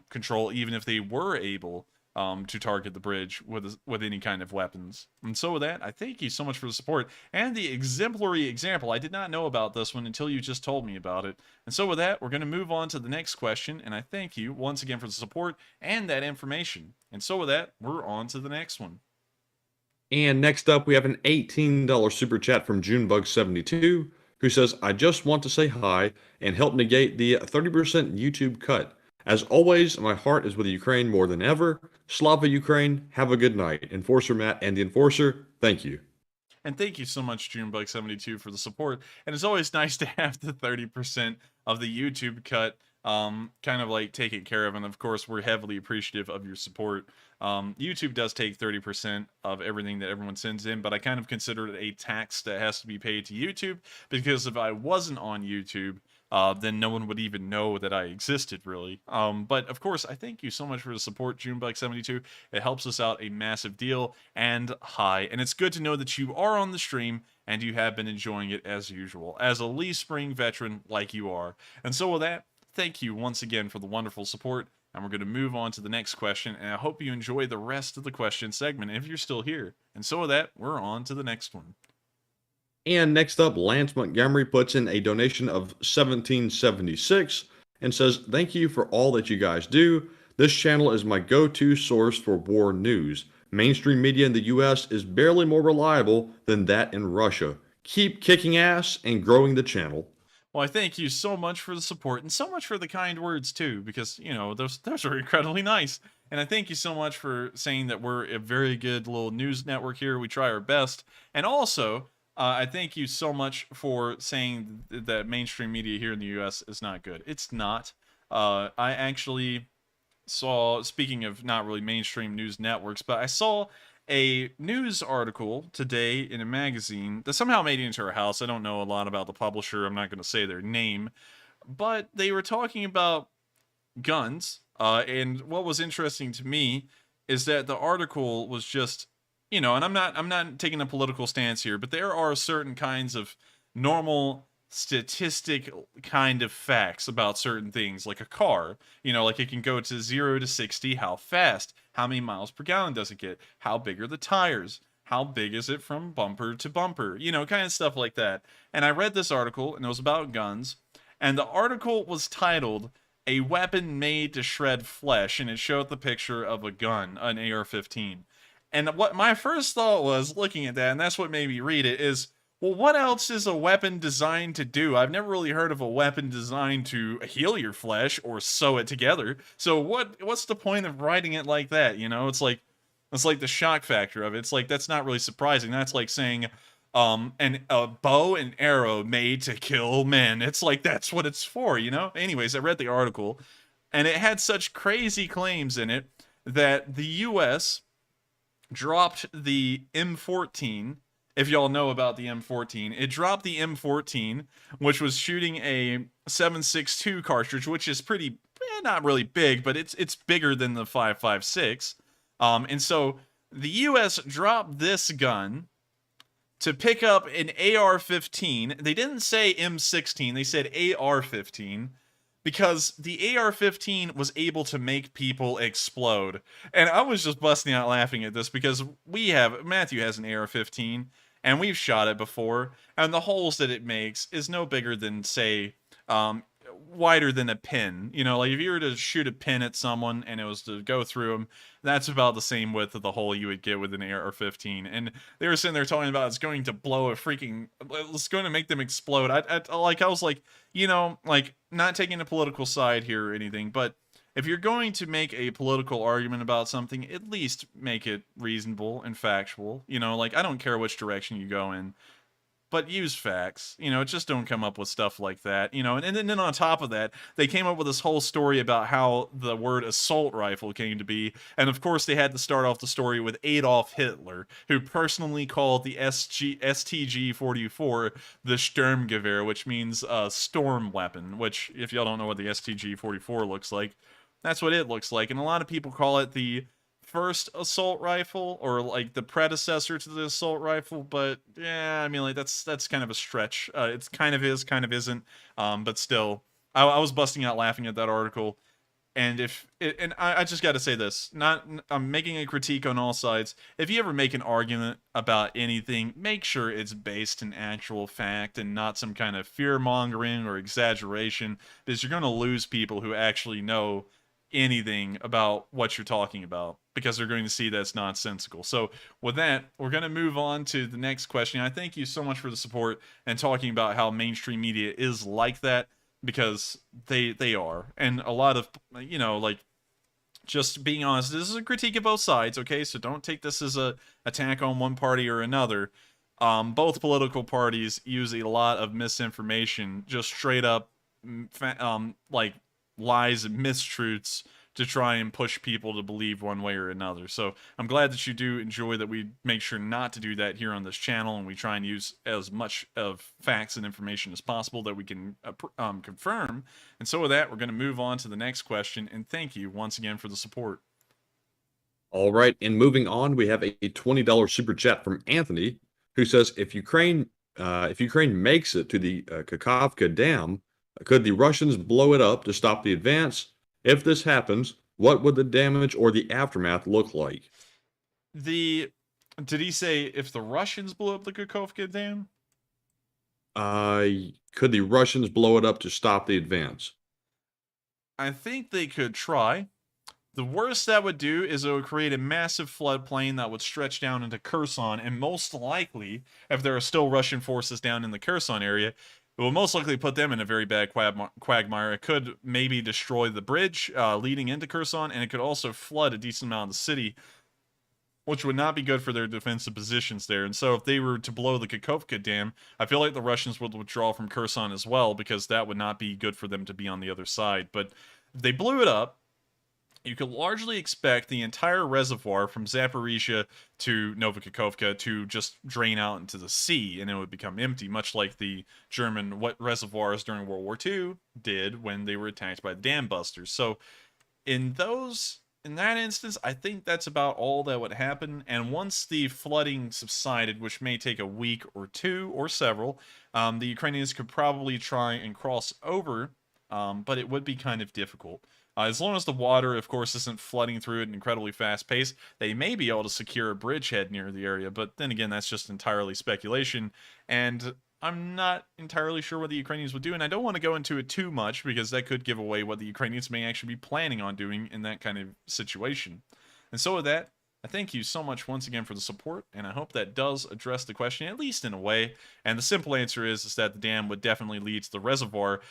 control, even if they were able to target the bridge with any kind of weapons. And so with that, I thank you so much for the support and the exemplary example. I did not know about this one until you just told me about it. And so with that, we're going to move on to the next question, and I thank you once again for the support and that information. And so with that, we're on to the next one.
And next up, we have an $18 super chat from Junebug72, who says, I just want to say hi and help negate the 30% YouTube cut. As always, my heart is with Ukraine more than ever. Slava Ukraine, have a good night. Enforcer Matt and the Enforcer, thank you.
And thank you so much, Junebug72, for the support. And it's always nice to have the 30% of the YouTube cut kind of like taken care of. And of course, we're heavily appreciative of your support. YouTube does take 30% of everything that everyone sends in, but I kind of consider it a tax that has to be paid to YouTube, because if I wasn't on YouTube, then no one would even know that I existed, really. But of course, I thank you so much for the support, Junebug72. It helps us out a massive deal. And hi. And it's good to know that you are on the stream and you have been enjoying it as usual, as a Lee Spring veteran like you are. And so with that, thank you once again for the wonderful support. And we're going to move on to the next question, and I hope you enjoy the rest of the question segment if you're still here. And so with that, we're on to the next one.
And next up, Lance Montgomery puts in a donation of $17.76 and says, thank you for all that you guys do. This channel is my go-to source for war news. Mainstream media in the US is barely more reliable than that in Russia. Keep kicking ass and growing the channel.
Well, I thank you so much for the support and so much for the kind words too, because, you know, those are incredibly nice. And I thank you so much for saying that we're a very good little news network here. We try our best. And also, I thank you so much for saying that mainstream media here in the U.S. is not good. It's not. I actually saw, speaking of not really mainstream news networks, but I saw a news article today in a magazine that somehow made it into our house. I don't know a lot about the publisher. I'm not going to say their name, but they were talking about guns. And what was interesting to me is that the article was just, you know, and I'm not taking a political stance here, but there are certain kinds of normal statistic kind of facts about certain things, like a car, you know, like it can go to 0 to 60, how fast, how many miles per gallon does it get, how big are the tires, how big is it from bumper to bumper, you know, kind of stuff like that. And I read this article, and it was about guns, and the article was titled "A Weapon Made to Shred Flesh," and it showed the picture of a gun, an AR-15. And what my first thought was, looking at that, and that's what made me read it, is, well, what else is a weapon designed to do? I've never really heard of a weapon designed to heal your flesh or sew it together. So what's the point of writing it like that? You know, it's like the shock factor of it. It's like, that's not really surprising. That's like saying a bow and arrow made to kill men. It's like, that's what it's for, you know? Anyways, I read the article, and it had such crazy claims in it that the U.S. dropped the M14. If y'all know about the M14, it dropped the M14, which was shooting a 7.62 cartridge, which is pretty, not really big, but it's bigger than the 5.56. And so the U.S. dropped this gun to pick up an AR-15. They didn't say M16, they said AR-15, because the AR-15 was able to make people explode. And I was just busting out laughing at this, because Matthew has an AR-15, and we've shot it before, and the holes that it makes is no bigger than, say, wider than a pin. You know, like if you were to shoot a pin at someone and it was to go through them, that's about the same width of the hole you would get with an AR-15. And they were sitting there talking about it's going to blow a freaking, it's going to make them explode. I was like, you know, like not taking a political side here or anything, but if you're going to make a political argument about something, at least make it reasonable and factual. You know, like I don't care which direction you go in, but use facts. You know, just don't come up with stuff like that. You know, and then on top of that, they came up with this whole story about how the word assault rifle came to be. And of course, they had to start off the story with Adolf Hitler, who personally called the STG-44 the Sturmgewehr, which means storm weapon, which, if y'all don't know what the STG-44 looks like, that's what it looks like. And a lot of people call it the first assault rifle, or like the predecessor to the assault rifle, but yeah, I mean, like that's kind of a stretch. It's kind of is, kind of isn't, but still, I was busting out laughing at that article. And I just got to say this, I'm making a critique on all sides. If you ever make an argument about anything, make sure it's based in actual fact and not some kind of fear mongering or exaggeration, because you're going to lose people who actually know anything about what you're talking about, because they're going to see that's nonsensical. So with that, we're going to move on to the next question. I thank you so much for the support and talking about how mainstream media is like that, because they are. And a lot of, you know, like, just being honest, this is a critique of both sides, okay? So don't take this as a attack on one party or another. Both political parties use a lot of misinformation, just straight up like lies and mistruths to try and push people to believe one way or another. So I'm glad that you do enjoy that. We make sure not to do that here on this channel, and we try and use as much of facts and information as possible that we can confirm. And so with that, we're going to move on to the next question, and thank you once again for the support.
All right, and moving on, we have a $20 super chat from Anthony, who says, if Ukraine makes it to the Kakhovka Dam, could the Russians blow it up to stop the advance? If this happens, what would the damage or the aftermath look like?
Did he say if the Russians blew up the Kakhovka Dam?
Could the Russians blow it up to stop the advance?
I think they could try. The worst that would do is it would create a massive floodplain that would stretch down into Kherson, and most likely, if there are still Russian forces down in the Kherson area, it will most likely put them in a very bad quagmire. It could maybe destroy the bridge leading into Kherson, and it could also flood a decent amount of the city, which would not be good for their defensive positions there. And so if they were to blow the Kakhovka Dam, I feel like the Russians would withdraw from Kherson as well, because that would not be good for them to be on the other side. But if they blew it up, you could largely expect the entire reservoir from Zaporizhia to Novokakhovka to just drain out into the sea, and it would become empty, much like the German reservoirs during World War II did when they were attacked by the dam busters. So in that instance, I think that's about all that would happen. And once the flooding subsided, which may take a week or two or several, the Ukrainians could probably try and cross over, but it would be kind of difficult. As long as the water, of course, isn't flooding through at an incredibly fast pace, they may be able to secure a bridgehead near the area, but then again, that's just entirely speculation, and I'm not entirely sure what the Ukrainians would do, and I don't want to go into it too much, because that could give away what the Ukrainians may actually be planning on doing in that kind of situation. And so with that, I thank you so much once again for the support, and I hope that does address the question, at least in a way. And the simple answer is that the dam would definitely lead to the reservoir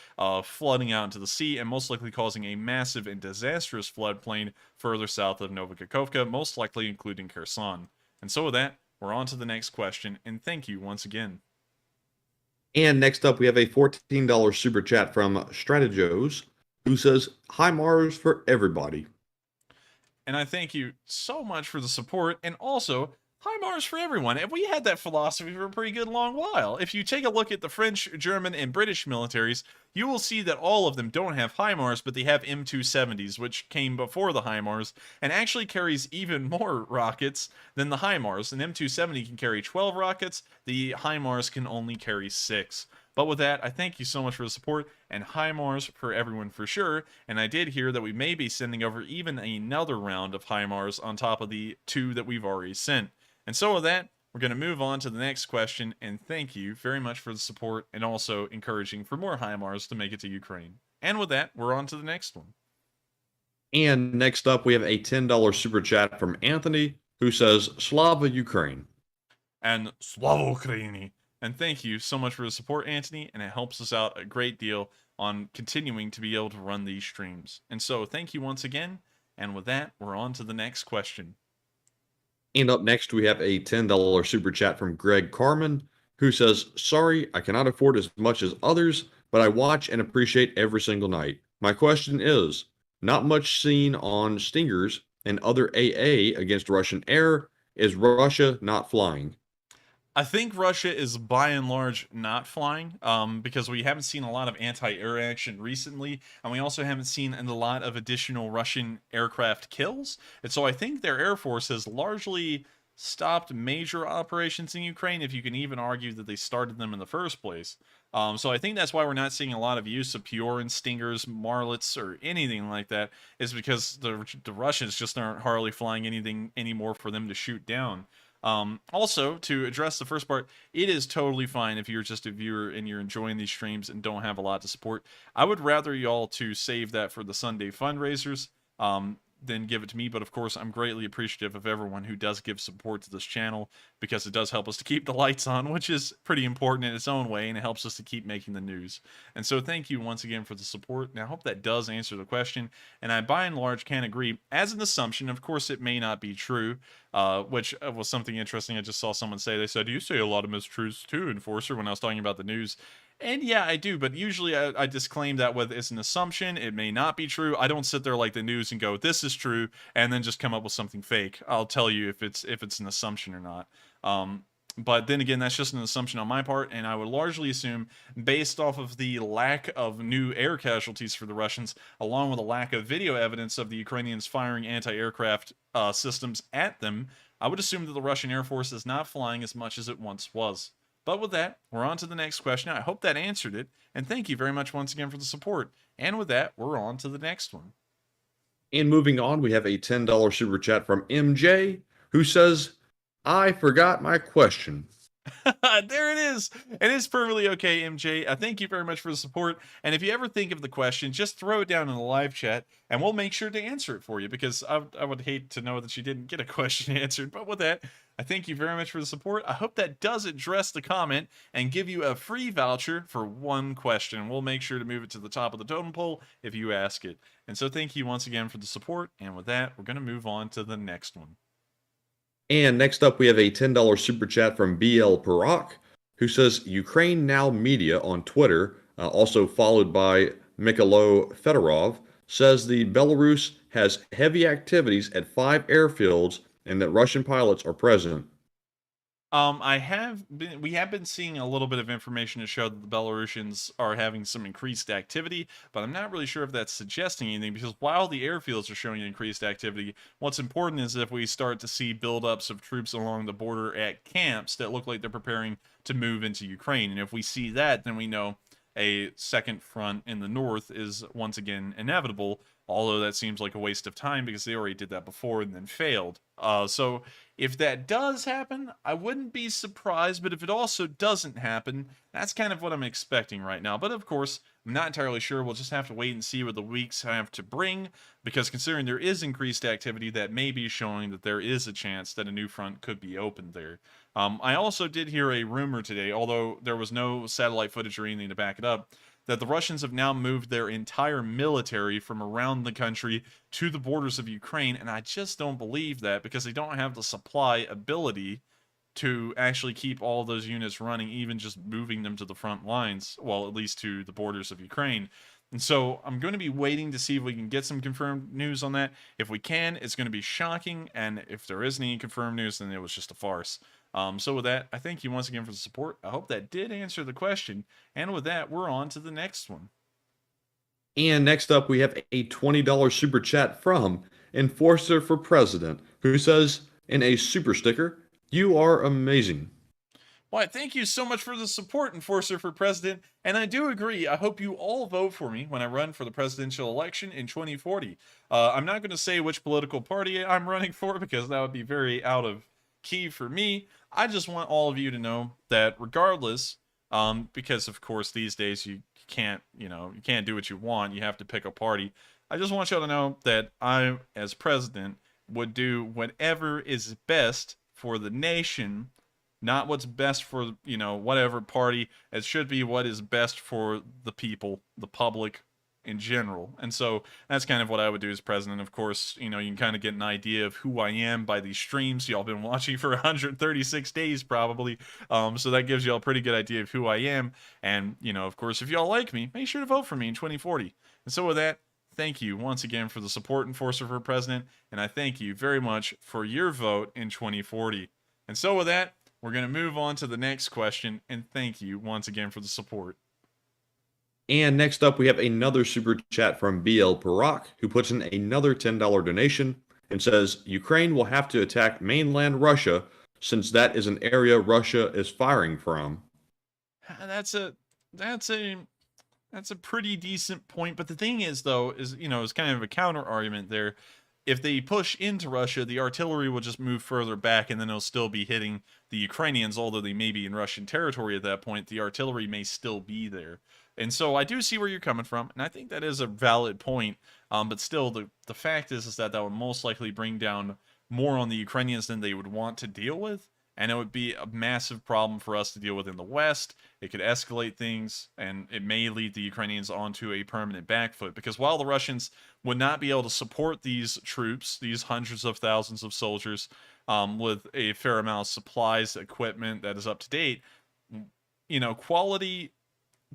flooding out into the sea, and most likely causing a massive and disastrous floodplain further south of Novokakhovka, most likely including Kherson. And so with that, we're on to the next question, and thank you once again.
And next up, we have a $14 super chat from Strategos, who says, "Hi Mars for everybody."
And I thank you so much for the support, and also, hi Mars for everyone. And we had that philosophy for a pretty good long while. If you take a look at the French, German, and British militaries, you will see that all of them don't have HIMARS, but they have M270s, which came before the HIMARS, and actually carries even more rockets than the HIMARS. An M270 can carry 12 rockets, the HIMARS can only carry 6. But with that, I thank you so much for the support, and HIMARS for everyone for sure. And I did hear that we may be sending over even another round of HIMARS on top of the 2 that we've already sent. And so with that, we're going to move on to the next question, and thank you very much for the support, and also encouraging for more HIMARS to make it to Ukraine. And with that, we're on to the next one.
And next up, we have a $10 super chat from Anthony, who says, Slava Ukraine.
And Slava Ukraini. And thank you so much for the support, Anthony, and it helps us out a great deal on continuing to be able to run these streams. And so thank you once again, and with that, we're on to the next question.
And up next, we have a $10 super chat from Greg Carmen, who says, Sorry, I cannot afford as much as others, but I watch and appreciate every single night. My question is, not much seen on Stingers and other AA against Russian air. Is Russia not flying?
I think Russia is by and large not flying, because we haven't seen a lot of anti-air action recently, and we also haven't seen a lot of additional Russian aircraft kills. And so I think their Air Force has largely stopped major operations in Ukraine, if you can even argue that they started them in the first place. So I think that's why we're not seeing a lot of use of Piorin, Stingers, Marlets, or anything like that, is because the Russians just aren't hardly flying anything anymore for them to shoot down. Also, to address the first part, it is totally fine if you're just a viewer and you're enjoying these streams and don't have a lot to support. I would rather y'all to save that for the Sunday fundraisers than give it to me, but of course I'm greatly appreciative of everyone who does give support to this channel, because it does help us to keep the lights on, which is pretty important in its own way, and it helps us to keep making the news. And so thank you once again for the support, and I hope that does answer the question, and I by and large can agree. As an assumption, of course it may not be true, which was something interesting I just saw someone say. They said, you say a lot of mistruths too, Enforcer, when I was talking about the news. And yeah, I do, but usually I disclaim that with it's an assumption. It may not be true. I don't sit there like the news and go, this is true, and then just come up with something fake. I'll tell you if it's an assumption or not. But then again, that's just an assumption on my part, and I would largely assume, based off of the lack of new air casualties for the Russians, along with a lack of video evidence of the Ukrainians firing anti-aircraft systems at them, I would assume that the Russian Air Force is not flying as much as it once was. But with that, we're on to the next question. I hope that answered it, and thank you very much once again for the support. And with that, we're on to the next one.
And moving on, we have a $10 super chat from MJ, who says, I forgot my question.
There it is. It is perfectly okay, MJ. Thank you very much for the support. And if you ever think of the question, just throw it down in the live chat, and we'll make sure to answer it for you, because I would hate to know that you didn't get a question answered. But with that, I thank you very much for the support. I hope that does address the comment and give you a free voucher for one question. We'll make sure to move it to the top of the totem pole if you ask it. And so thank you once again for the support. And with that, we're going to move on to the next one.
And next up, we have a $10 super chat from BL Parak, who says, Ukraine Now Media on Twitter, also followed by Mikhailo Fedorov, says the Belarus has heavy activities at 5 airfields and that Russian pilots are present.
We have been seeing a little bit of information to show that the Belarusians are having some increased activity, but I'm not really sure if that's suggesting anything, because while the airfields are showing increased activity, what's important is if we start to see buildups of troops along the border at camps that look like they're preparing to move into Ukraine. And if we see that, then we know a second front in the north is once again inevitable, although that seems like a waste of time because they already did that before and then failed. So if that does happen, I wouldn't be surprised, but if it also doesn't happen, that's kind of what I'm expecting right now. But of course, I'm not entirely sure. We'll just have to wait and see what the weeks have to bring, because considering there is increased activity, that may be showing that there is a chance that a new front could be opened there. I also did hear a rumor today, although there was no satellite footage or anything to back it up, that the Russians have now moved their entire military from around the country to the borders of Ukraine, and I just don't believe that, because they don't have the supply ability to actually keep all those units running, even just moving them to the front lines, well, at least to the borders of Ukraine. And so I'm going to be waiting to see if we can get some confirmed news on that. If we can, it's going to be shocking, and if there isn't any confirmed news, then it was just a farce. So with that, I thank you once again for the support. I hope that did answer the question. And with that, we're on to the next one.
And next up, we have a $20 super chat from Enforcer for President, who says, in a super sticker, you are amazing.
Why, thank you so much for the support, Enforcer for President. And I do agree. I hope you all vote for me when I run for the presidential election in 2040. I'm not going to say which political party I'm running for, because that would be very out of key for me. I just want all of you to know that regardless, because of course these days you can't, you can't do what you want. You have to pick a party. I just want y'all to know that I, as president, would do whatever is best for the nation, not what's best for, whatever party. It should be what is best for the people, the public in general. And so that's kind of what I would do as president. Of course, you can kind of get an idea of who I am by these streams y'all been watching for 136 days probably. So that gives y'all a pretty good idea of who I am. And, of course, if y'all like me, make sure to vote for me in 2040. And so with that, thank you once again for the support and force for president. And I thank you very much for your vote in 2040. And so with that, we're going to move on to the next question. And thank you once again for the support.
And next up, we have another super chat from BL Parak, who puts in another $10 donation and says, Ukraine will have to attack mainland Russia since that is an area Russia is firing from.
That's a pretty decent point. But the thing is, though, is kind of a counter argument there. If they push into Russia, the artillery will just move further back, and then it'll still be hitting the Ukrainians, although they may be in Russian territory at that point. The artillery may still be there. And so I do see where you're coming from, and I think that is a valid point. But still, the fact is that would most likely bring down more on the Ukrainians than they would want to deal with, and it would be a massive problem for us to deal with in the West. It could escalate things, and it may lead the Ukrainians onto a permanent back foot, because while the Russians would not be able to support these troops, these hundreds of thousands of soldiers, with a fair amount of supplies, equipment that is up to date, quality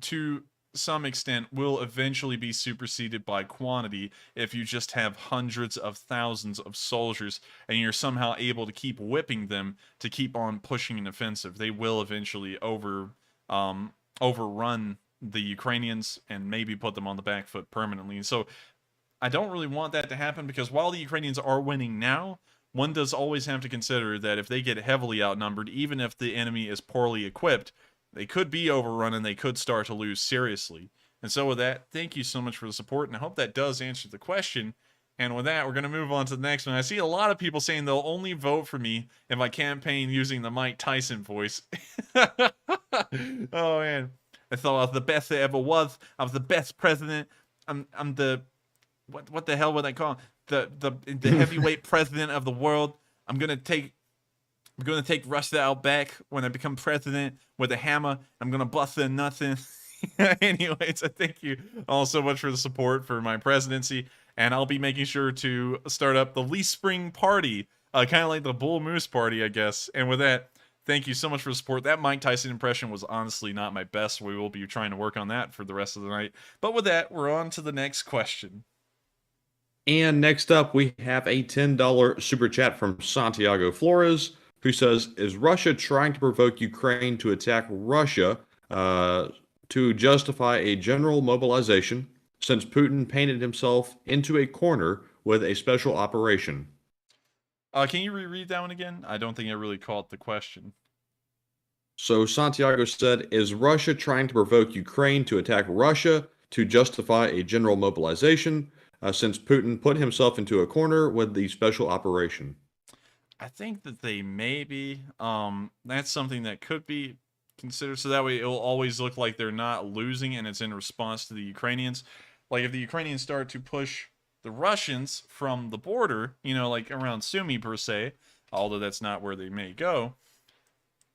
to some extent will eventually be superseded by quantity if you just have hundreds of thousands of soldiers and you're somehow able to keep whipping them to keep on pushing an offensive. They will eventually overrun the Ukrainians and maybe put them on the back foot permanently. And so I don't really want that to happen, because while the Ukrainians are winning now, one does always have to consider that if they get heavily outnumbered, even if the enemy is poorly equipped, they could be overrun and they could start to lose seriously. And so with that, thank you so much for the support, and I hope that does answer the question. And with that, we're going to move on to the next one. I see a lot of people saying they'll only vote for me if I campaign using the Mike Tyson voice. Oh, man. I thought I was the best there ever was. I was the best president. I'm the... What the hell would I call him? The heavyweight president of the world. I'm going to take Russia out back when I become president with a hammer. I'm going to bust their nuts in. Anyways, I thank you all so much for the support for my presidency. And I'll be making sure to start up the Lee Spring Party, kind of like the Bull Moose Party, I guess. And with that, thank you so much for the support. That Mike Tyson impression was honestly not my best. We will be trying to work on that for the rest of the night. But with that, we're on to the next question.
And next up, we have a $10 super chat from Santiago Flores, who says, is Russia trying to provoke Ukraine to attack Russia to justify a general mobilization, since Putin painted himself into a corner with a special operation?
Can you reread that one again? I don't think I really caught the question.
So Santiago said, is Russia trying to provoke Ukraine to attack Russia to justify a general mobilization, since Putin put himself into a corner with the special operation?
I think that they may be. That's something that could be considered, so that way it'll always look like they're not losing and it's in response to the Ukrainians. Like if the Ukrainians start to push the Russians from the border, like around Sumy per se, although that's not where they may go,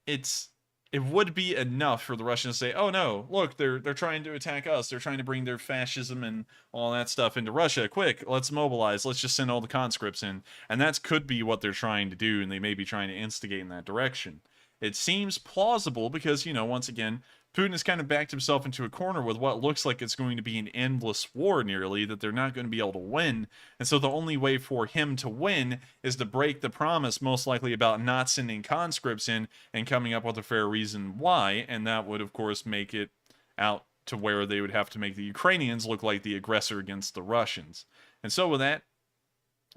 it would be enough for the Russians to say, oh no, look, they're trying to attack us. They're trying to bring their fascism and all that stuff into Russia. Quick, let's mobilize. Let's just send all the conscripts in. And that could be what they're trying to do, and they may be trying to instigate in that direction. It seems plausible because, once again, Putin has kind of backed himself into a corner with what looks like it's going to be an endless war nearly, that they're not going to be able to win. And so the only way for him to win is to break the promise, most likely about not sending conscripts in and coming up with a fair reason why. And that would, of course, make it out to where they would have to make the Ukrainians look like the aggressor against the Russians. And so with that,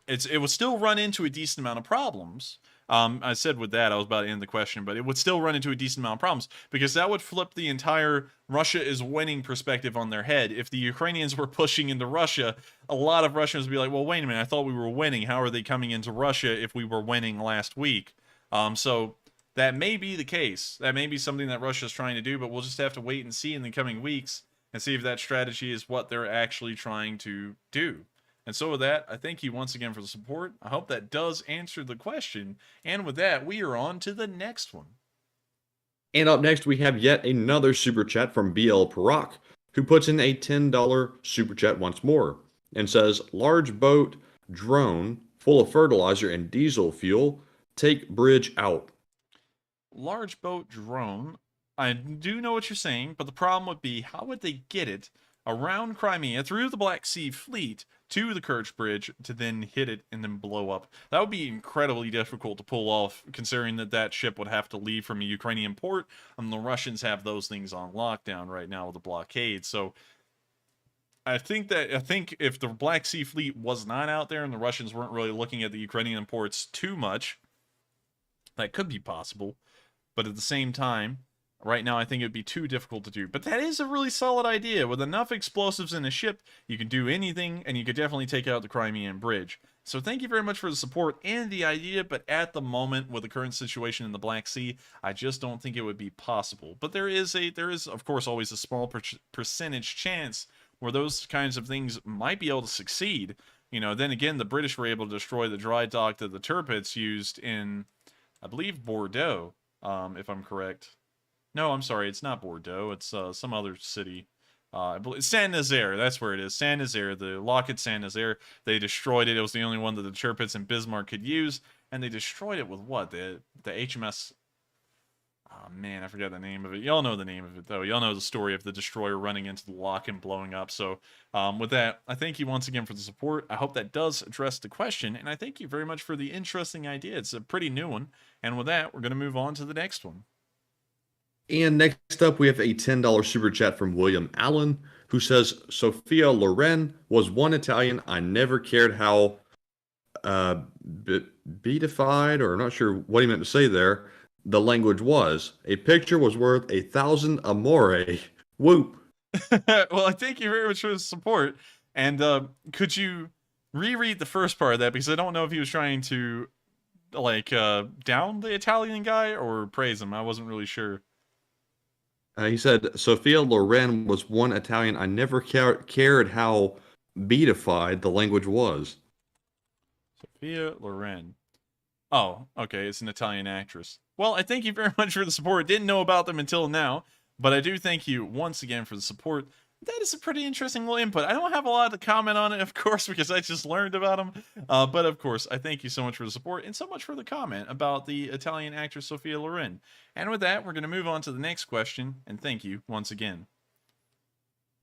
it would still run into a decent amount of problems. I said with that, I was about to end the question, but it would still run into a decent amount of problems, because that would flip the entire Russia is winning perspective on their head. If the Ukrainians were pushing into Russia, a lot of Russians would be like, well, wait a minute, I thought we were winning. How are they coming into Russia if we were winning last week? So that may be the case. That may be something that Russia's trying to do, but we'll just have to wait and see in the coming weeks and see if that strategy is what they're actually trying to do. And so with that, I thank you once again for the support. I hope that does answer the question. And with that, we are on to the next one.
And up next, we have yet another super chat from BL Parak, who puts in a $10 super chat once more and says, large boat drone full of fertilizer and diesel fuel, take bridge out.
Large boat drone. I do know what you're saying, but the problem would be, how would they get it around Crimea through the Black Sea Fleet to the Kerch Bridge to then hit it and then blow up? That would be incredibly difficult to pull off, considering that that ship would have to leave from a Ukrainian port, and the Russians have those things on lockdown right now with the blockade. So I think if the Black Sea Fleet was not out there and the Russians weren't really looking at the Ukrainian ports too much, that could be possible. But at the same time, right now, I think it would be too difficult to do. But that is a really solid idea. With enough explosives in a ship, you can do anything, and you could definitely take out the Crimean Bridge. So thank you very much for the support and the idea, but at the moment, with the current situation in the Black Sea, I just don't think it would be possible. But there is, of course, always a small percentage chance where those kinds of things might be able to succeed. You know, then again, the British were able to destroy the dry dock that the Tirpitz used in, I believe, Bordeaux, if I'm correct. No, I'm sorry, it's not Bordeaux. It's some other city. Saint-Nazaire, that's where it is. Saint-Nazaire, the lock at Saint-Nazaire. They destroyed it. It was the only one that the Tirpitz and Bismarck could use. And they destroyed it with what? The HMS... Oh, man, I forgot the name of it. Y'all know the name of it, though. Y'all know the story of the destroyer running into the lock and blowing up. So, with that, I thank you once again for the support. I hope that does address the question. And I thank you very much for the interesting idea. It's a pretty new one. And with that, we're going to move on to the next one.
And next up, we have a $10 super chat from William Allen, who says, Sophia Loren was one Italian I never cared how beatified, or I'm not sure what he meant to say there, the language was. A picture was worth 1,000 amore. Whoop.
Well, I thank you very much for the support. And could you reread the first part of that? Because I don't know if he was trying to, like, down the Italian guy or praise him. I wasn't really sure.
He said, Sophia Loren was one Italian I never cared how beatified the language was.
Sophia Loren. Oh, okay, it's an Italian actress. Well, I thank you very much for the support. Didn't know about them until now, but I do thank you once again for the support. That is a pretty interesting little input. I don't have a lot to comment on it, of course, because I just learned about them. But of course, I thank you so much for the support and so much for the comment about the Italian actress Sophia Loren. And with that, we're going to move on to the next question. And thank you once again.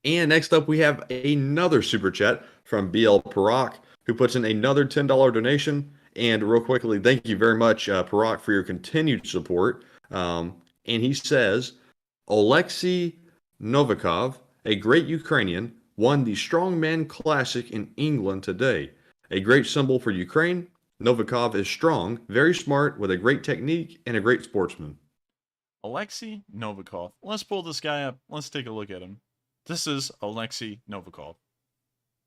And next up, we have another super chat from BL Parak, who puts in another $10 donation. And real quickly, thank you very much, Parak, for your continued support. And he says, Oleksiy Novikov, a great Ukrainian, won the Strongman Classic in England today. A great symbol for Ukraine. Novikov is strong, very smart, with a great technique, and a great sportsman.
Oleksiy Novikov. Let's pull this guy up. Let's take a look at him. This is Oleksiy Novikov.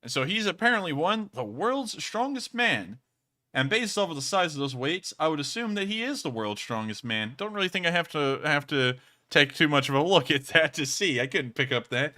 And so he's apparently the world's strongest man. And based off of the size of those weights, I would assume that he is the world's strongest man. Don't really think I have to take too much of a look at that to see. I couldn't pick up that.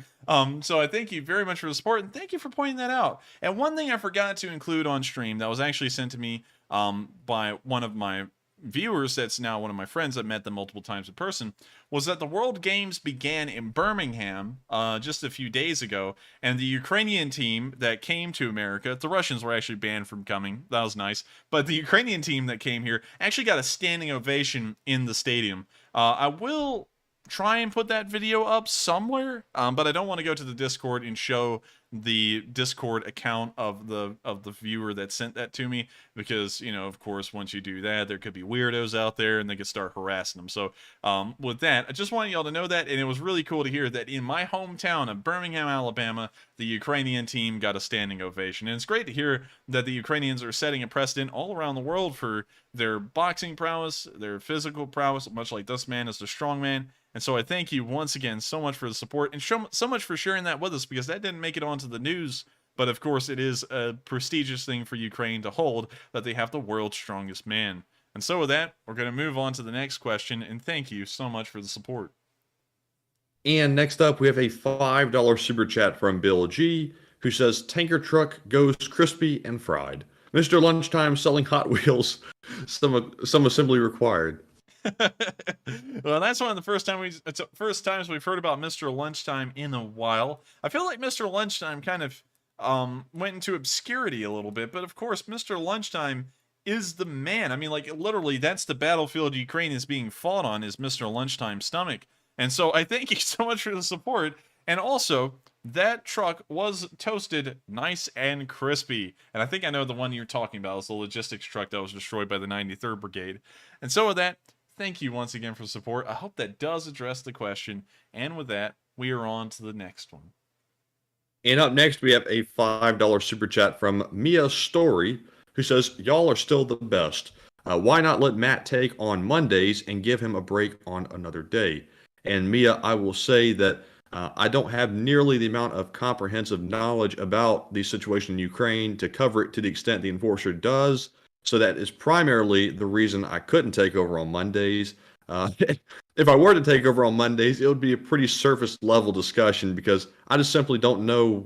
So I thank you very much for the support, and thank you for pointing that out. And one thing I forgot to include on stream that was actually sent to me by one of my viewers that's now one of my friends. I've met them multiple times in person, was that the World Games began in Birmingham just a few days ago, and the Ukrainian team that came to America, the Russians were actually banned from coming, that was nice, but the Ukrainian team that came here actually got a standing ovation in the stadium. I will try and put that video up somewhere, but I don't want to go to the Discord and show the Discord account of the viewer that sent that to me, because, you know, of course, once you do that, there could be weirdos out there and they could start harassing them. So with that, I just wanted y'all to know that, and it was really cool to hear that in my hometown of Birmingham, Alabama, the Ukrainian team got a standing ovation. And it's great to hear that the Ukrainians are setting a precedent all around the world for their boxing prowess, their physical prowess, much like this man is the strong man. And so I thank you once again so much for the support, and so much for sharing that with us, because that didn't make it onto the news. But of course, it is a prestigious thing for Ukraine to hold, that they have the world's strongest man. And so with that, we're going to move on to the next question, and thank you so much for the support.
And next up, we have a $5 super chat from Bill G, who says, tanker truck goes crispy and fried. Mr. Lunchtime selling Hot Wheels, some assembly required.
Well, that's one of the first times we've heard about Mr. Lunchtime in a while. I feel like Mr. Lunchtime kind of went into obscurity a little bit, but of course, Mr. Lunchtime is the man. I mean, like, literally, that's the battlefield Ukraine is being fought on, is Mr. Lunchtime's stomach. And so I thank you so much for the support. And also, that truck was toasted nice and crispy. And I think I know the one you're talking about. It's the logistics truck that was destroyed by the 93rd Brigade. And so with that, thank you once again for the support. I hope that does address the question. And with that, we are on to the next one.
And up next, we have a $5 super chat from Mia Story, who says, y'all are still the best. Why not let Matt take on Mondays and give him a break on another day? And Mia, I will say that I don't have nearly the amount of comprehensive knowledge about the situation in Ukraine to cover it to the extent the Enforcer does. So that is primarily the reason I couldn't take over on Mondays. If I were to take over on Mondays, it would be a pretty surface level discussion because I just simply don't know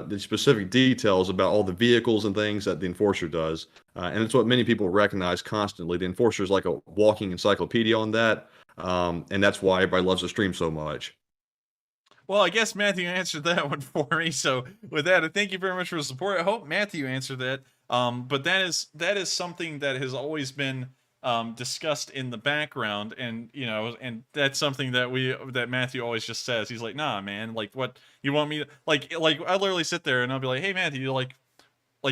the specific details about all the vehicles and things that the Enforcer does. And it's what many people recognize constantly. The Enforcer is like a walking encyclopedia on that. And that's why everybody loves the stream so much.
Well, I guess Matthew answered that one for me. So with that, I thank you very much for the support. I hope Matthew answered that. But that is something that has always been discussed in the background, and and that's something that Matthew always just says. He's like, nah, man, like, what you want me to like I literally sit there and I'll be like, hey Matthew, like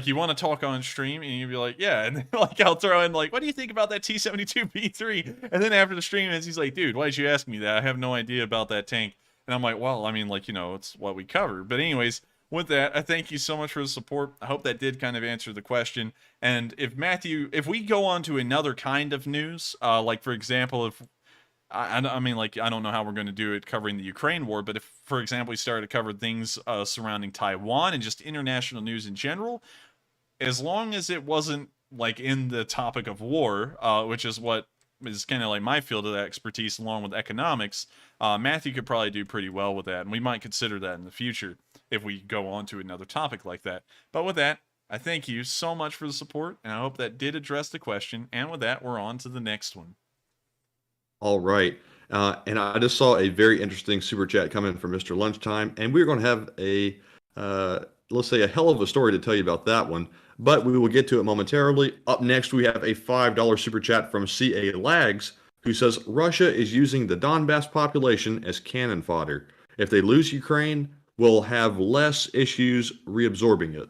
you want to talk on stream, and you'd be like, yeah, and then, like, I'll throw in like, what do you think about that T-72B3? And then after the stream ends, he's like, dude, why did you ask me that? I have no idea about that tank. And I'm like, well, I mean, like, it's what we covered. But anyways, with that, I thank you so much for the support. I hope that did kind of answer the question. And if we go on to another kind of news, like, for example, if I mean, like, I don't know how we're going to do it covering the Ukraine war, but if, for example, we started to cover things surrounding Taiwan and just international news in general, as long as it wasn't, like, in the topic of war, which is what is kind of like my field of expertise along with economics, Matthew could probably do pretty well with that, and we might consider that in the future if we go on to another topic like that. But with that, I thank you so much for the support, and I hope that did address the question. And with that, we're on to the next one.
All right. And I just saw a very interesting super chat come in from Mr. Lunchtime, and we're going to have a, let's say, a hell of a story to tell you about that one, but we will get to it momentarily. Up next, we have a $5 super chat from CA Lags, who says, Russia is using the Donbass population as cannon fodder. If they lose Ukraine, we'll have less issues reabsorbing it.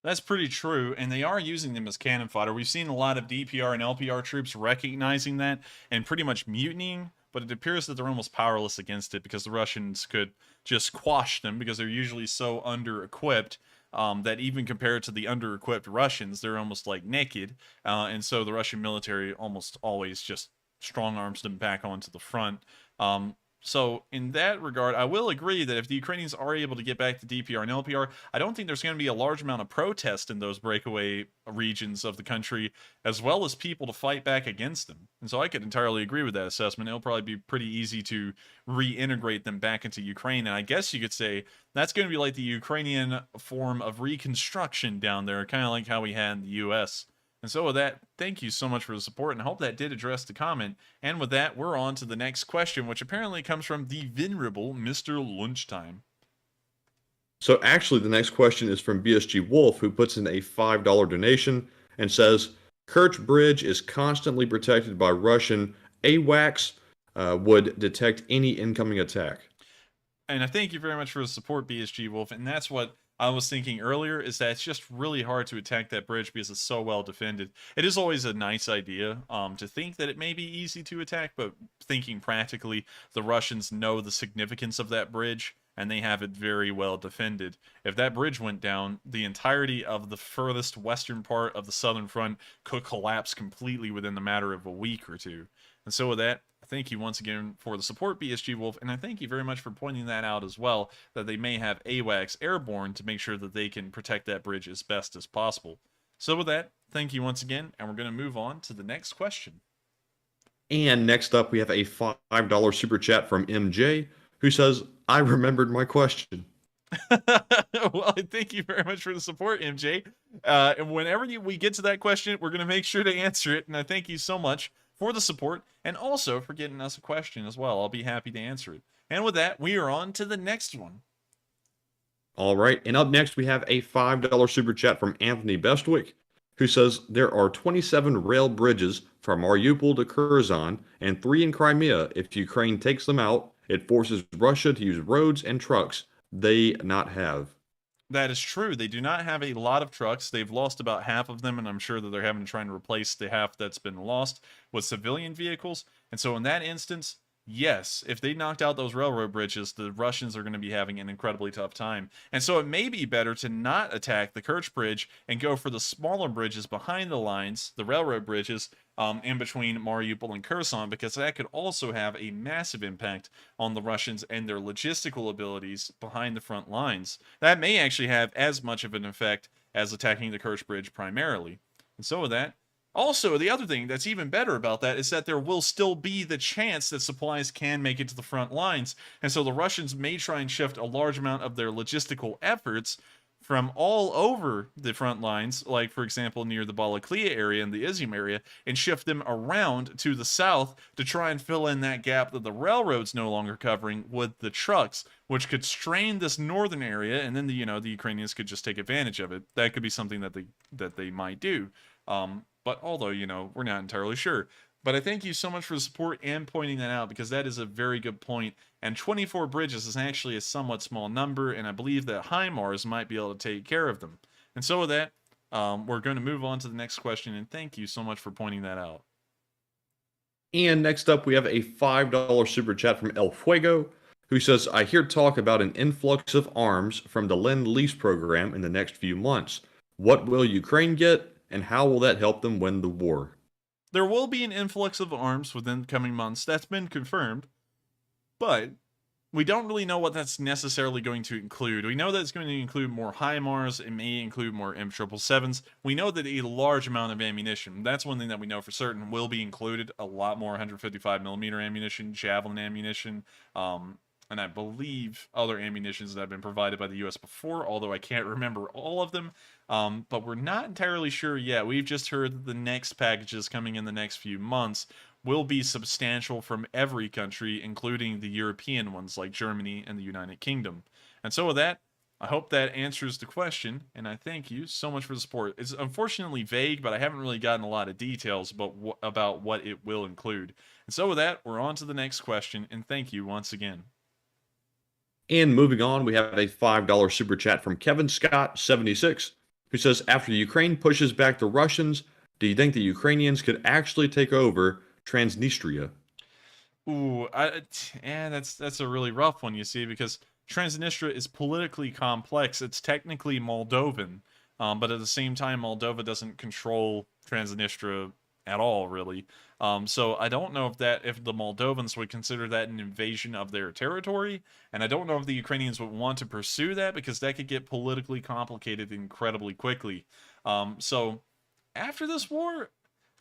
That's pretty true, and they are using them as cannon fodder. We've seen a lot of DPR and LPR troops recognizing that and pretty much mutinying, but it appears that they're almost powerless against it because the Russians could just quash them because they're usually so under-equipped that even compared to the under-equipped Russians, they're almost like naked, and so the Russian military almost always just strong arms them back onto the front. So in that regard, I will agree that if the Ukrainians are able to get back to DPR and LPR, I don't think there's going to be a large amount of protest in those breakaway regions of the country, as well as people to fight back against them. And so I could entirely agree with that assessment. It'll probably be pretty easy to reintegrate them back into Ukraine. And I guess you could say that's going to be like the Ukrainian form of reconstruction down there, kind of like how we had in the U.S. And so with that, thank you so much for the support, and I hope that did address the comment. And with that, we're on to the next question, which apparently comes from the venerable Mr. Lunchtime.
So actually, the next question is from BSG Wolf, who puts in a $5 donation and says, Kerch Bridge is constantly protected by Russian AWACS, would detect any incoming attack.
And I thank you very much for the support, BSG Wolf, and that's what I was thinking earlier, is that it's just really hard to attack that bridge because it's so well defended. It is always a nice idea to think that it may be easy to attack, but thinking practically, the Russians know the significance of that bridge, and they have it very well defended. If that bridge went down, the entirety of the furthest western part of the southern front could collapse completely within the matter of a week or two. And so with that, thank you once again for the support, BSG Wolf, and I thank you very much for pointing that out as well, that they may have AWACS airborne to make sure that they can protect that bridge as best as possible. So with that, thank you once again, and we're going to move on to the next question.
And next up, we have a $5 super chat from MJ, who says, I remembered my question.
Well, thank you very much for the support, MJ. And whenever we get to that question, we're going to make sure to answer it. And I thank you so much for the support and also for getting us a question as well. I'll be happy to answer it. And with that, we are on to the next one.
All right. And up next, we have a $5 super chat from Anthony Bestwick, who says there are 27 rail bridges from Mariupol to Kherson and 3 in Crimea. If Ukraine takes them out, it forces Russia to use roads and trucks they not have.
That is true. They do not have a lot of trucks. They've lost about half of them, and I'm sure that they're having to try and replace the half that's been lost with civilian vehicles. And so in that instance, yes, if they knocked out those railroad bridges, the Russians are going to be having an incredibly tough time. And so it may be better to not attack the Kerch Bridge and go for the smaller bridges behind the lines, the railroad bridges, in between Mariupol and Kherson, because that could also have a massive impact on the Russians and their logistical abilities behind the front lines. That may actually have as much of an effect as attacking the Kerch Bridge primarily. And so with that, also, the other thing that's even better about that is that there will still be the chance that supplies can make it to the front lines. And so the Russians may try and shift a large amount of their logistical efforts from all over the front lines, like, for example, near the Balaklia area and the Izium area, and shift them around to the south to try and fill in that gap that the railroad's no longer covering with the trucks, which could strain this northern area, and then the Ukrainians could just take advantage of it. That could be something that they might do. But although, we're not entirely sure. But I thank you so much for the support and pointing that out, because that is a very good point. And 24 bridges is actually a somewhat small number, and I believe that HIMARS might be able to take care of them. And so with that, we're going to move on to the next question, and thank you so much for pointing that out.
And next up, we have a $5 super chat from El Fuego, who says, I hear talk about an influx of arms from the Lend-Lease program in the next few months. What will Ukraine get, and how will that help them win the war?
There will be an influx of arms within the coming months. That's been confirmed. But we don't really know what that's necessarily going to include. We know that it's going to include more HIMARS. It may include more M777s. We know that a large amount of ammunition, that's one thing that we know for certain, will be included. A lot more 155mm ammunition, Javelin ammunition, and I believe other ammunitions that have been provided by the U.S. before, although I can't remember all of them. But we're not entirely sure yet. We've just heard that the next packages coming in the next few months will be substantial from every country, including the European ones like Germany and the United Kingdom. And so with that, I hope that answers the question, and I thank you so much for the support. It's unfortunately vague, but I haven't really gotten a lot of details about what it will include. And so with that, we're on to the next question, and thank you once again.
And moving on, we have a $5 super chat from Kevin Scott 76, who says, after Ukraine pushes back the Russians, do you think the Ukrainians could actually take over Transnistria?
Ooh, that's a really rough one, you see, because Transnistria is politically complex. It's technically Moldovan, but at the same time, Moldova doesn't control Transnistria at all, really. So I don't know if the Moldovans would consider that an invasion of their territory, and I don't know if the Ukrainians would want to pursue that, because that could get politically complicated incredibly quickly. So after this war,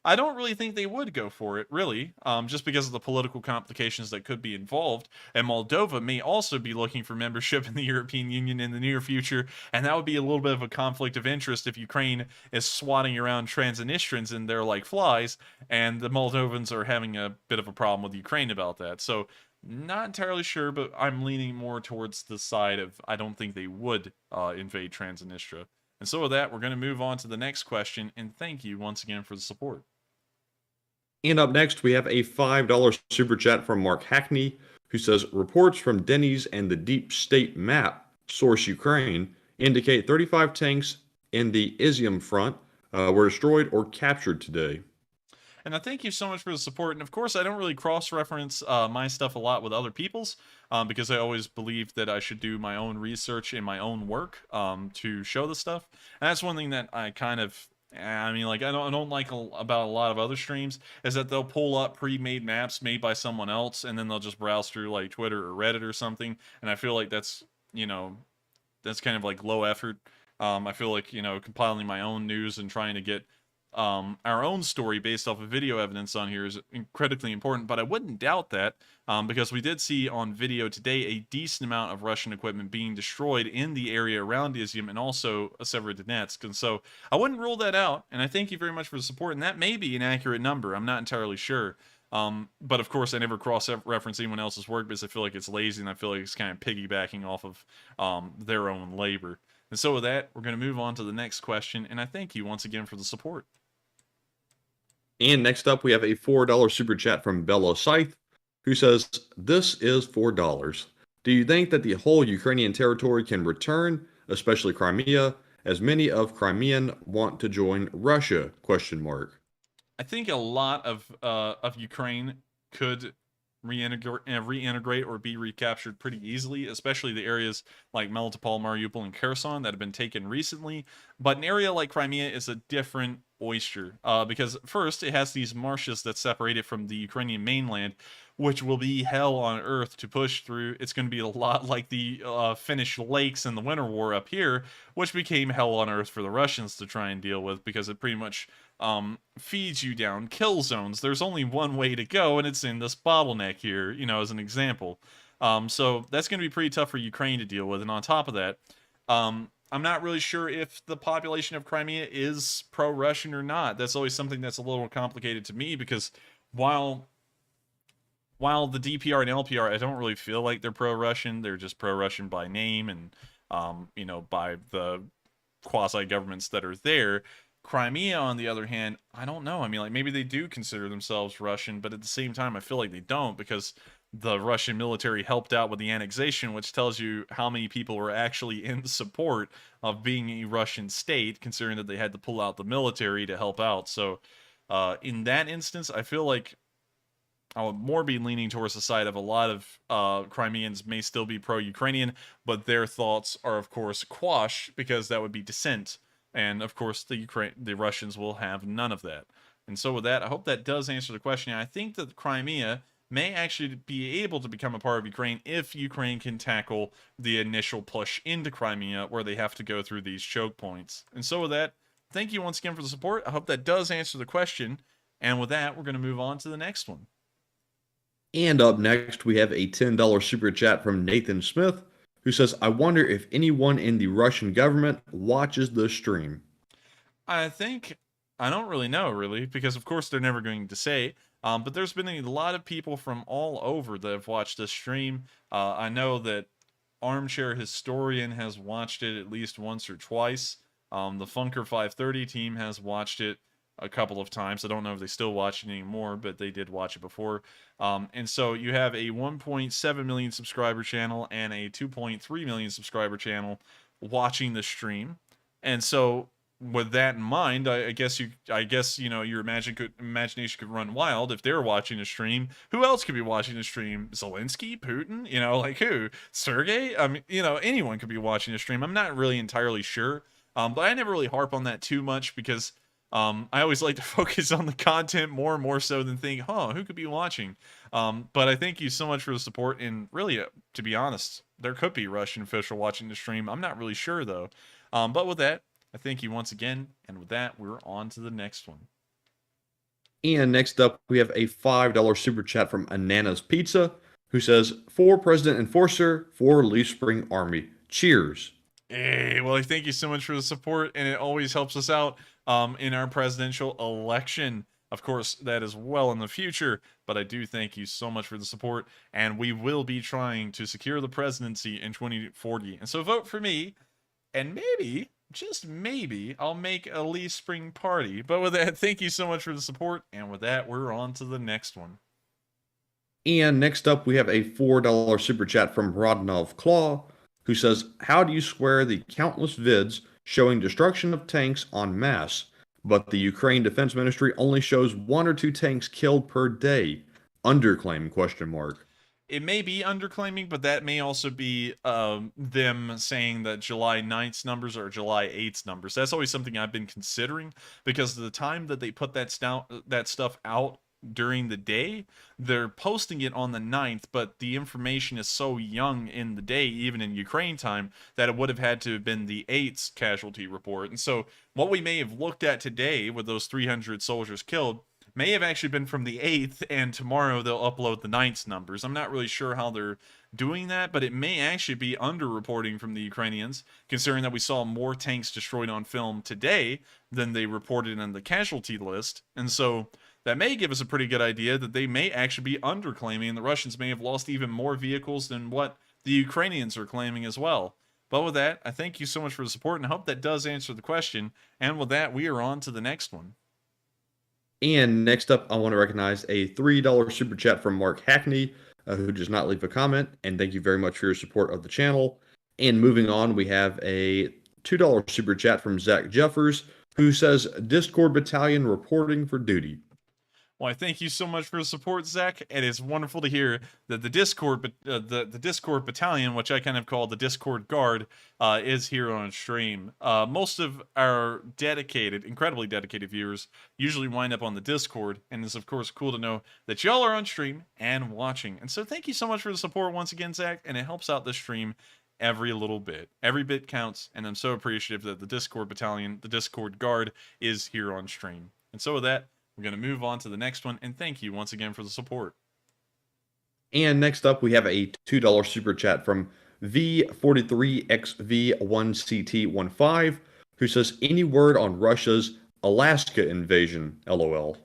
I don't really think they would go for it, really, just because of the political complications that could be involved. And Moldova may also be looking for membership in the European Union in the near future, and that would be a little bit of a conflict of interest if Ukraine is swatting around Transnistrians and they're like flies, and the Moldovans are having a bit of a problem with Ukraine about that. So, not entirely sure, but I'm leaning more towards the side of I don't think they would invade Transnistria. And so with that, we're going to move on to the next question, and thank you once again for the support.
And up next, we have a $5 super chat from Mark Hackney, who says, reports from Denny's and the Deep State Map, source Ukraine, indicate 35 tanks in the Izium front were destroyed or captured today.
And I thank you so much for the support. And of course, I don't really cross-reference my stuff a lot with other people's, because I always believe that I should do my own research in my own work to show the stuff. And that's one thing that I kind of, I don't like about a lot of other streams, is that they'll pull up pre-made maps made by someone else, and then they'll just browse through like Twitter or Reddit or something. And I feel like that's, that's kind of like low effort. I feel like, compiling my own news and trying to get our own story based off of video evidence on here is critically important, but I wouldn't doubt that because we did see on video today a decent amount of Russian equipment being destroyed in the area around Izium and also severodonetsk, and so I wouldn't rule that out, and I thank you very much for the support, and that may be an accurate number. I'm not entirely sure. But of course, I never cross-reference anyone else's work because I feel like it's lazy and I feel like it's kind of piggybacking off of their own labor. And so with that, we're going to move on to the next question, and I thank you once again for the support.
And next up, we have a $4 super chat from Bello Scythe, who says, "This is $4. Do you think that the whole Ukrainian territory can return, especially Crimea, as many of Crimean want to join Russia?" Question mark.
I think a lot of Ukraine could reintegrate or be recaptured pretty easily, especially the areas like Melitopol, Mariupol, and Kherson that have been taken recently. But an area like Crimea is a different oyster because first it has these marshes that separate it from the Ukrainian mainland, which will be hell on earth to push through. It's going to be a lot like the Finnish lakes in the Winter War up here, which became hell on earth for the Russians to try and deal with because it pretty much feeds you down kill zones. There's only one way to go, and it's in this bottleneck here, as an example. So that's going to be pretty tough for Ukraine to deal with. And on top of that, I'm not really sure if the population of Crimea is pro-Russian or not. That's always something that's a little complicated to me because while the DPR and LPR, I don't really feel like they're pro-Russian. They're just pro-Russian by name and, by the quasi-governments that are there. Crimea, on the other hand, I don't know. I mean, like, maybe they do consider themselves Russian, but at the same time, I feel like they don't because the Russian military helped out with the annexation, which tells you how many people were actually in support of being a Russian state, considering that they had to pull out the military to help out. So, in that instance, I feel like I would more be leaning towards the side of a lot of Crimeans may still be pro-Ukrainian, but their thoughts are, of course, quash because that would be dissent. And of course, the Russians will have none of that. And so with that, I hope that does answer the question. I think that Crimea may actually be able to become a part of Ukraine if Ukraine can tackle the initial push into Crimea where they have to go through these choke points. And so with that, thank you once again for the support. I hope that does answer the question. And with that, we're going to move on to the next one.
And up next, we have a $10 super chat from Nathan Smith, who says, "I wonder if anyone in the Russian government watches the stream."
I don't really know, because of course they're never going to say. But there's been a lot of people from all over that have watched this stream. I know that Armchair Historian has watched it at least once or twice. The Funker 530 team has watched it a couple of times. I don't know if they still watch it anymore, but they did watch it before. And so you have a 1.7 million subscriber channel and a 2.3 million subscriber channel watching the stream. And so with that in mind, I guess your imagination could run wild if they're watching the stream. Who else could be watching the stream? Zelensky, Putin, like who? Sergey? I mean, anyone could be watching the stream. I'm not really entirely sure. But I never really harp on that too much because I always like to focus on the content more and more so than think, who could be watching? But I thank you so much for the support. And really, to be honest, there could be Russian official watching the stream. I'm not really sure though. But with that, I thank you once again. And with that, we're on to the next one.
And next up, we have a $5 super chat from Anana's Pizza, who says, "For President Enforcer, for Leaf Spring Army. Cheers."
Hey, well, thank you so much for the support, and it always helps us out in our presidential election. Of course, that is well in the future, but I do thank you so much for the support, and we will be trying to secure the presidency in 2040. And so vote for me, and maybe, just maybe, I'll make a Leaf Spring party. But with that, thank you so much for the support, and with that, we're on to the next one.
And next up, we have a $4 super chat from Rodnov Claw, who says, "How do you square the countless vids showing destruction of tanks en masse, but the Ukraine Defense Ministry only shows 1 or 2 tanks killed per day? Underclaim, question mark."
It may be underclaiming, but that may also be them saying that July 9th's numbers are July 8th's numbers. That's always something I've been considering, because the time that they put that stuff out during the day. They're posting it on the 9th, but the information is so young in the day, even in Ukraine time, that it would have had to have been the 8th casualty report. And so what we may have looked at today with those 300 soldiers killed may have actually been from the 8th, and tomorrow they'll upload the 9th numbers. I'm not really sure how they're doing that, but it may actually be underreporting from the Ukrainians, considering that we saw more tanks destroyed on film today than they reported in the casualty list. And so that may give us a pretty good idea that they may actually be underclaiming, and the Russians may have lost even more vehicles than what the Ukrainians are claiming as well. But with that, I thank you so much for the support, and I hope that does answer the question. And with that, we are on to the next one.
And next up, I want to recognize a $3 super chat from Mark Hackney, who does not leave a comment. And thank you very much for your support of the channel. And moving on, we have a $2 super chat from Zach Jeffers, who says, Discord Battalion reporting for duty.
Well, I thank you so much for the support, Zach. It is wonderful to hear that the Discord, the Discord Battalion, which I kind of call the Discord Guard, is here on stream. Most of our dedicated, incredibly dedicated viewers usually wind up on the Discord, and it's of course cool to know that y'all are on stream and watching. And so thank you so much for the support once again, Zach, and it helps out the stream every little bit. Every bit counts, and I'm so appreciative that the Discord Battalion, the Discord Guard, is here on stream. And so with that, we're going to move on to the next one, and thank you once again for the support.
And next up, we have a $2 super chat from V43XV1CT15, who says, any word on Russia's Alaska invasion? LOL.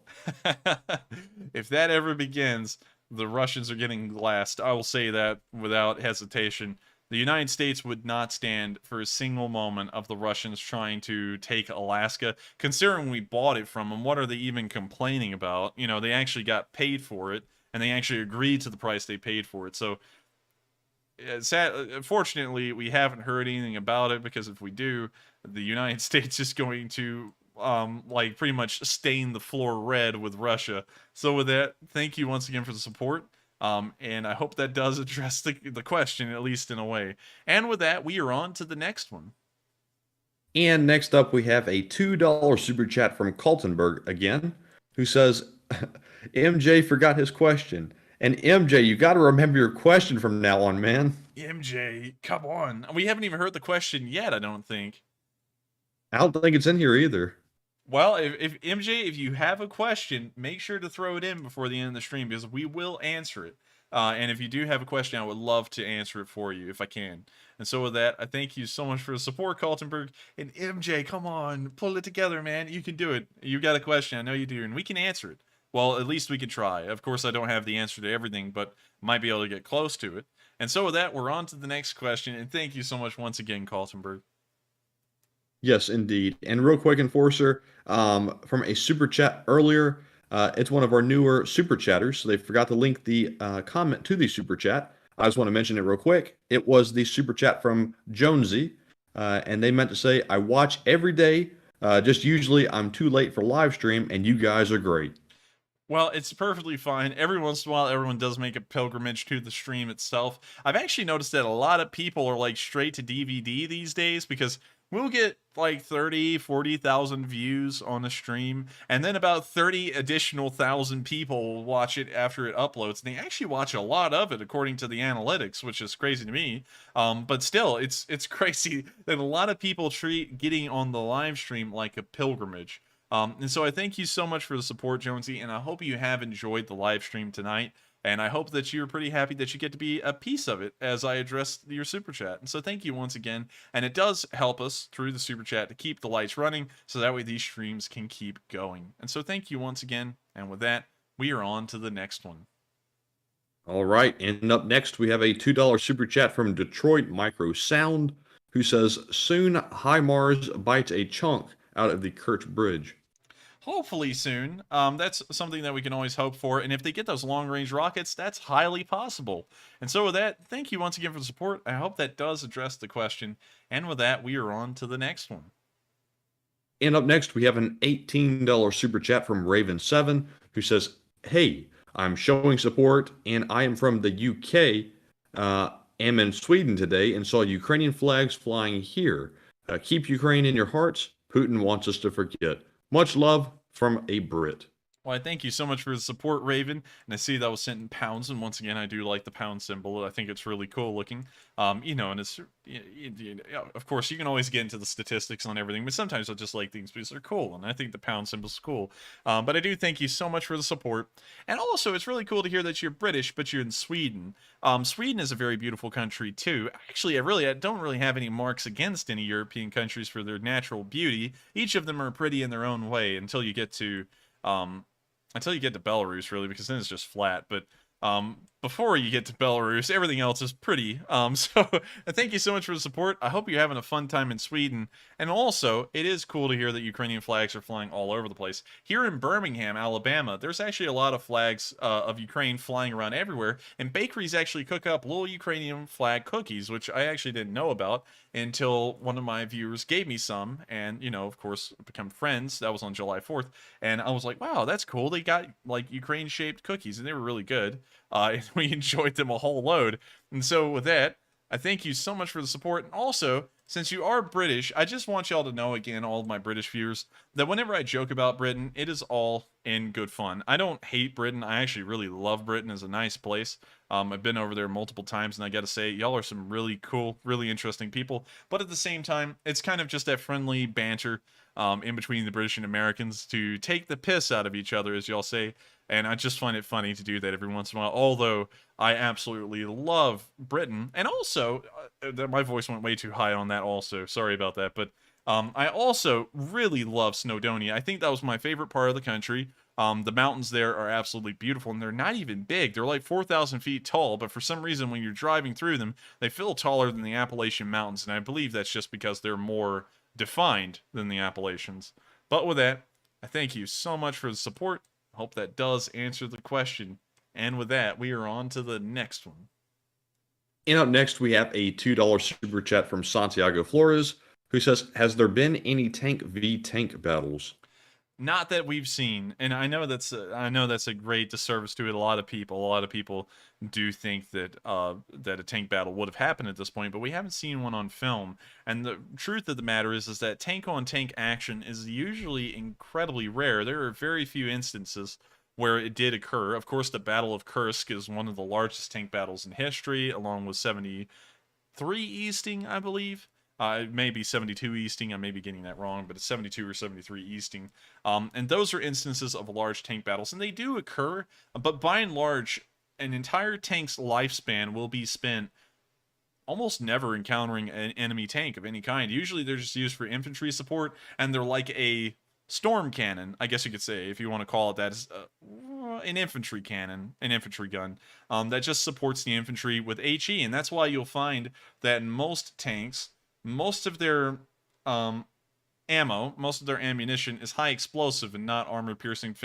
If that ever begins, the Russians are getting glassed. I will say that without hesitation. The United States would not stand for a single moment of the Russians trying to take Alaska. Considering we bought it from them, what are they even complaining about? You know, they actually got paid for it, and they actually agreed to the price they paid for it. So, fortunately, we haven't heard anything about it, because if we do, the United States is going to, like, pretty much stain the floor red with Russia. So with that, thank you once again for the support. And I hope that does address the question, at least in a way. And with that, we are on to the next one.
And next up, we have a $2 super chat from Kaltenberg again, who says, MJ forgot his question. And MJ, you got to remember your question from now on, man.
MJ, come on. We haven't even heard the question yet, I don't think.
I don't think it's in here either.
Well, if MJ, if you have a question, make sure to throw it in before the end of the stream, because we will answer it. And if you do have a question, I would love to answer it for you if I can. And so with that, I thank you so much for the support, Kaltenberg. And MJ, come on, pull it together, man. You can do it. You got a question, I know you do, and we can answer it. Well, at least we can try. Of course, I don't have the answer to everything, but might be able to get close to it. And so with that, we're on to the next question. And thank you so much once again, Kaltenberg.
Yes, indeed. And real quick, Enforcer, from a super chat earlier, it's one of our newer super chatters, so they forgot to link the comment to the super chat. I just want to mention it real quick. It was the super chat from Jonesy, and they meant to say, I watch every day, just usually I'm too late for live stream, and you guys are great.
Well, it's perfectly fine. Every once in a while, everyone does make a pilgrimage to the stream itself. I've actually noticed that a lot of people are like straight to DVD these days, because we'll get like 30, 40,000 views on a stream, and then about 30 additional thousand people will watch it after it uploads. And they actually watch a lot of it according to the analytics, which is crazy to me. But still, it's crazy that a lot of people treat getting on the live stream like a pilgrimage. And so I thank you so much for the support, Jonesy, and I hope you have enjoyed the live stream tonight. And I hope that you're pretty happy that you get to be a piece of it as I address your super chat. And so thank you once again. And it does help us through the super chat to keep the lights running, so that way these streams can keep going. And so thank you once again. And with that, we are on to the next one.
All right. And up next, we have a $2 super chat from Detroit Micro Sound, who says, soon HIMARS bites a chunk out of the Kerch Bridge.
Hopefully soon. That's something that we can always hope for. And if they get those long-range rockets, that's highly possible. And so with that, thank you once again for the support. I hope that does address the question. And with that, we are on to the next one.
And up next, we have an $18 super chat from Raven7, who says, hey, I'm showing support, and I am from the UK. Am in Sweden today and saw Ukrainian flags flying here. Keep Ukraine in your hearts. Putin wants us to forget. Much love from a Brit.
Well, I thank you so much for the support, Raven. And I see that was sent in pounds. And once again, I do like the pound symbol. I think it's really cool looking. You know, and it's, of course, you can always get into the statistics on everything, but sometimes I just like things because they're cool. And I think the pound symbol's cool. But I do thank you so much for the support. And also, it's really cool to hear that you're British, but you're in Sweden. Sweden is a very beautiful country, too. Actually, I don't really have any marks against any European countries for their natural beauty. Each of them are pretty in their own way until you get to Belarus, really, because then it's just flat. But before you get to Belarus, everything else is pretty. So thank you so much for the support. I hope you're having a fun time in Sweden. And also, it is cool to hear that Ukrainian flags are flying all over the place. Here in Birmingham, Alabama, there's actually a lot of flags of Ukraine flying around everywhere. And bakeries actually cook up little Ukrainian flag cookies, which I actually didn't know about until one of my viewers gave me some. And, you know, of course, become friends. That was on July 4th. And I was like, wow, that's cool. They got, like, Ukraine-shaped cookies, and they were really good. And we enjoyed them a whole load. And so with that, I thank you so much for the support. And also, since you are British, I just want y'all to know, again, all of my British viewers, that whenever I joke about Britain, it is all in good fun. I don't hate Britain. I actually really love Britain. It's a nice place. I've been over there multiple times, and I got to say, y'all are some really cool, really interesting people. But at the same time, it's kind of just that friendly banter in between the British and Americans to take the piss out of each other, as y'all say. And I just find it funny to do that every once in a while, although I absolutely love Britain. And also, my voice went way too high on that also. Sorry about that. But I also really love Snowdonia. I think that was my favorite part of the country. The mountains there are absolutely beautiful, and they're not even big. They're like 4,000 feet tall, but for some reason, when you're driving through them, they feel taller than the Appalachian Mountains, and I believe that's just because they're more defined than the Appalachians. But with that, I thank you so much for the support. I hope that does answer the question. And with that, we are on to the next one.
And up next, we have a $2 super chat from Santiago Flores, who says, has there been any tank v tank battles?
Not that we've seen, and I know that's a great disservice to it. A lot of people do think that that a tank battle would have happened at this point, but we haven't seen one on film. And the truth of the matter is that tank on tank action is usually incredibly rare. There are very few instances where it did occur. Of course, the Battle of Kursk is one of the largest tank battles in history, along with 73 Easting, I believe. It may be 72 Easting, I may be getting that wrong, but it's 72 or 73 Easting. And those are instances of large tank battles, and they do occur, but by and large, an entire tank's lifespan will be spent almost never encountering an enemy tank of any kind. Usually they're just used for infantry support, and they're like a storm cannon, I guess you could say, if you want to call it that. Is an infantry cannon, an infantry gun, that just supports the infantry with HE, and that's why you'll find that in most tanks, most of their ammo, most of their ammunition is high explosive and not armor-piercing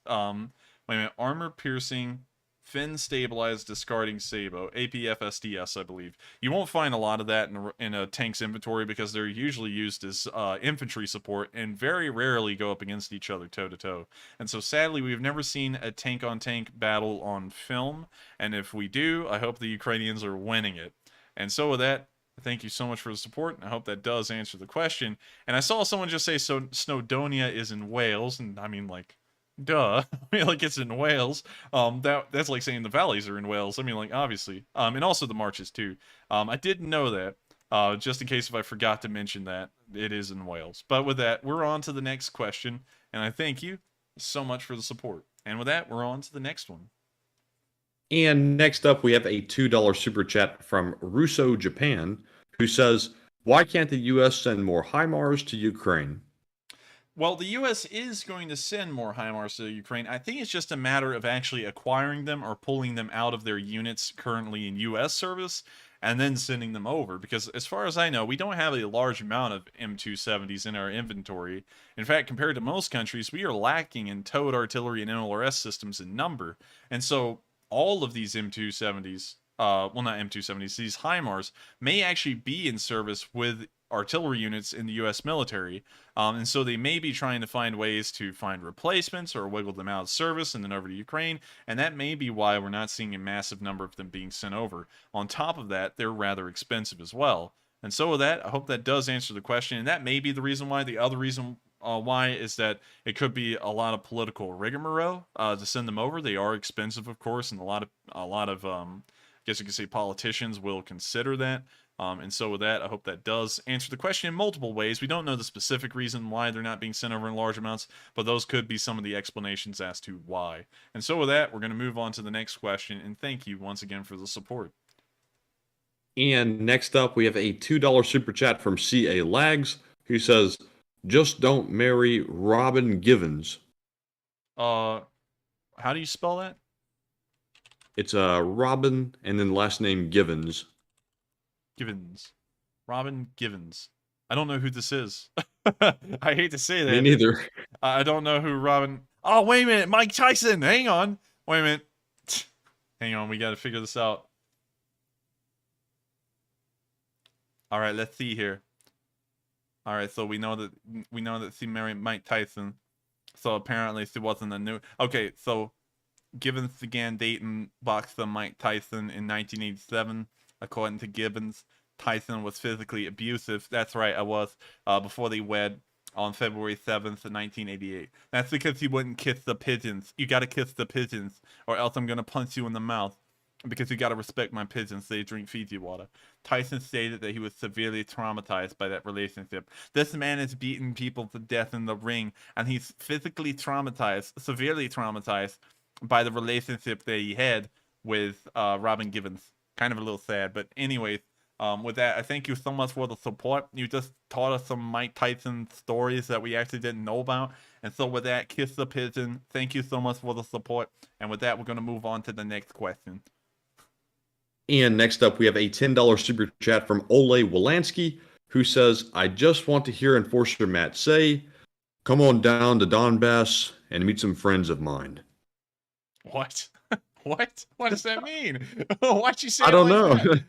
armor-piercing, fin-stabilized, discarding sabot, APFSDS, I believe. You won't find a lot of that in a tank's inventory because they're usually used as infantry support and very rarely go up against each other toe-to-toe. And so sadly, we've never seen a tank-on-tank battle on film, and if we do, I hope the Ukrainians are winning it. And so with that, thank you so much for the support. I hope that does answer the question. And I saw someone just say, so Snowdonia is in Wales, and I mean, like, duh. I mean, like, it's in Wales. That's like saying the valleys are in Wales. I mean, like, obviously. And also the marches, too. I didn't know that. Just in case if I forgot to mention that, it is in Wales. But with that, we're on to the next question, and I thank you so much for the support. And with that, we're on to the next one.
And next up, we have a $2 super chat from Russo Japan, who says, why can't the U.S. send more HIMARS to Ukraine?
Well, the U.S. is going to send more HIMARS to Ukraine. I think it's just a matter of actually acquiring them or pulling them out of their units currently in U.S. service and then sending them over. Because as far as I know, we don't have a large amount of M270s in our inventory. In fact, compared to most countries, we are lacking in towed artillery and NLRS systems in number. And so all of these M270s, well, not M270s, these HIMARS may actually be in service with artillery units in the U.S. military, and so they may be trying to find ways to find replacements or wiggle them out of service and then over to Ukraine, and that may be why we're not seeing a massive number of them being sent over. On top of that, they're rather expensive as well. And so with that, I hope that does answer the question, and that may be the reason why. The other reason why is that it could be a lot of political rigmarole to send them over. They are expensive, of course, and a lot of I guess you could say politicians will consider that. And so with that, I hope that does answer the question in multiple ways. We don't know the specific reason why they're not being sent over in large amounts, but those could be some of the explanations as to why. And so with that, we're going to move on to the next question, and thank you once again for the support.
And next up, we have a $2 super chat from CA Lags, who says, "Just don't marry Robin Givens."
How do you spell that?
It's Robin and then last name Givens.
Givens. Robin Givens. I don't know who this is. I hate to say that.
Me neither.
I don't know who Robin... Oh, wait a minute. Mike Tyson. Hang on. Wait a minute. Hang on. We got to figure this out. All right, let's see here. All right, so we know that she married Mike Tyson. So apparently she wasn't a new... Okay, so Givens began dating boxer Mike Tyson in 1987. According to Gibbons, Tyson was physically abusive. That's right, I was. Before they wed on February 7th, 1988. That's because he wouldn't kiss the pigeons. You gotta kiss the pigeons, or else I'm gonna punch you in the mouth. Because you gotta respect my pigeons. They drink Fiji water. Tyson stated that he was severely traumatized by that relationship. This man has beaten people to death in the ring, and he's physically traumatized, severely traumatized by the relationship that he had with Robin Givens. Kind of a little sad, but anyways, with that, I thank you so much for the support. You just taught us some Mike Tyson stories that we actually didn't know about, and so with that, kiss the pigeon. Thank you so much for the support, and with that, we're going to move on to the next question.
And next up, we have a $10 super chat from Ole Wolansky, who says, "I just want to hear Enforcer Matt say, 'Come on down to Donbass and meet some friends of mine.'"
What? What? What does that mean? Why'd you say
I don't know.
That?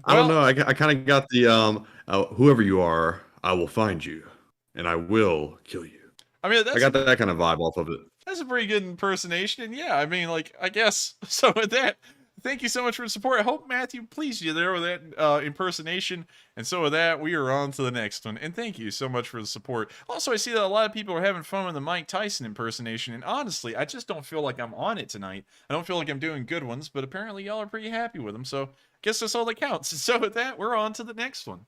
I don't know. I kind of got the whoever you are, I will find you and I will kill you.
I mean,
I got that kind of vibe off of it.
That's a pretty good impersonation, and yeah, I mean, like, I guess so. With that, thank you so much for the support. I hope Matthew pleased you there with that impersonation. And so with that, we are on to the next one. And thank you so much for the support. Also, I see that a lot of people are having fun with the Mike Tyson impersonation. And honestly, I just don't feel like I'm on it tonight. I don't feel like I'm doing good ones, but apparently y'all are pretty happy with them. So I guess that's all that counts. So with that, we're on to the next one.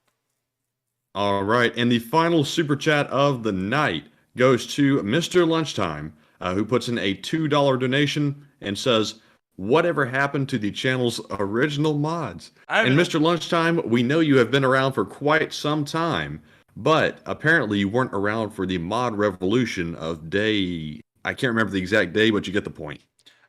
All right. And the final super chat of the night goes to Mr. Lunchtime, who puts in a $2 donation and says, "Whatever happened to the channel's original mods?" And Mr. Lunchtime, we know you have been around for quite some time, but apparently you weren't around for the mod revolution of day... I can't remember the exact day, but you get the point.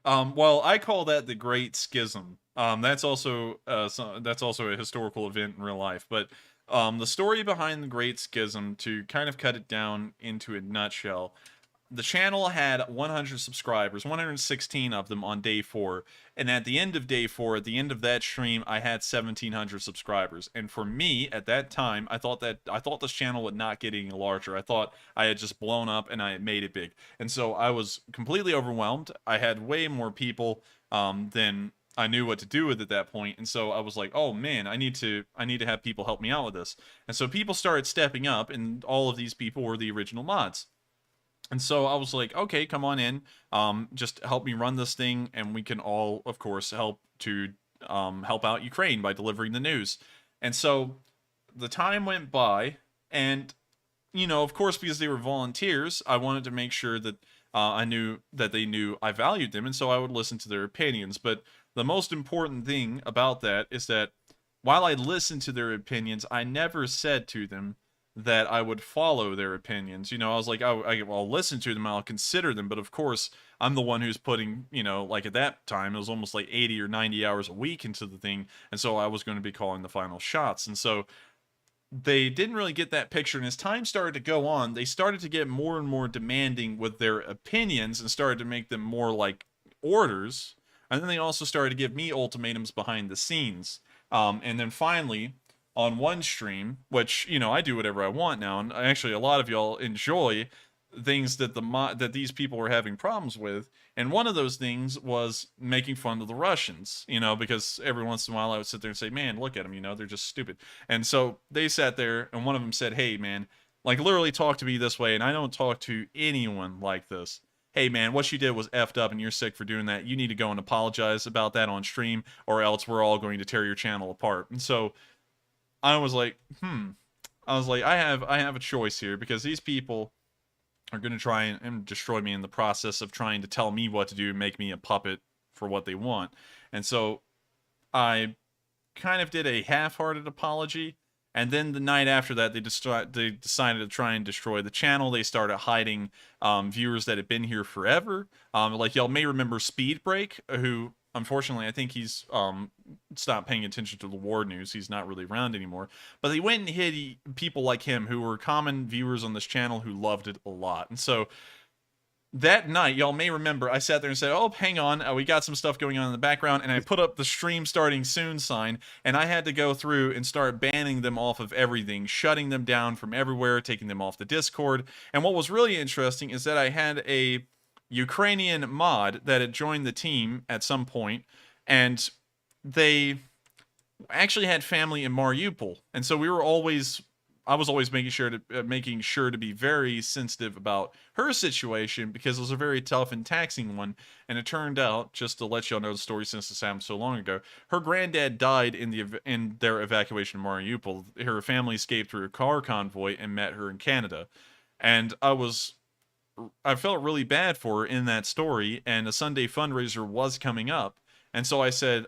Well, I call that the Great Schism. That's also a historical event in real life. But the story behind the Great Schism, to kind of cut it down into a nutshell, the channel had 100 subscribers, 116 of them on day 4. And at the end of day 4, at the end of that stream, I had 1,700 subscribers. And for me, at that time, I thought this channel would not get any larger. I thought I had just blown up and I had made it big. And so I was completely overwhelmed. I had way more people than I knew what to do with at that point. And so I was like, oh man, I need to have people help me out with this. And so people started stepping up, and all of these people were the original mods. And so I was like, okay, come on in, just help me run this thing, and we can all, of course, help out Ukraine by delivering the news. And so the time went by, and, you know, of course, because they were volunteers, I wanted to make sure that I knew that they knew I valued them, and so I would listen to their opinions. But the most important thing about that is that while I listened to their opinions, I never said to them that I would follow their opinions. You know, I was like, I'll listen to them, I'll consider them, but of course, I'm the one who's putting, you know, like at that time, it was almost like 80 or 90 hours a week into the thing, and so I was going to be calling the final shots. And so they didn't really get that picture, and as time started to go on, they started to get more and more demanding with their opinions and started to make them more like orders, and then they also started to give me ultimatums behind the scenes. And then finally, on one stream, which, you know, I do whatever I want now, and actually a lot of y'all enjoy things that that these people were having problems with, and one of those things was making fun of the Russians, you know, because every once in a while I would sit there and say, man, look at them, you know, they're just stupid. And so they sat there, and one of them said, hey man, Like, literally talk to me this way, and I don't talk to anyone like this. Hey, man, what you did was effed up, and you're sick for doing that. You need to go and apologize about that on stream, or else we're all going to tear your channel apart. And so I was like, I was like, I have a choice here, because these people are going to try and destroy me in the process of trying to tell me what to do and make me a puppet for what they want. And so I kind of did a half-hearted apology, and then the night after that, they decided to try and destroy the channel. They started hiding viewers that had been here forever. Like, y'all may remember Speed Break, who, unfortunately, I think he's stopped paying attention to the war news. He's not really around anymore. But they went and hid people like him who were common viewers on this channel who loved it a lot. And so that night, y'all may remember, I sat there and said, oh, hang on, we got some stuff going on in the background, and I put up the stream starting soon sign, and I had to go through and start banning them off of everything, shutting them down from everywhere, taking them off the Discord. And what was really interesting is that I had a Ukrainian mod that had joined the team at some point, and they actually had family in Mariupol, and so I was always making sure to be very sensitive about her situation, because it was a very tough and taxing one. And it turned out, just to let y'all know the story since this happened so long ago, her granddad died in their evacuation of Mariupol. Her family escaped through a car convoy and met her in Canada. And I felt really bad for her in that story, and a Sunday fundraiser was coming up. And so I said,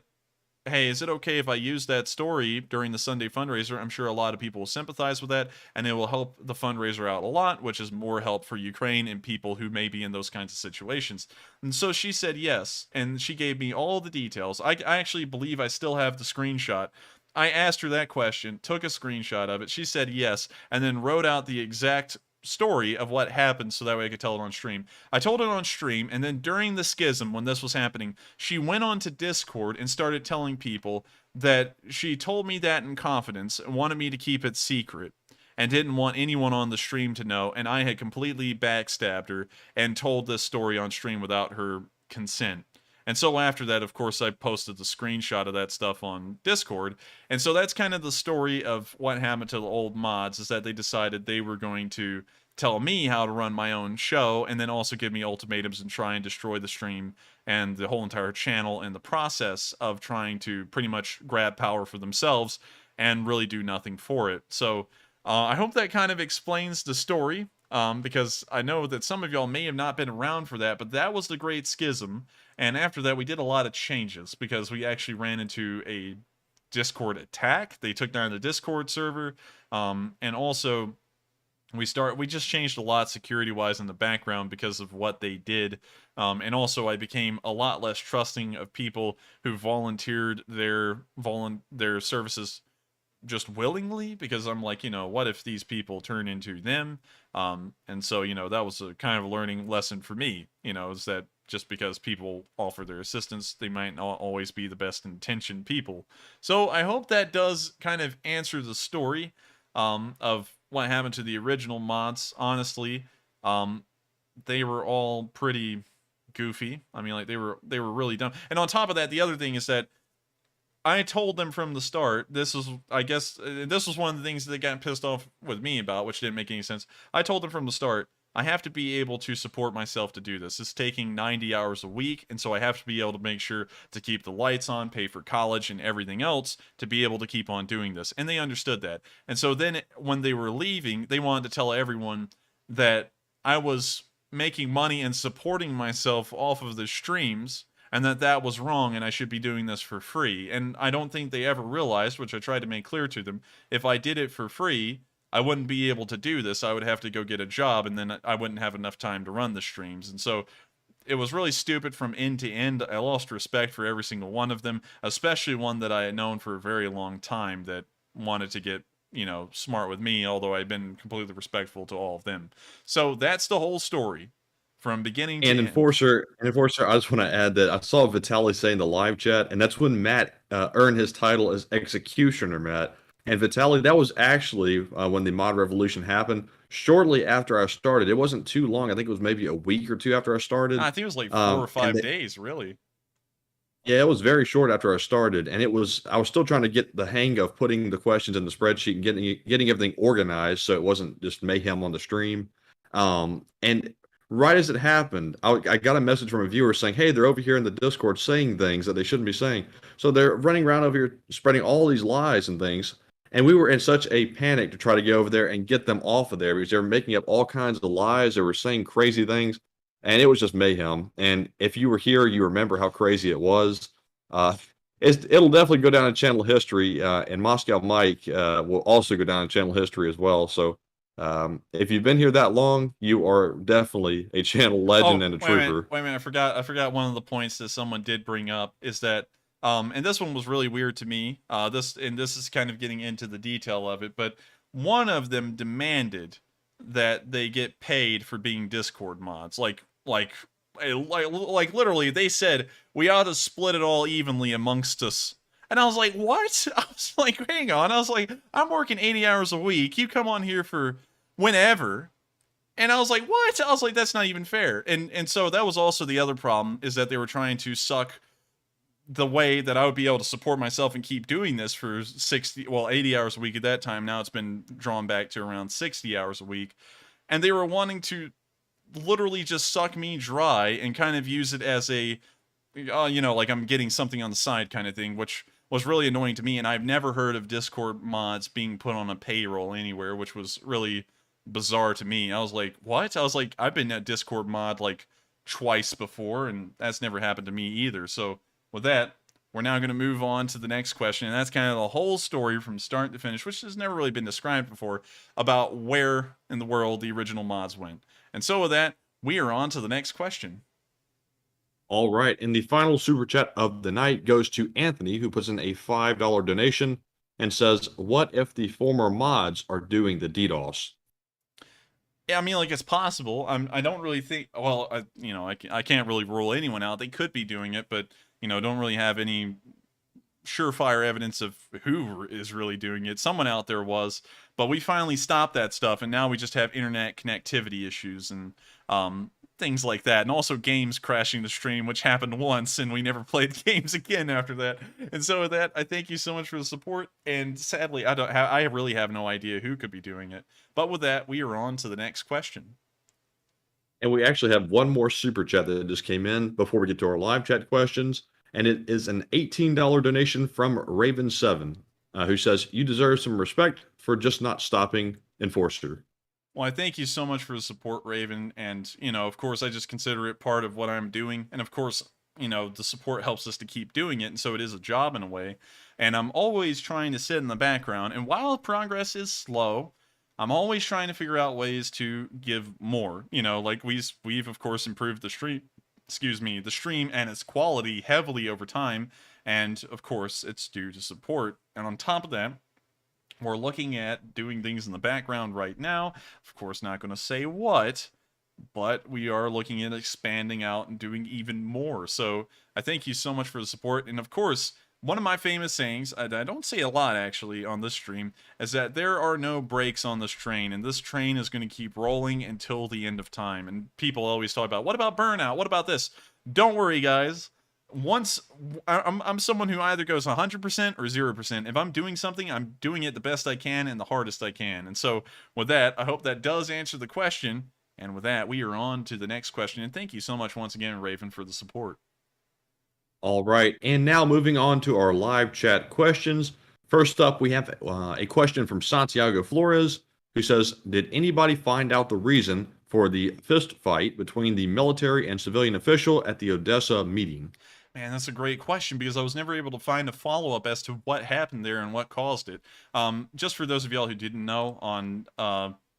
hey, is it okay if I use that story during the Sunday fundraiser? I'm sure a lot of people will sympathize with that, and it will help the fundraiser out a lot, which is more help for Ukraine and people who may be in those kinds of situations. And so she said yes, and she gave me all the details. I actually believe I still have the screenshot. I asked her that question, took a screenshot of it. She said yes, and then wrote out the exact story of what happened so that way I could tell it on stream. I told it on stream, and then during the schism, when this was happening, she went on to Discord and started telling people that she told me that in confidence and wanted me to keep it secret and didn't want anyone on the stream to know, and I had completely backstabbed her and told this story on stream without her consent. And so after that, of course, I posted the screenshot of that stuff on Discord. And so that's kind of the story of what happened to the old mods, is that they decided they were going to tell me how to run my own show, and then also give me ultimatums and try and destroy the stream and the whole entire channel in the process of trying to pretty much grab power for themselves and really do nothing for it. So I hope that kind of explains the story, because I know that some of y'all may have not been around for that, but that was the Great Schism. And after that, we did a lot of changes, because we actually ran into a Discord attack. They took down the Discord server, and also we just changed a lot security-wise in the background because of what they did. And also I became a lot less trusting of people who volunteered their services just willingly, because I'm like, what if these people turn into them? And so, that was a kind of a learning lesson for me, is that just because people offer their assistance, they might not always be the best intentioned people. So I hope that does kind of answer the story of what happened to the original mods. Honestly, they were all pretty goofy. I mean, like, they were really dumb. And on top of that, the other thing is that I told them from the start, I guess this was one of the things that they got pissed off with me about, which didn't make any sense. I told them from the start, I have to be able to support myself to do this. It's taking 90 hours a week, and so I have to be able to make sure to keep the lights on, pay for college and everything else to be able to keep on doing this. And they understood that. And so then when they were leaving, they wanted to tell everyone that I was making money and supporting myself off of the streams, and that was wrong, and I should be doing this for free. And I don't think they ever realized, which I tried to make clear to them, if I did it for free, I wouldn't be able to do this. I would have to go get a job, and then I wouldn't have enough time to run the streams. And so it was really stupid from end to end. I lost respect for every single one of them, especially one that I had known for a very long time that wanted to get, smart with me, although I'd been completely respectful to all of them. So that's the whole story from beginning to end.
Enforcer, I just want to add that I saw Vitaly say in the live chat, and that's when Matt earned his title as Executioner, Matt. And Vitaly, that was actually when the mod revolution happened. Shortly after I started, it wasn't too long. I think it was maybe a week or two after I started.
I think it was like 4 or 5 days, really.
Yeah, it was very short after I started, and I was still trying to get the hang of putting the questions in the spreadsheet and getting everything organized so it wasn't just mayhem on the stream. And right as it happened, I got a message from a viewer saying, "Hey, they're over here in the Discord saying things that they shouldn't be saying." So they're running around over here spreading all these lies and things. And we were in such a panic to try to get over there and get them off of there because they were making up all kinds of lies. They were saying crazy things, and it was just mayhem. And if you were here, you remember how crazy it was. Uh, it'll definitely go down in channel history, and Moscow Mike will also go down in channel history as well. So if you've been here that long, you are definitely a channel legend and a trooper.
Wait a minute, I forgot one of the points that someone did bring up is that, and this one was really weird to me. This is kind of getting into the detail of it, but one of them demanded that they get paid for being Discord mods, like literally they said we ought to split it all evenly amongst us. And I was like, what? I was like, hang on. I was like, I'm working 80 hours a week. You come on here for whenever. And I was like, what? I was like, that's not even fair. And so that was also the other problem, is that they were trying to suck the way that I would be able to support myself and keep doing this for 80 hours a week at that time. Now it's been drawn back to around 60 hours a week. And they were wanting to literally just suck me dry and kind of use it as a, like I'm getting something on the side kind of thing, which was really annoying to me. And I've never heard of Discord mods being put on a payroll anywhere, which was really bizarre to me. I was like, what? I was like, I've been at Discord mod like twice before, and that's never happened to me either. So with that, we're now going to move on to the next question, and that's kind of the whole story from start to finish, which has never really been described before, about where in the world the original mods went. And so with that, we are on to the next question.
All right, and the final super chat of the night goes to Anthony, who puts in a $5 donation and says, "What if the former mods are doing the DDoS?"
Yeah, I mean, like, it's possible. I don't really think. Well, I can't really rule anyone out. They could be doing it, but don't really have any surefire evidence of who is really doing it. Someone out there was, but we finally stopped that stuff, and now we just have internet connectivity issues and things like that, and also games crashing the stream, which happened once, and we never played games again after that. And so with that, I thank you so much for the support, and sadly, I really have no idea who could be doing it. But with that, we are on to the next question.
And we actually have one more super chat that just came in before we get to our live chat questions, and it is an $18 donation from Raven7, who says, "You deserve some respect for just not stopping Enforcer."
Well, I thank you so much for the support, Raven, and, of course, I just consider it part of what I'm doing, and of course, the support helps us to keep doing it, and so it is a job in a way, and I'm always trying to sit in the background, and while progress is slow, I'm always trying to figure out ways to give more, like we've of course improved the stream and its quality heavily over time, and of course, it's due to support, and on top of that, we're looking at doing things in the background right now. Of course, not going to say what, but we are looking at expanding out and doing even more. So I thank you so much for the support. And of course, one of my famous sayings, I don't say a lot actually on this stream, is that there are no brakes on this train, and this train is going to keep rolling until the end of time. And people always talk about, what about burnout? What about this? Don't worry, guys. Once I'm someone who either goes 100% or 0%. If I'm doing something, I'm doing it the best I can and the hardest I can. And so with that, I hope that does answer the question. And with that, we are on to the next question. And thank you so much once again, Raven, for the support.
All right, and now moving on to our live chat questions. First up, we have a question from Santiago Flores, who says, "Did anybody find out the reason for the fist fight between the military and civilian official at the Odessa meeting?"
Man, that's a great question, because I was never able to find a follow-up as to what happened there and what caused it. Just for those of y'all who didn't know, on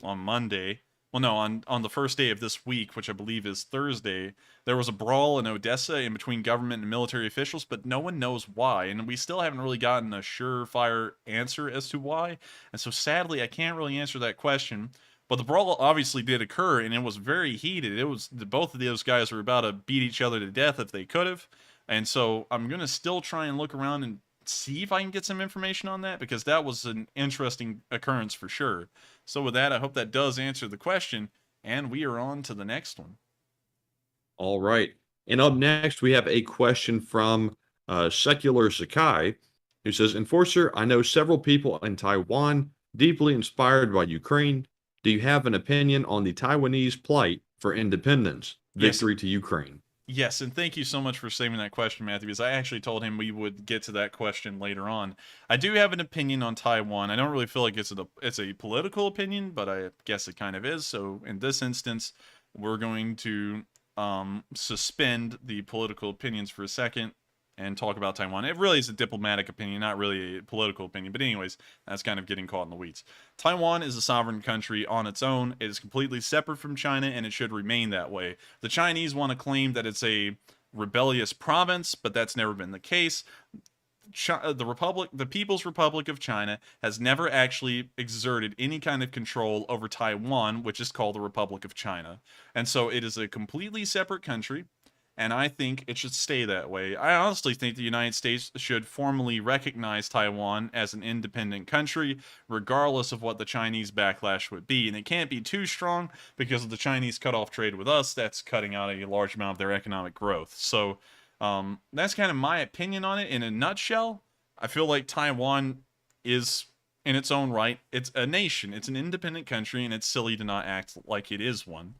Monday, well, no, on the first day of this week, which I believe is Thursday, there was a brawl in Odessa in between government and military officials, but no one knows why, and we still haven't really gotten a surefire answer as to why, and so sadly, I can't really answer that question. But the brawl obviously did occur, and it was very heated. It was, both of those guys were about to beat each other to death if they could have. And so I'm going to still try and look around and see if I can get some information on that, because that was an interesting occurrence for sure. So with that, I hope that does answer the question, and we are on to the next one.
All right. And up next, we have a question from Secular Sakai, who says, Enforcer, I know several people in Taiwan deeply inspired by Ukraine. Do you have an opinion on the Taiwanese plight for independence?
Yes.
Victory to Ukraine.
Yes, and thank you so much for saving that question, Matthew, because I actually told him we would get to that question later on. I do have an opinion on Taiwan. I don't really feel like it's a political opinion, but I guess it kind of is. So in this instance, we're going to suspend the political opinions for a second and talk about Taiwan. It really is a diplomatic opinion, not really a political opinion. But anyways, that's kind of getting caught in the weeds. Taiwan is a sovereign country on its own. It is completely separate from China, and it should remain that way. The Chinese want to claim that it's a rebellious province, but that's never been the case. The People's Republic of China has never actually exerted any kind of control over Taiwan, which is called the Republic of China. And so it is a completely separate country. And I think it should stay that way. I honestly think the United States should formally recognize Taiwan as an independent country, regardless of what the Chinese backlash would be. And it can't be too strong, because if the Chinese cut off trade with us, that's cutting out a large amount of their economic growth. So that's kind of my opinion on it. In a nutshell, I feel like Taiwan is, in its own right, it's a nation. It's an independent country, and it's silly to not act like it is one.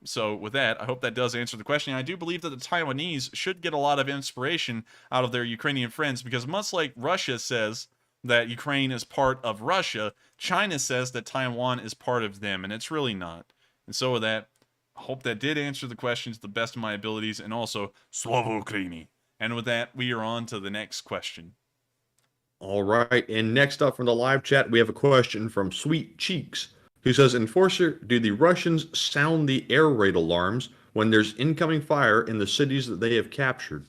So with that, I hope that does answer the question. I do believe that the Taiwanese should get a lot of inspiration out of their Ukrainian friends, because much like Russia says that Ukraine is part of Russia, China says that Taiwan is part of them, and it's really not. And so with that, I hope that did answer the question to the best of my abilities, and also, Slava Ukraini. And with that, we are on to the next question.
All right, and next up from the live chat, we have a question from Sweet Cheeks, who says, Enforcer, do the Russians sound the air raid alarms when there's incoming fire in the cities that they have captured?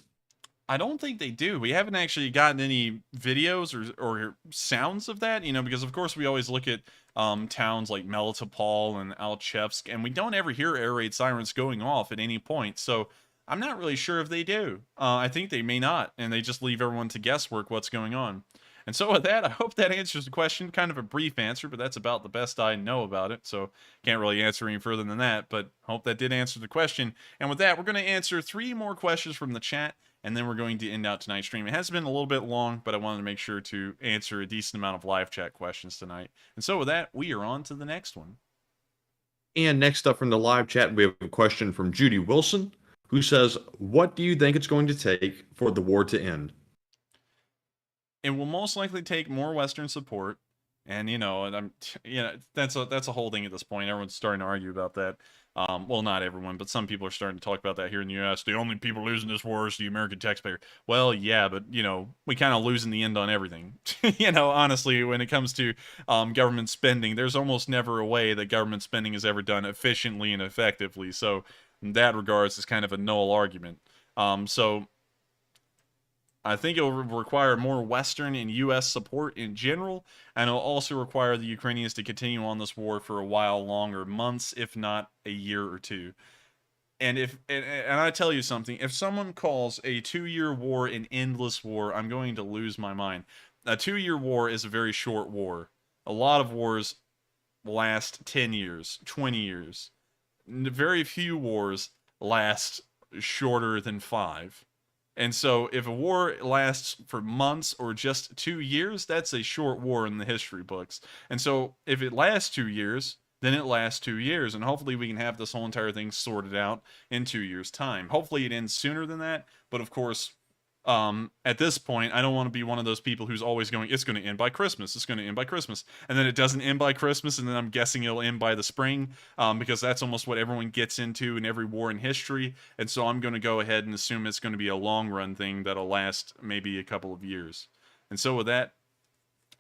I don't think they do. We haven't actually gotten any videos or sounds of that, because of course we always look at towns like Melitopol and Alchevsk, and we don't ever hear air raid sirens going off at any point. So I'm not really sure if they do. I think they may not, and they just leave everyone to guesswork what's going on. And so with that, I hope that answers the question. Kind of a brief answer, but that's about the best I know about it. So can't really answer any further than that, but hope that did answer the question. And with that, we're going to answer 3 more questions from the chat, and then we're going to end out tonight's stream. It has been a little bit long, but I wanted to make sure to answer a decent amount of live chat questions tonight. And so with that, we are on to the next one.
And next up from the live chat, we have a question from Judy Wilson, who says, what do you think it's going to take for the war to end?
It will most likely take more Western support, and that's a whole thing at this point. Everyone's starting to argue about that. Well, not everyone, but some people are starting to talk about that here in the U.S. The only people losing this war is the American taxpayer. Well, yeah, but we kind of lose in the end on everything. Honestly, when it comes to government spending, there's almost never a way that government spending is ever done efficiently and effectively. So in that regards, it's kind of a null argument. So I think it will require more Western and U.S. support in general, and it will also require the Ukrainians to continue on this war for a while longer, months, if not a year or two. And I tell you something, if someone calls a 2-year war an endless war, I'm going to lose my mind. A 2-year war is a very short war. A lot of wars last 10 years, 20 years. Very few wars last shorter than 5. And so if a war lasts for months or just 2 years, that's a short war in the history books. And so if it lasts 2 years, then it lasts 2 years. And hopefully we can have this whole entire thing sorted out in 2 years' time. Hopefully it ends sooner than that. But of course, at this point, I don't want to be one of those people who's always going, it's going to end by Christmas, it's going to end by Christmas, and then it doesn't end by Christmas, and then I'm guessing it'll end by the spring, because that's almost what everyone gets into in every war in history. And so I'm going to go ahead and assume it's going to be a long run thing that'll last maybe a couple of years. And so with that,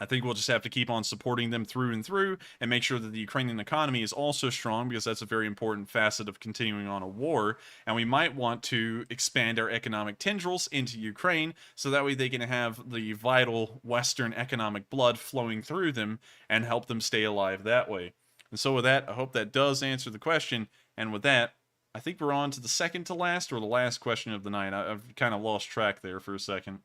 I think we'll just have to keep on supporting them through and through, and make sure that the Ukrainian economy is also strong, because that's a very important facet of continuing on a war. And we might want to expand our economic tendrils into Ukraine, so that way they can have the vital Western economic blood flowing through them and help them stay alive that way. And so with that, I hope that does answer the question. And with that, I think we're on to the second to last, or the last question of the night. I've kind of lost track there for a second.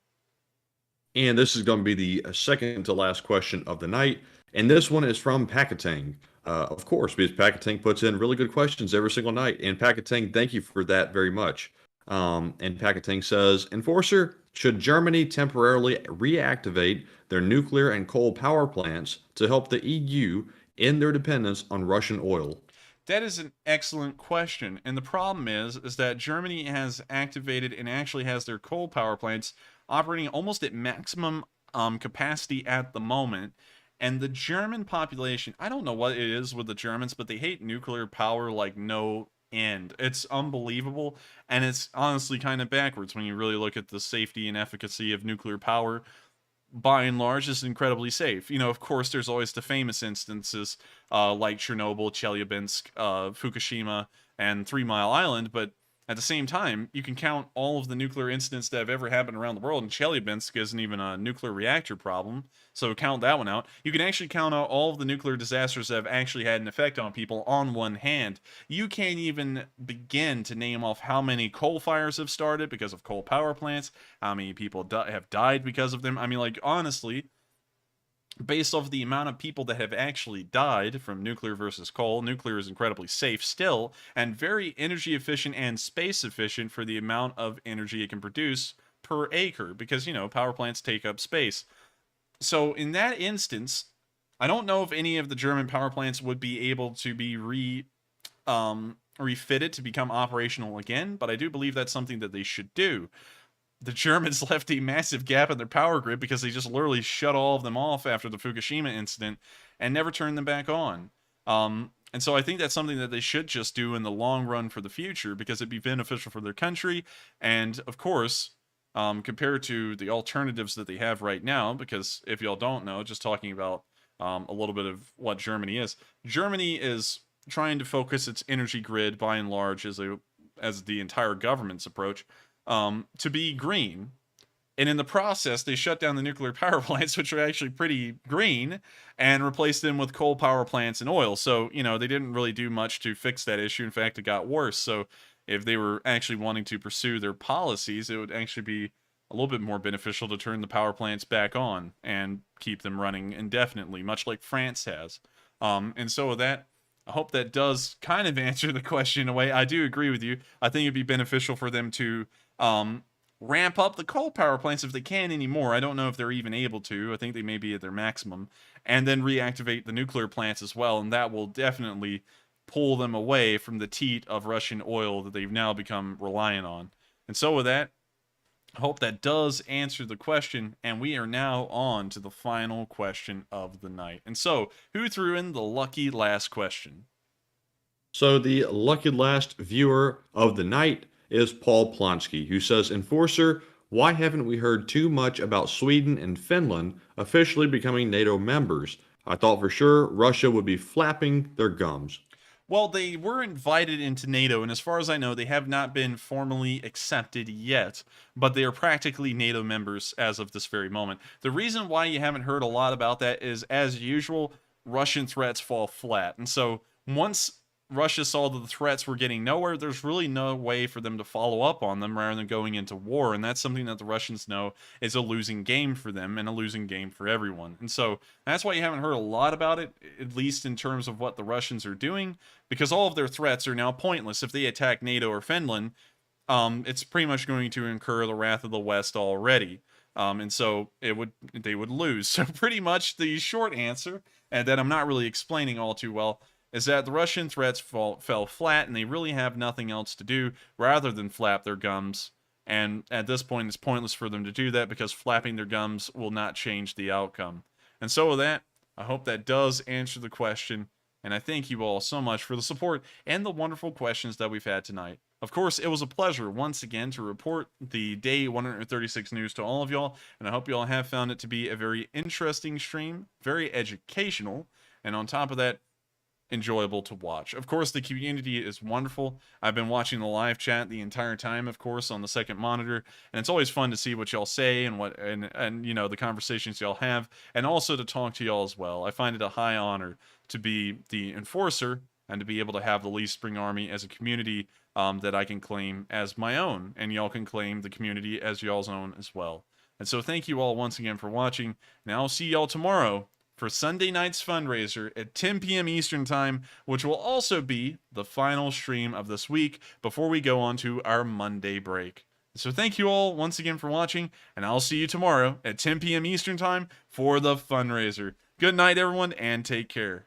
And this is going to be the second to last question of the night. And this one is from Pakatang. Of course, because Pakatang puts in really good questions every single night. And Pakatang, thank you for that very much. And Pakatang says, Enforcer, Should Germany temporarily reactivate their nuclear and coal power plants to help the EU end their dependence on Russian oil?
That is an excellent question. And the problem is that Germany has activated and actually has their coal power plants operating almost at maximum capacity at the moment. And the German population, I don't know what it is with the Germans, but they hate nuclear power like no end. It's unbelievable. And it's honestly kind of backwards when you really look at the safety and efficacy of nuclear power. By and large, is incredibly safe. You know, of course, there's always the famous instances like Chernobyl, Chelyabinsk, Fukushima, and 3 Mile Island, but at the same time, you can count all of the nuclear incidents that have ever happened around the world, and Chelyabinsk isn't even a nuclear reactor problem, so count that one out. You can actually count out all of the nuclear disasters that have actually had an effect on people on one hand. You can't even begin to name off how many coal fires have started because of coal power plants, how many people have died because of them. I mean, like, honestly, based off the amount of people that have actually died from nuclear versus coal, nuclear is incredibly safe still, and very energy efficient and space efficient for the amount of energy it can produce per acre, because, you know, power plants take up space. So in that instance, I don't know if any of the German power plants would be able to be refitted to become operational again, but I do believe that's something that they should do. The Germans left a massive gap in their power grid because they just literally shut all of them off after the Fukushima incident and never turned them back on. And so I think that's something that they should just do in the long run for the future, because it'd be beneficial for their country. And of course, compared to the alternatives that they have right now, because if y'all don't know, just talking about a little bit of what Germany is trying to focus its energy grid by and large as the entire government's approach, to be green. And in the process, they shut down the nuclear power plants, which are actually pretty green, and replaced them with coal power plants and oil. So, you know, they didn't really do much to fix that issue. In fact, it got worse. So if they were actually wanting to pursue their policies, it would actually be a little bit more beneficial to turn the power plants back on and keep them running indefinitely, much like France has. And so with that, I hope that does kind of answer the question in a way. I do agree with you. I think it'd be beneficial for them to ramp up the coal power plants if they can anymore. I don't know if they're even able to. I think they may be at their maximum. And then reactivate the nuclear plants as well, and that will definitely pull them away from the teat of Russian oil that they've now become reliant on. And so with that, I hope that does answer the question, and we are now on to the final question of the night. And so, who threw in the lucky last question?
So the lucky last viewer of the night is Paul Plonsky, who says, Enforcer, why haven't we heard too much about Sweden and Finland officially becoming NATO members? I thought for sure Russia would be flapping their gums.
Well, they were invited into NATO, and as far as I know, they have not been formally accepted yet, but they are practically NATO members as of this very moment. The reason why you haven't heard a lot about that is, as usual, Russian threats fall flat. And so once Russia saw that the threats were getting nowhere, there's really no way for them to follow up on them rather than going into war. And that's something that the Russians know is a losing game for them and a losing game for everyone. And so that's why you haven't heard a lot about it, at least in terms of what the Russians are doing, because all of their threats are now pointless. If they attack NATO or Finland, it's pretty much going to incur the wrath of the West already. And so they would lose. So pretty much the short answer, and that I'm not really explaining all too well, is that the Russian threats fell flat, and they really have nothing else to do rather than flap their gums. And at this point, it's pointless for them to do that because flapping their gums will not change the outcome. And so with that, I hope that does answer the question. And I thank you all so much for the support and the wonderful questions that we've had tonight. Of course, it was a pleasure once again to report the day 136 news to all of y'all. And I hope y'all have found it to be a very interesting stream, very educational, and on top of that, enjoyable to watch. Of course, the community is wonderful. I've been watching the live chat the entire time, of course, on the second monitor, and it's always fun to see what y'all say and you know, the conversations y'all have, and also to talk to y'all as well. I find it a high honor to be the enforcer and to be able to have the Lee Spring Army as a community that I can claim as my own, and y'all can claim the community as y'all's own as well. And so thank you all once again for watching, and I'll see y'all tomorrow for Sunday night's fundraiser at 10 p.m. Eastern Time, which will also be the final stream of this week before we go on to our Monday break. So thank you all once again for watching, and I'll see you tomorrow at 10 p.m. Eastern Time for the fundraiser. Good night, everyone, and take care.